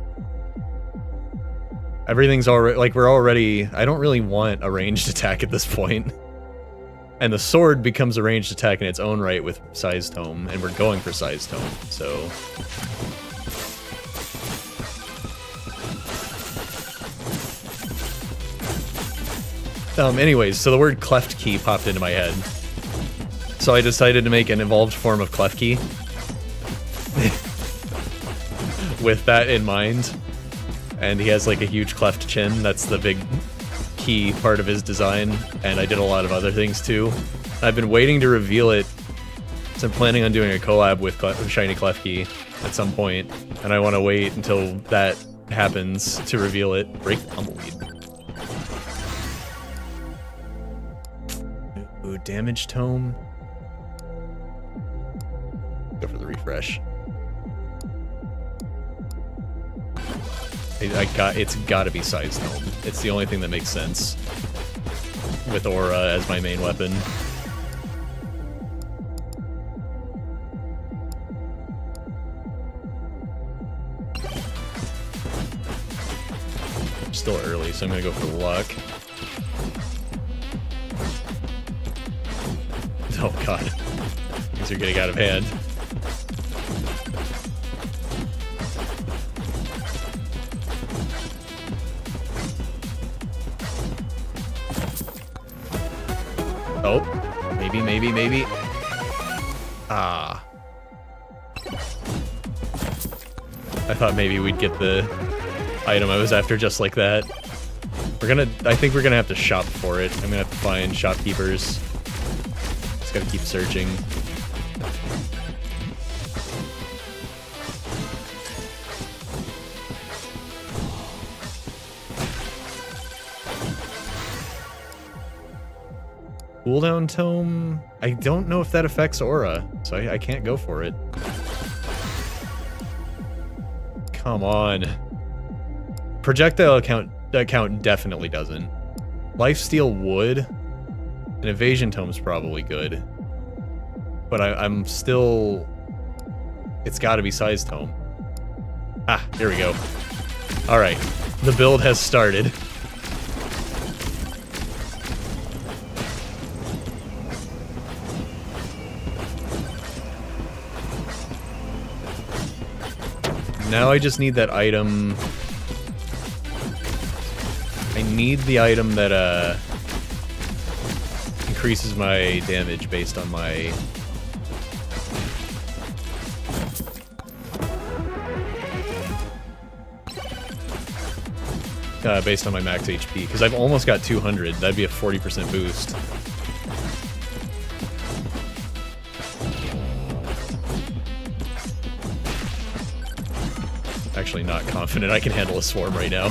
Everything's already, like, we're already, I don't really want a ranged attack at this point. And the sword becomes a ranged attack in its own right with Size Tome, and we're going for Size Tome, so... anyways, so the word Cleft Key popped into my head. So I decided to make an evolved form of Cleft Key. With that in mind. And he has like a huge cleft chin, that's the big key part of his design, and I did a lot of other things too. I've been waiting to reveal it, so I'm planning on doing a collab with Shiny Cleft Key at some point, and I want to wait until that happens to reveal it. Break the Tumbleweed. Ooh, Damage Tome. Go for the refresh. It's gotta be Size Tome. It's the only thing that makes sense. With Aura as my main weapon. Still early, so I'm gonna go for luck. Oh god. Things are getting out of hand. Oh, maybe. Ah. I thought maybe we'd get the item I was after just like that. I think we're gonna have to shop for it. I'm gonna have to find shopkeepers. Just gotta keep searching. Cooldown Tome? I don't know if that affects Aura, so I can't go for it. Come on. Projectile account definitely doesn't. Lifesteal would. An Evasion Tome's probably good. But I'm still... It's gotta be Size Tome. Ah, here we go. Alright, the build has started. Now I just need that item. I need the item that increases my damage based on my max HP, because I've almost got 200. That'd be a 40% boost. Actually not confident I can handle a swarm right now.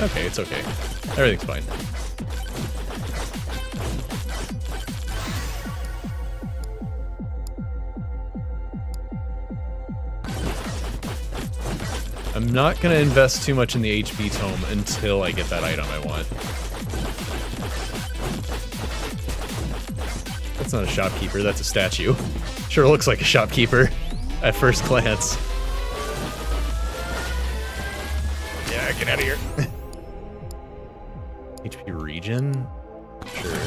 Okay, it's okay. Everything's fine. I'm not gonna invest too much in the HP tome until I get that item I want. That's not a shopkeeper, that's a statue. Sure looks like a shopkeeper at first glance. Yeah, get out of here. HP regen? Sure.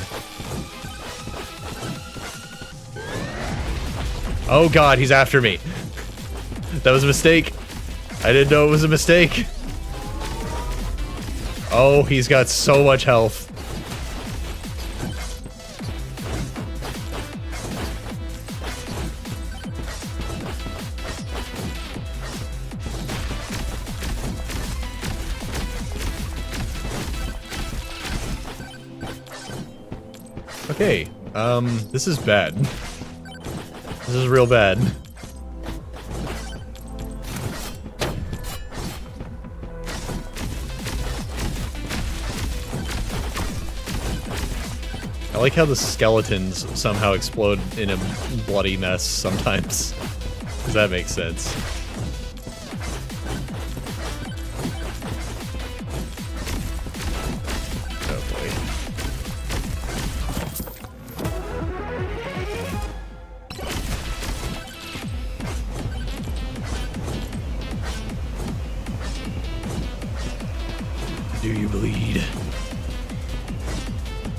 Oh god, he's after me. That was a mistake. I didn't know it was a mistake. Oh, he's got so much health. Okay, this is bad. This is real bad. I like how the skeletons somehow explode in a bloody mess sometimes. Does that make sense? Oh boy. Do you bleed?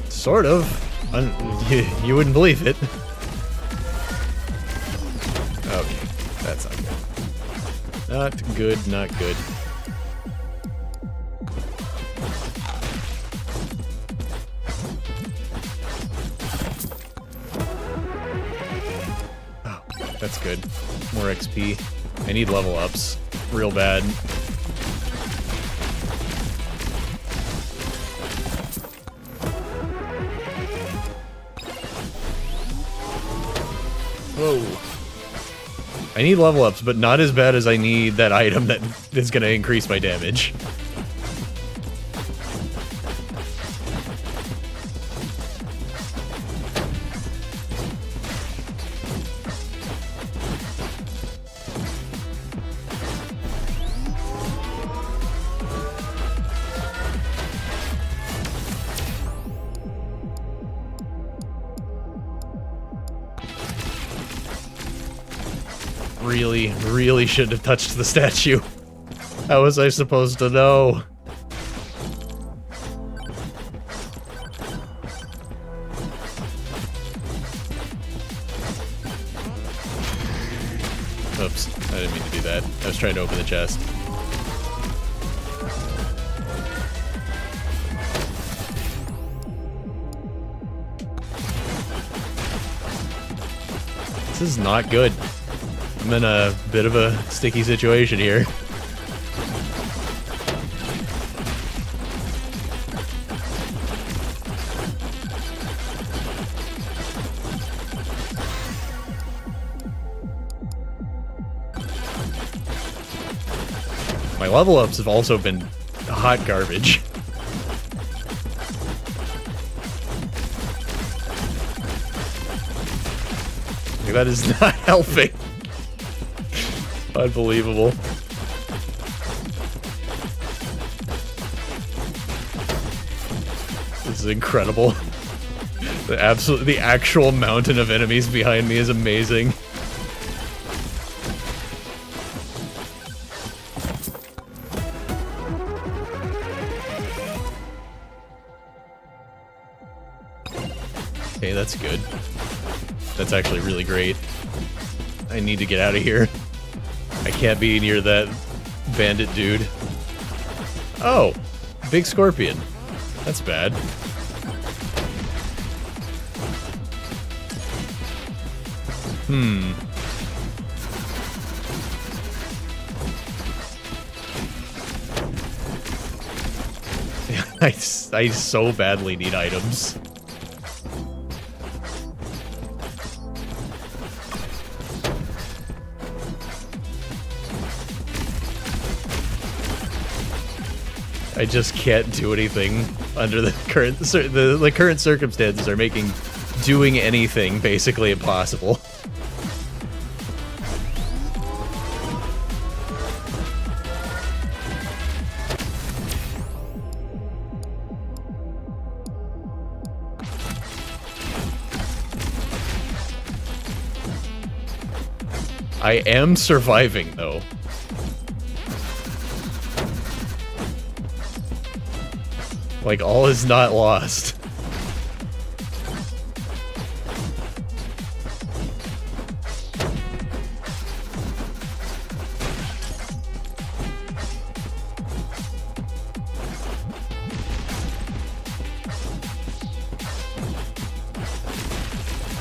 Sort of. You wouldn't believe it. Okay, that's not good. Not good, not good. Oh, that's good. More XP. I need level ups. Real bad. Whoa. I need level ups, but not as bad as I need that item that is going to increase my damage. Really shouldn't have touched the statue. How was I supposed to know? Oops, I didn't mean to do that. I was trying to open the chest. This is not good. I'm in a bit of a sticky situation here. My level ups have also been hot garbage. That is not helping. Unbelievable. This is incredible. The actual mountain of enemies behind me is amazing. Okay, that's good. That's actually really great. I need to get out of here. I can't be near that bandit dude. Oh, big scorpion. That's bad. I so badly need items. I just can't do anything under the current the current circumstances are making doing anything basically impossible. I am surviving though. Like, all is not lost.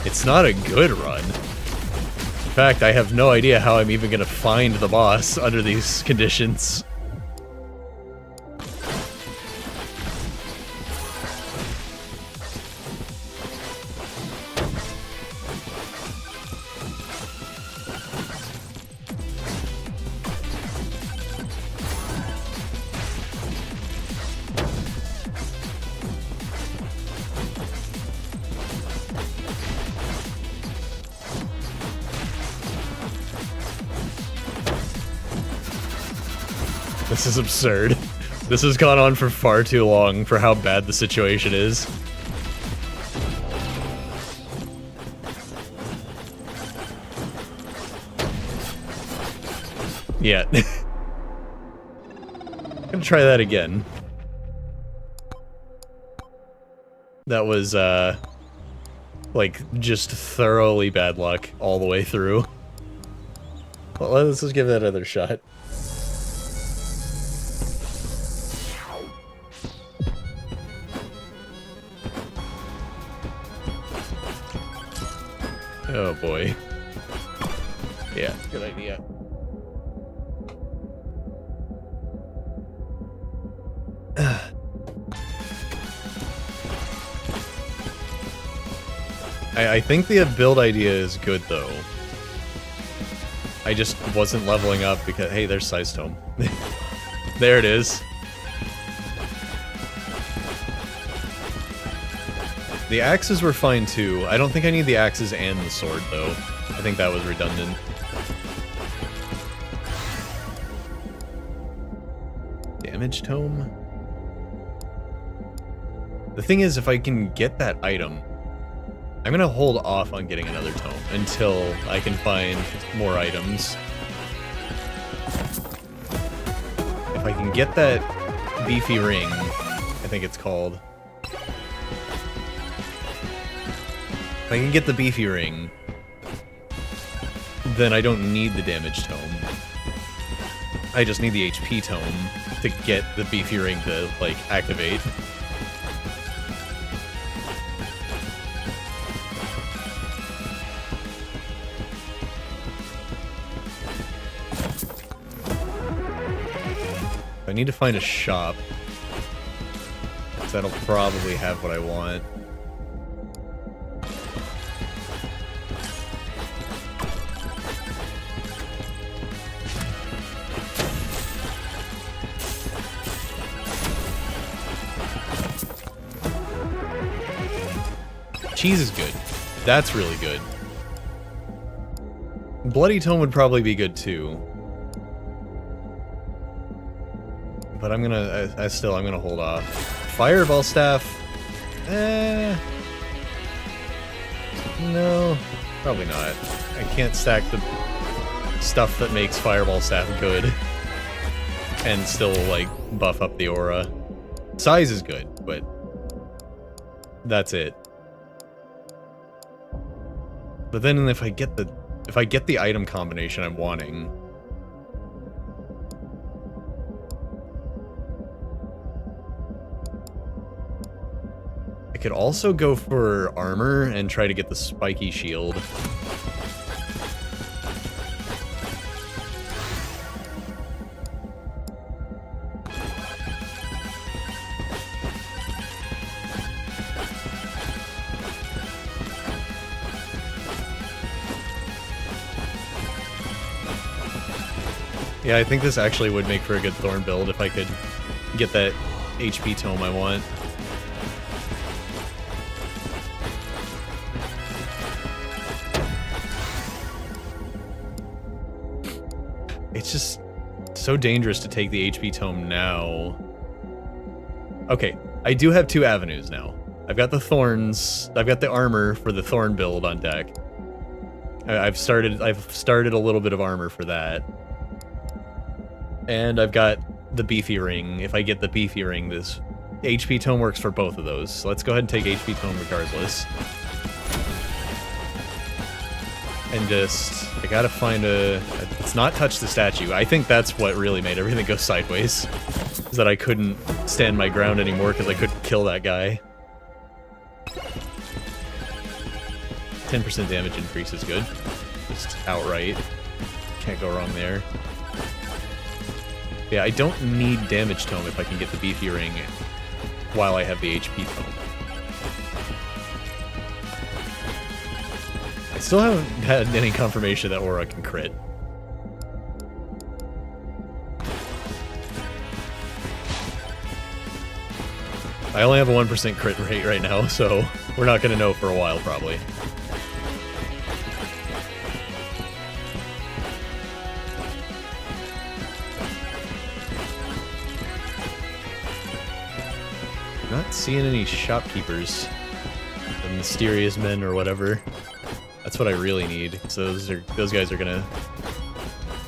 It's not a good run. In fact, I have no idea how I'm even gonna find the boss under these conditions. This is absurd. This has gone on for far too long for how bad the situation is. Yeah. I'm gonna try that again. That was, like, just thoroughly bad luck all the way through. Well, let's just give that another shot. Oh boy. Yeah, good idea. I think the build idea is good, though. I just wasn't leveling up because... Hey, there's Size Tome. There it is. The axes were fine, too. I don't think I need the axes and the sword, though. I think that was redundant. Damage Tome? The thing is, if I can get that item... I'm gonna hold off on getting another tome until I can find more items. If I can get that beefy ring, I think it's called. If I can get the beefy ring, then I don't need the damage tome. I just need the HP tome to get the beefy ring to, like, activate. I need to find a shop. That'll probably have what I want. Cheese is good. That's really good. Bloody Tome would probably be good too. But I'm gonna, I'm gonna hold off. Fireball Staff? No, probably not. I can't stack the stuff that makes Fireball Staff good and still, like, buff up the aura. Size is good, but that's it. But then if I get the item combination I'm wanting, I could also go for armor and try to get the spiky shield. Yeah, I think this actually would make for a good Thorn build if I could get that HP tome I want. It's just so dangerous to take the HP tome now. Okay, I do have two avenues now. I've got the thorns, I've got the armor for the thorn build on deck. I've started a little bit of armor for that. And I've got the beefy ring. If I get the beefy ring, this HP tome works for both of those. So let's go ahead and take HP tome regardless. And just, I gotta find let's not touch the statue. I think that's what really made everything go sideways. Is that I couldn't stand my ground anymore because I couldn't kill that guy. 10% damage increase is good. Just outright. Can't go wrong there. Yeah, I don't need damage tome if I can get the beefy ring while I have the HP tome. I still haven't had any confirmation that Aura can crit. I only have a 1% crit rate right now, so we're not going to know for a while, probably. Not seeing any shopkeepers. The mysterious men or whatever. That's what I really need. So those guys are gonna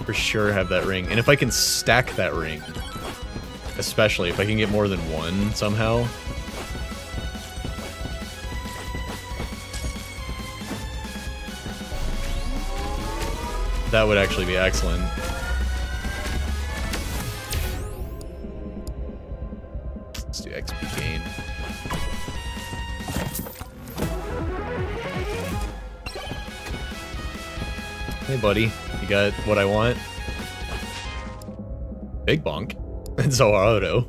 for sure have that ring. And if I can stack that ring, especially if I can get more than one somehow. That would actually be excellent. Let's do XP gain. Hey buddy, you got what I want? Big bonk. It's auto.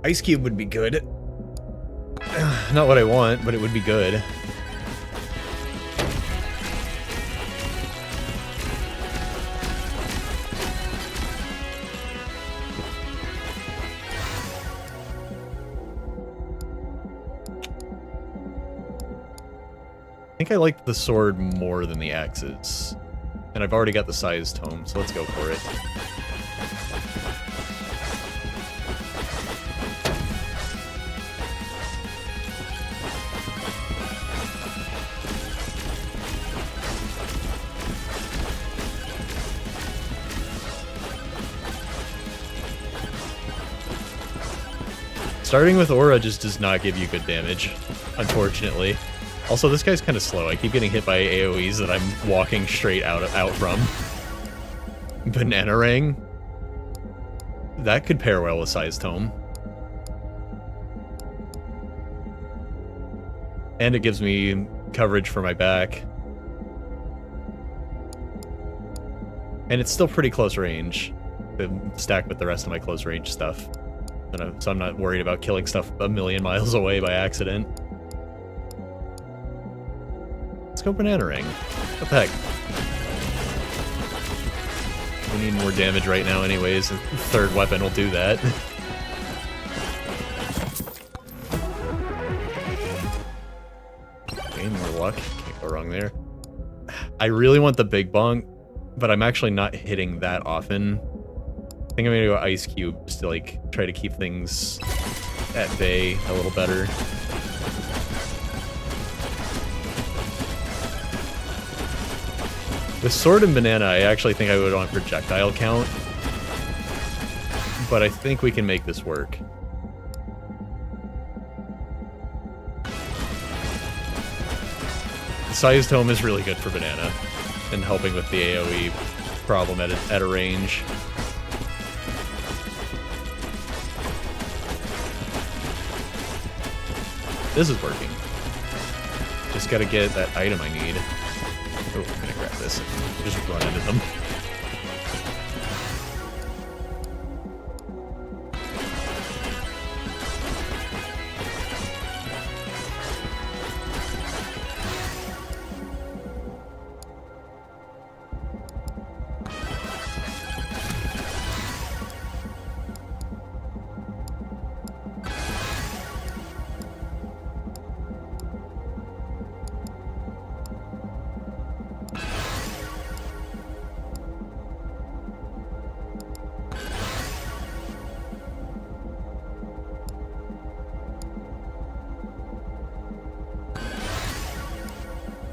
Ice cube would be good. Not what I want, but it would be good. I think I like the sword more than the axes. And I've already got the size tome, so let's go for it. Starting with Aura just does not give you good damage, unfortunately. Also, this guy's kind of slow. I keep getting hit by AoEs that I'm walking straight out from. Bananarang. That could pair well with Size Tome. And it gives me coverage for my back. And it's still pretty close range, stacked with the rest of my close range stuff. So I'm not worried about killing stuff a million miles away by accident. Let's go Bananarang. What the heck? We need more damage right now anyways. A third weapon will do that. Okay, more luck. Can't go wrong there. I really want the big bonk, but I'm actually not hitting that often. I think I'm gonna go Ice Cube just to like try to keep things at bay a little better. With Sword and Banana, I actually think I would want projectile count, but I think we can make this work. The Size Tome is really good for Banana and helping with the AoE problem at a range. This is working. Just gotta get that item I need. Oh, I'm gonna grab this. Just run into them.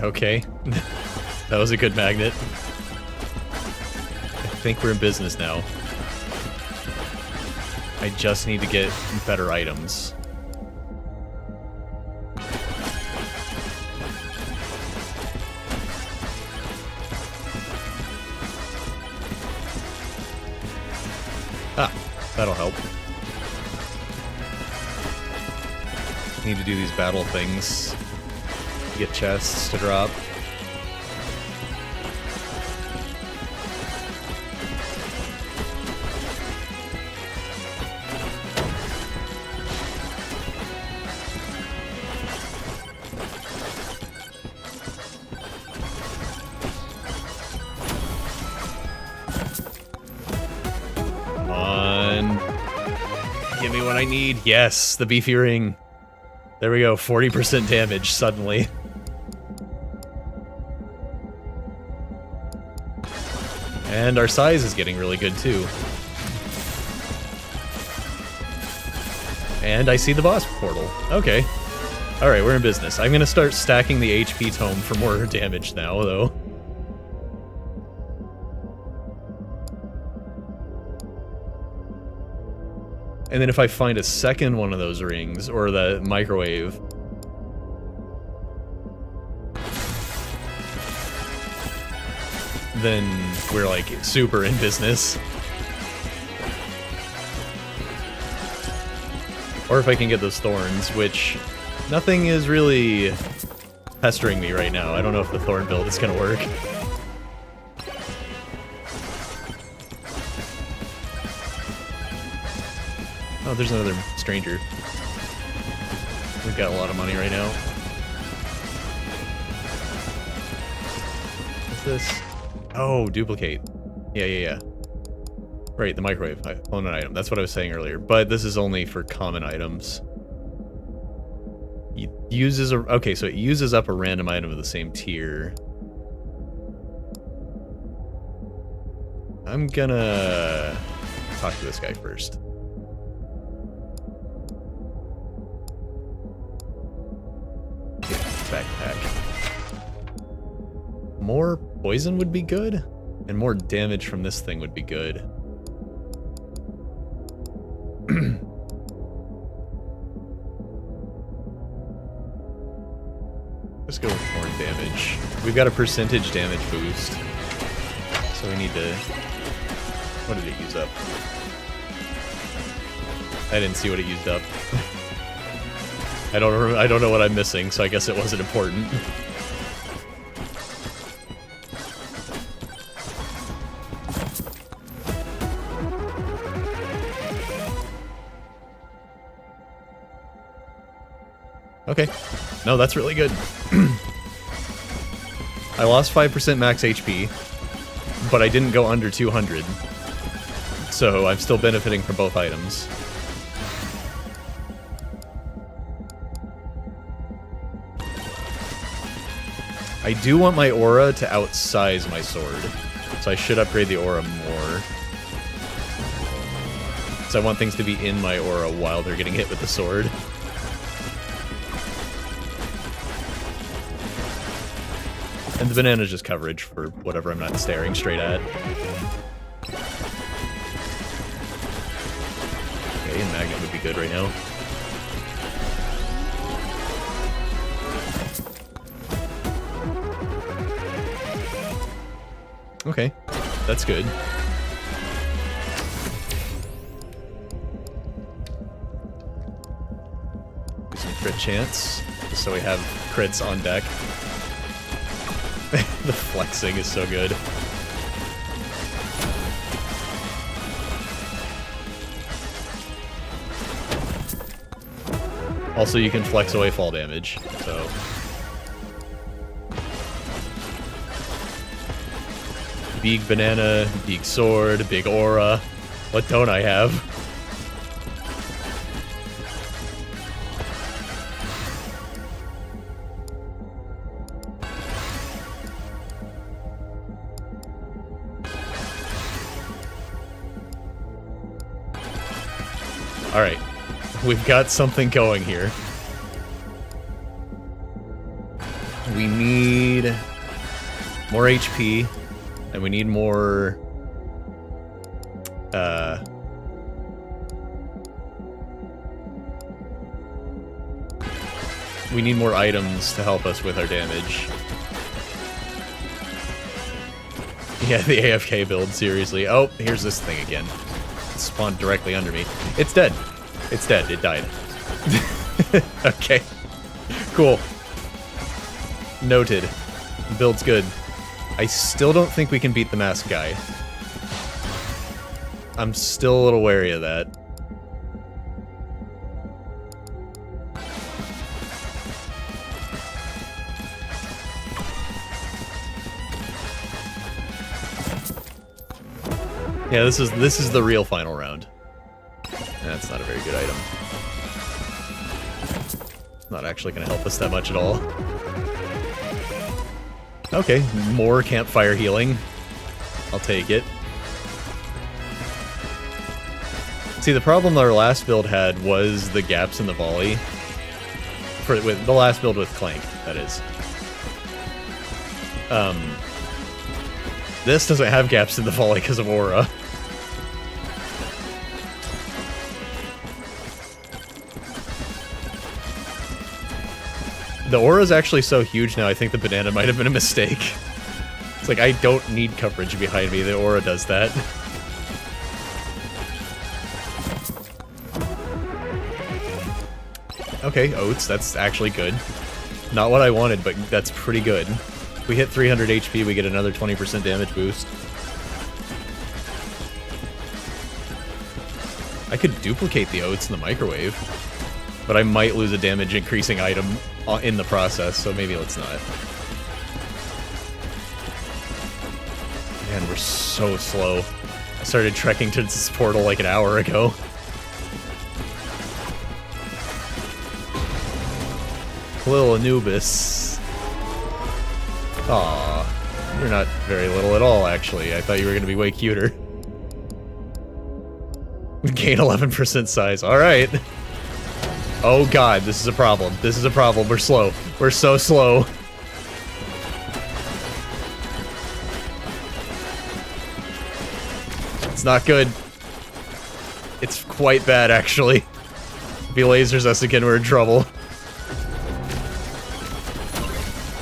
Okay. That was a good magnet. I think we're in business now. I just need to get better items. Ah, that'll help. Need to do these battle things. Get chests to drop. Come on. Give me what I need. Yes, the beefy ring. There we go, 40% damage suddenly. And our size is getting really good too. And I see the boss portal. Okay. Alright, we're in business. I'm gonna start stacking the HP tome for more damage now, though. And then if I find a second one of those rings, or the microwave... then we're, like, super in business. Or if I can get those thorns, which... nothing is really pestering me right now. I don't know if the thorn build is gonna work. Oh, there's another stranger. We've got a lot of money right now. What's this? Oh, duplicate. Yeah. Right, the microwave component item. That's what I was saying earlier. But this is only for common items. It uses a... okay, so it uses up a random item of the same tier. I'm gonna talk to this guy first. Backpack. More poison would be good, and more damage from this thing would be good. Let's go with more damage. We've got a percentage damage boost, so we need to... what did it use up? I didn't see what it used up. I don't know what I'm missing, so I guess it wasn't important. Okay. No, that's really good. I lost 5% max HP, but I didn't go under 200. So I'm still benefiting from both items. I do want my aura to outsize my sword, so I should upgrade the aura more. So I want things to be in my aura while they're getting hit with the sword. And the banana's just coverage for whatever I'm not staring straight at. Okay, and magnet would be good right now. Okay, that's good. Do some crit chance, just so we have crits on deck. The flexing is so good. Also, you can flex away fall damage, so... big banana, big sword, big aura. What don't I have? Alright, we've got something going here. We need more HP, and we need more... we need more items to help us with our damage. Yeah, the AFK build, seriously. Oh, here's this thing again. It spawned directly under me. It's dead. It's dead. It died. Okay. Cool. Noted. Build's good. I still don't think we can beat the masked guy. I'm still a little wary of that. Yeah, this is the real final round. That's not a very good item. Not actually going to help us that much at all. Okay, more campfire healing. I'll take it. See, the problem our last build had was the gaps in the volley. With the last build with Clank, that is. This doesn't have gaps in the volley because of Aura. The Aura's actually so huge now, I think the banana might have been a mistake. It's like, I don't need coverage behind me, the Aura does that. Okay, Oats, that's actually good. Not what I wanted, but that's pretty good. If we hit 300 HP, we get another 20% damage boost. I could duplicate the Oats in the microwave, but I might lose a damage increasing item in the process, so maybe let's not. Man, we're so slow. I started trekking to this portal like an hour ago. Little Anubis. Aw, you're not very little at all, actually. I thought you were going to be way cuter. Gain 11% size. Alright. Oh god, this is a problem. This is a problem. We're slow. We're so slow. It's not good. It's quite bad, actually. If he lasers us again, we're in trouble.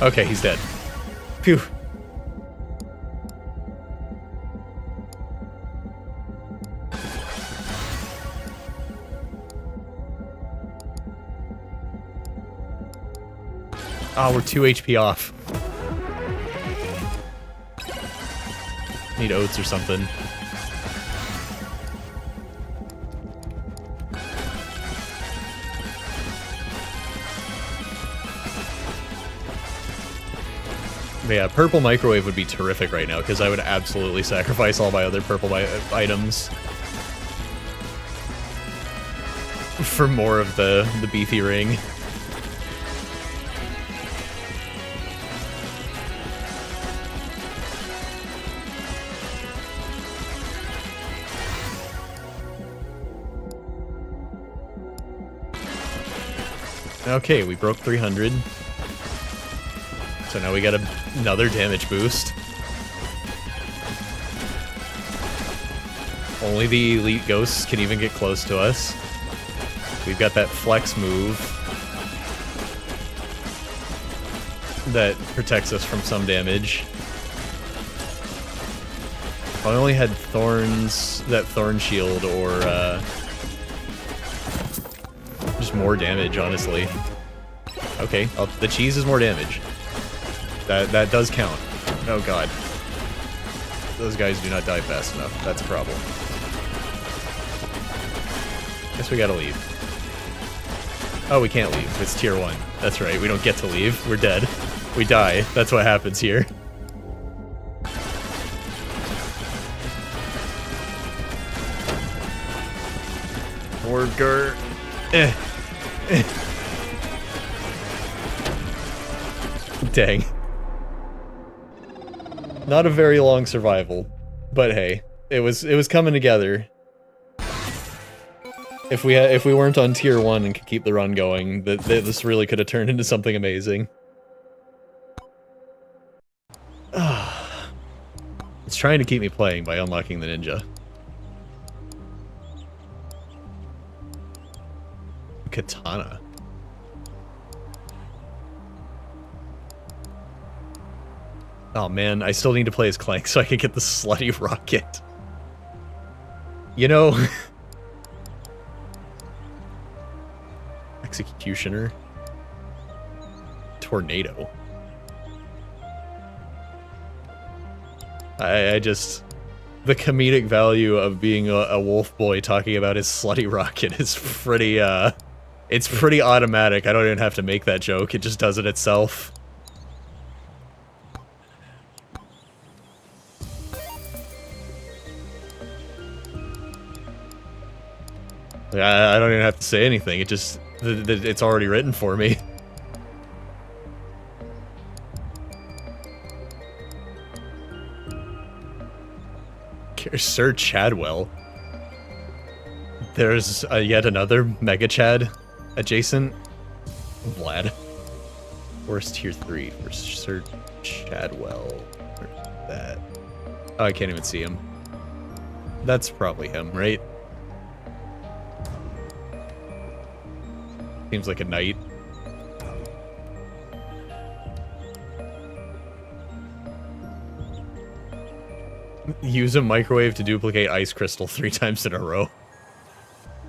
Okay, he's dead. Phew. Ah, we're 2 HP off. Need Oats or something. But yeah, purple microwave would be terrific right now, because I would absolutely sacrifice all my other purple items for more of the beefy ring. Okay, we broke 300. So now we got another damage boost. Only the elite ghosts can even get close to us. We've got that flex move that protects us from some damage. If I only had thorns, that thorn shield, or just more damage, honestly. Okay, the cheese is more damage. That does count. Oh god. Those guys do not die fast enough. That's a problem. Guess we gotta leave. Oh, we can't leave. It's tier 1. That's right, we don't get to leave. We're dead. We die. That's what happens here. Orger. Dang. Not a very long survival, but hey, it was coming together. If we weren't on tier 1 and could keep the run going, this really could have turned into something amazing. It's trying to keep me playing by unlocking the ninja. Katana. Oh man, I still need to play as Clank so I can get the slutty rocket. You know... Executioner. Tornado. I just... The comedic value of being a wolf boy talking about his slutty rocket is pretty, it's pretty automatic. I don't even have to make that joke, it just does it itself. I don't even have to say anything, it just... It's already written for me. Sir Chadwell. There's yet another Mega Chad adjacent. Vlad. Worst tier 3 for Sir Chadwell. Where's that? Oh, I can't even see him. That's probably him, right? Seems like a knight. Use a microwave to duplicate ice crystal 3 times in a row.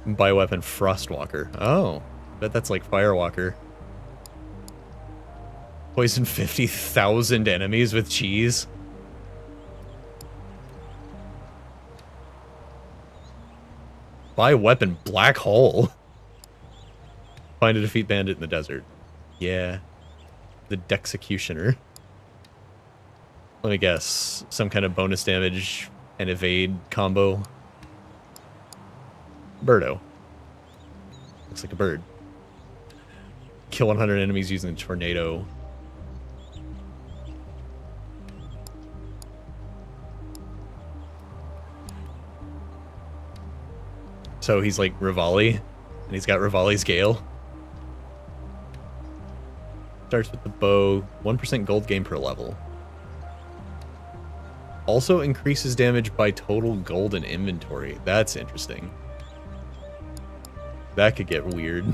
Bioweapon Frostwalker. Oh, bet that's like Firewalker. Poison 50,000 enemies with cheese. Bioweapon Black Hole. Find a defeat bandit in the desert. Yeah. The Dexecutioner. Let me guess. Some kind of bonus damage and evade combo. Birdo. Looks like a bird. Kill 100 enemies using a tornado. So he's like Rivali, and he's got Rivali's Gale. Starts with the bow, 1% gold gain per level. Also increases damage by total gold in inventory. That's interesting. That could get weird.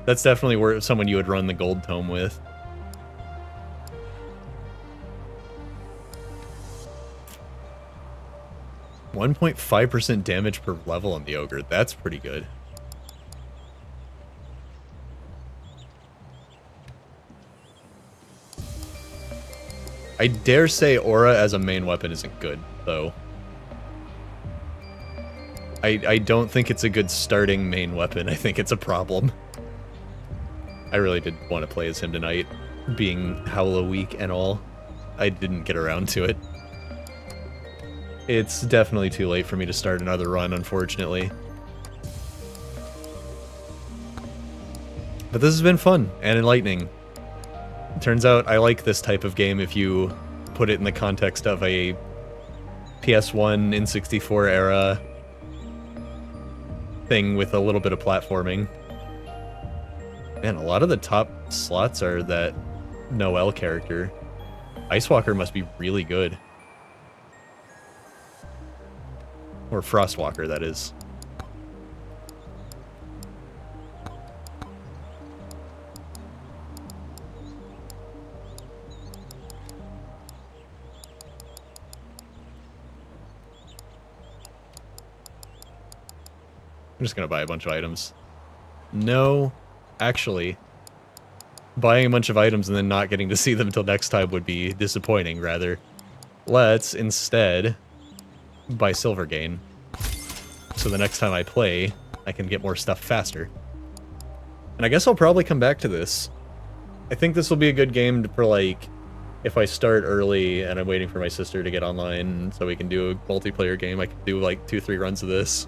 That's definitely where someone you would run the gold tome with. %1.5% damage per level on the ogre. That's pretty good. I dare say aura as a main weapon isn't good, though. I don't think it's a good starting main weapon. I think it's a problem. I really did want to play as him tonight, being Howl week and all. I didn't get around to it. It's definitely too late for me to start another run, unfortunately. But this has been fun and enlightening. It turns out I like this type of game if you put it in the context of a PS1 N64 era thing with a little bit of platforming. Man, a lot of the top slots are that Noel character. Ice Walker must be really good. Or Frostwalker, that is. I'm just gonna buy a bunch of items. No, actually, buying a bunch of items and then not getting to see them until next time would be disappointing, rather. Let's instead buy silver gain. So the next time I play, I can get more stuff faster. And I guess I'll probably come back to this. I think this will be a good game for, like, if I start early and I'm waiting for my sister to get online so we can do a multiplayer game, I can do, like, 2-3 runs of this.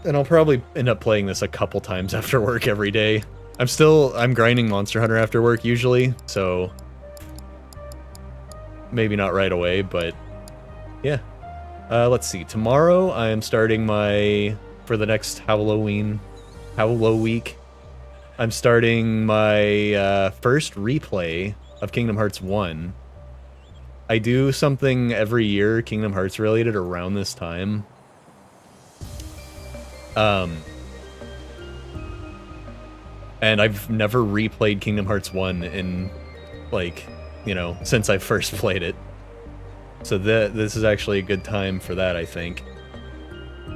And I'll probably end up playing this a couple times after work every day. I'm grinding Monster Hunter after work usually, so maybe not right away, but yeah. Let's see. Tomorrow I am starting for the next Howl week, I'm starting my first replay of Kingdom Hearts 1. I do something every year Kingdom Hearts related around this time. And I've never replayed Kingdom Hearts 1 in, like, you know, since I first played it. So this is actually a good time for that, I think.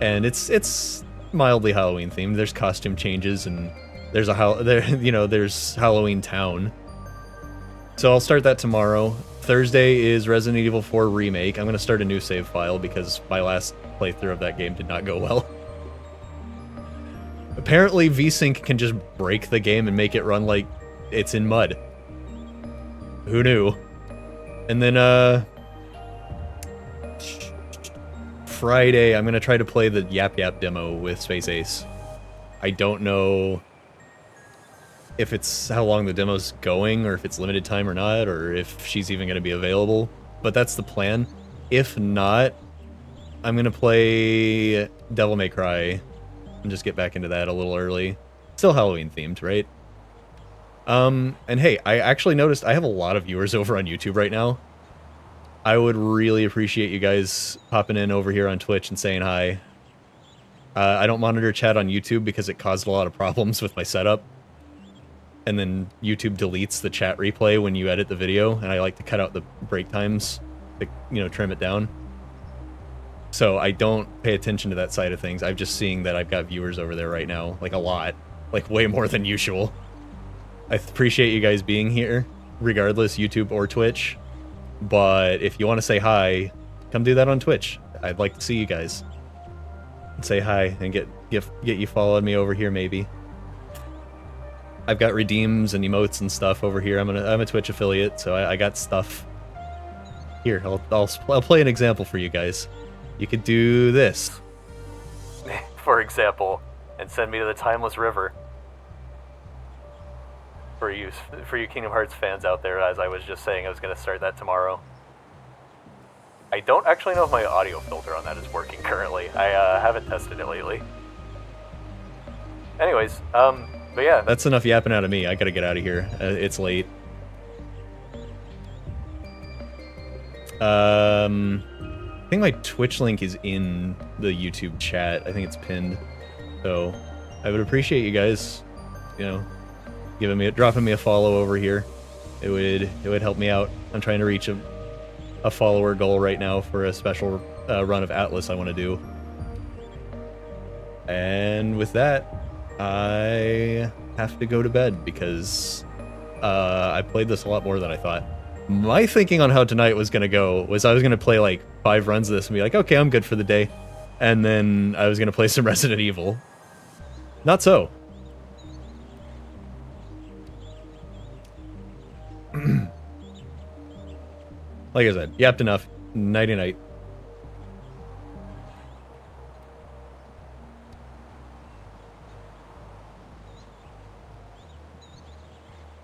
And it's mildly Halloween themed. There's costume changes and there's there's Halloween Town. So I'll start that tomorrow. Thursday is Resident Evil 4 Remake. I'm going to start a new save file because my last playthrough of that game did not go well. Apparently VSync can just break the game and make it run like it's in mud. Who knew? And then, Friday, I'm going to try to play the Yap Yap demo with Space Ace. I don't know if it's how long the demo's going, or if it's limited time or not, or if she's even going to be available. But that's the plan. If not, I'm going to play Devil May Cry and just get back into that a little early. Still Halloween themed, right? And hey, I actually noticed I have a lot of viewers over on YouTube right now. I would really appreciate you guys popping in over here on Twitch and saying hi. I don't monitor chat on YouTube because it caused a lot of problems with my setup. And then YouTube deletes the chat replay when you edit the video, and I like to cut out the break times to, you know, trim it down. So I don't pay attention to that side of things. I'm just seeing that I've got viewers over there right now, like a lot, like way more than usual. I appreciate you guys being here, regardless, YouTube or Twitch. But if you want to say hi, come do that on Twitch. I'd like to see you guys. And say hi and get you following me over here, maybe. I've got redeems and emotes and stuff over here. I'm a Twitch affiliate, so I got stuff. Here, I'll play an example for you guys. You could do this, for example, and send me to the Timeless River. For you Kingdom Hearts fans out there, as I was just saying, I was going to start that tomorrow. I don't actually know if my audio filter on that is working currently. I haven't tested it lately. Anyways, but yeah. That's enough yapping out of me. I gotta get out of here. It's late. I think my Twitch link is in the YouTube chat. I think it's pinned. So, I would appreciate you guys, you know, dropping me a follow over here. It would help me out. I'm trying to reach a follower goal right now for a special run of Atlas I want to do. And with that, I have to go to bed because I played this a lot more than I thought. My thinking on how tonight was going to go was I was going to play like 5 runs of this and be like, okay, I'm good for the day. And then I was going to play some Resident Evil. Not so. Like I said, yapped enough. Nighty-night.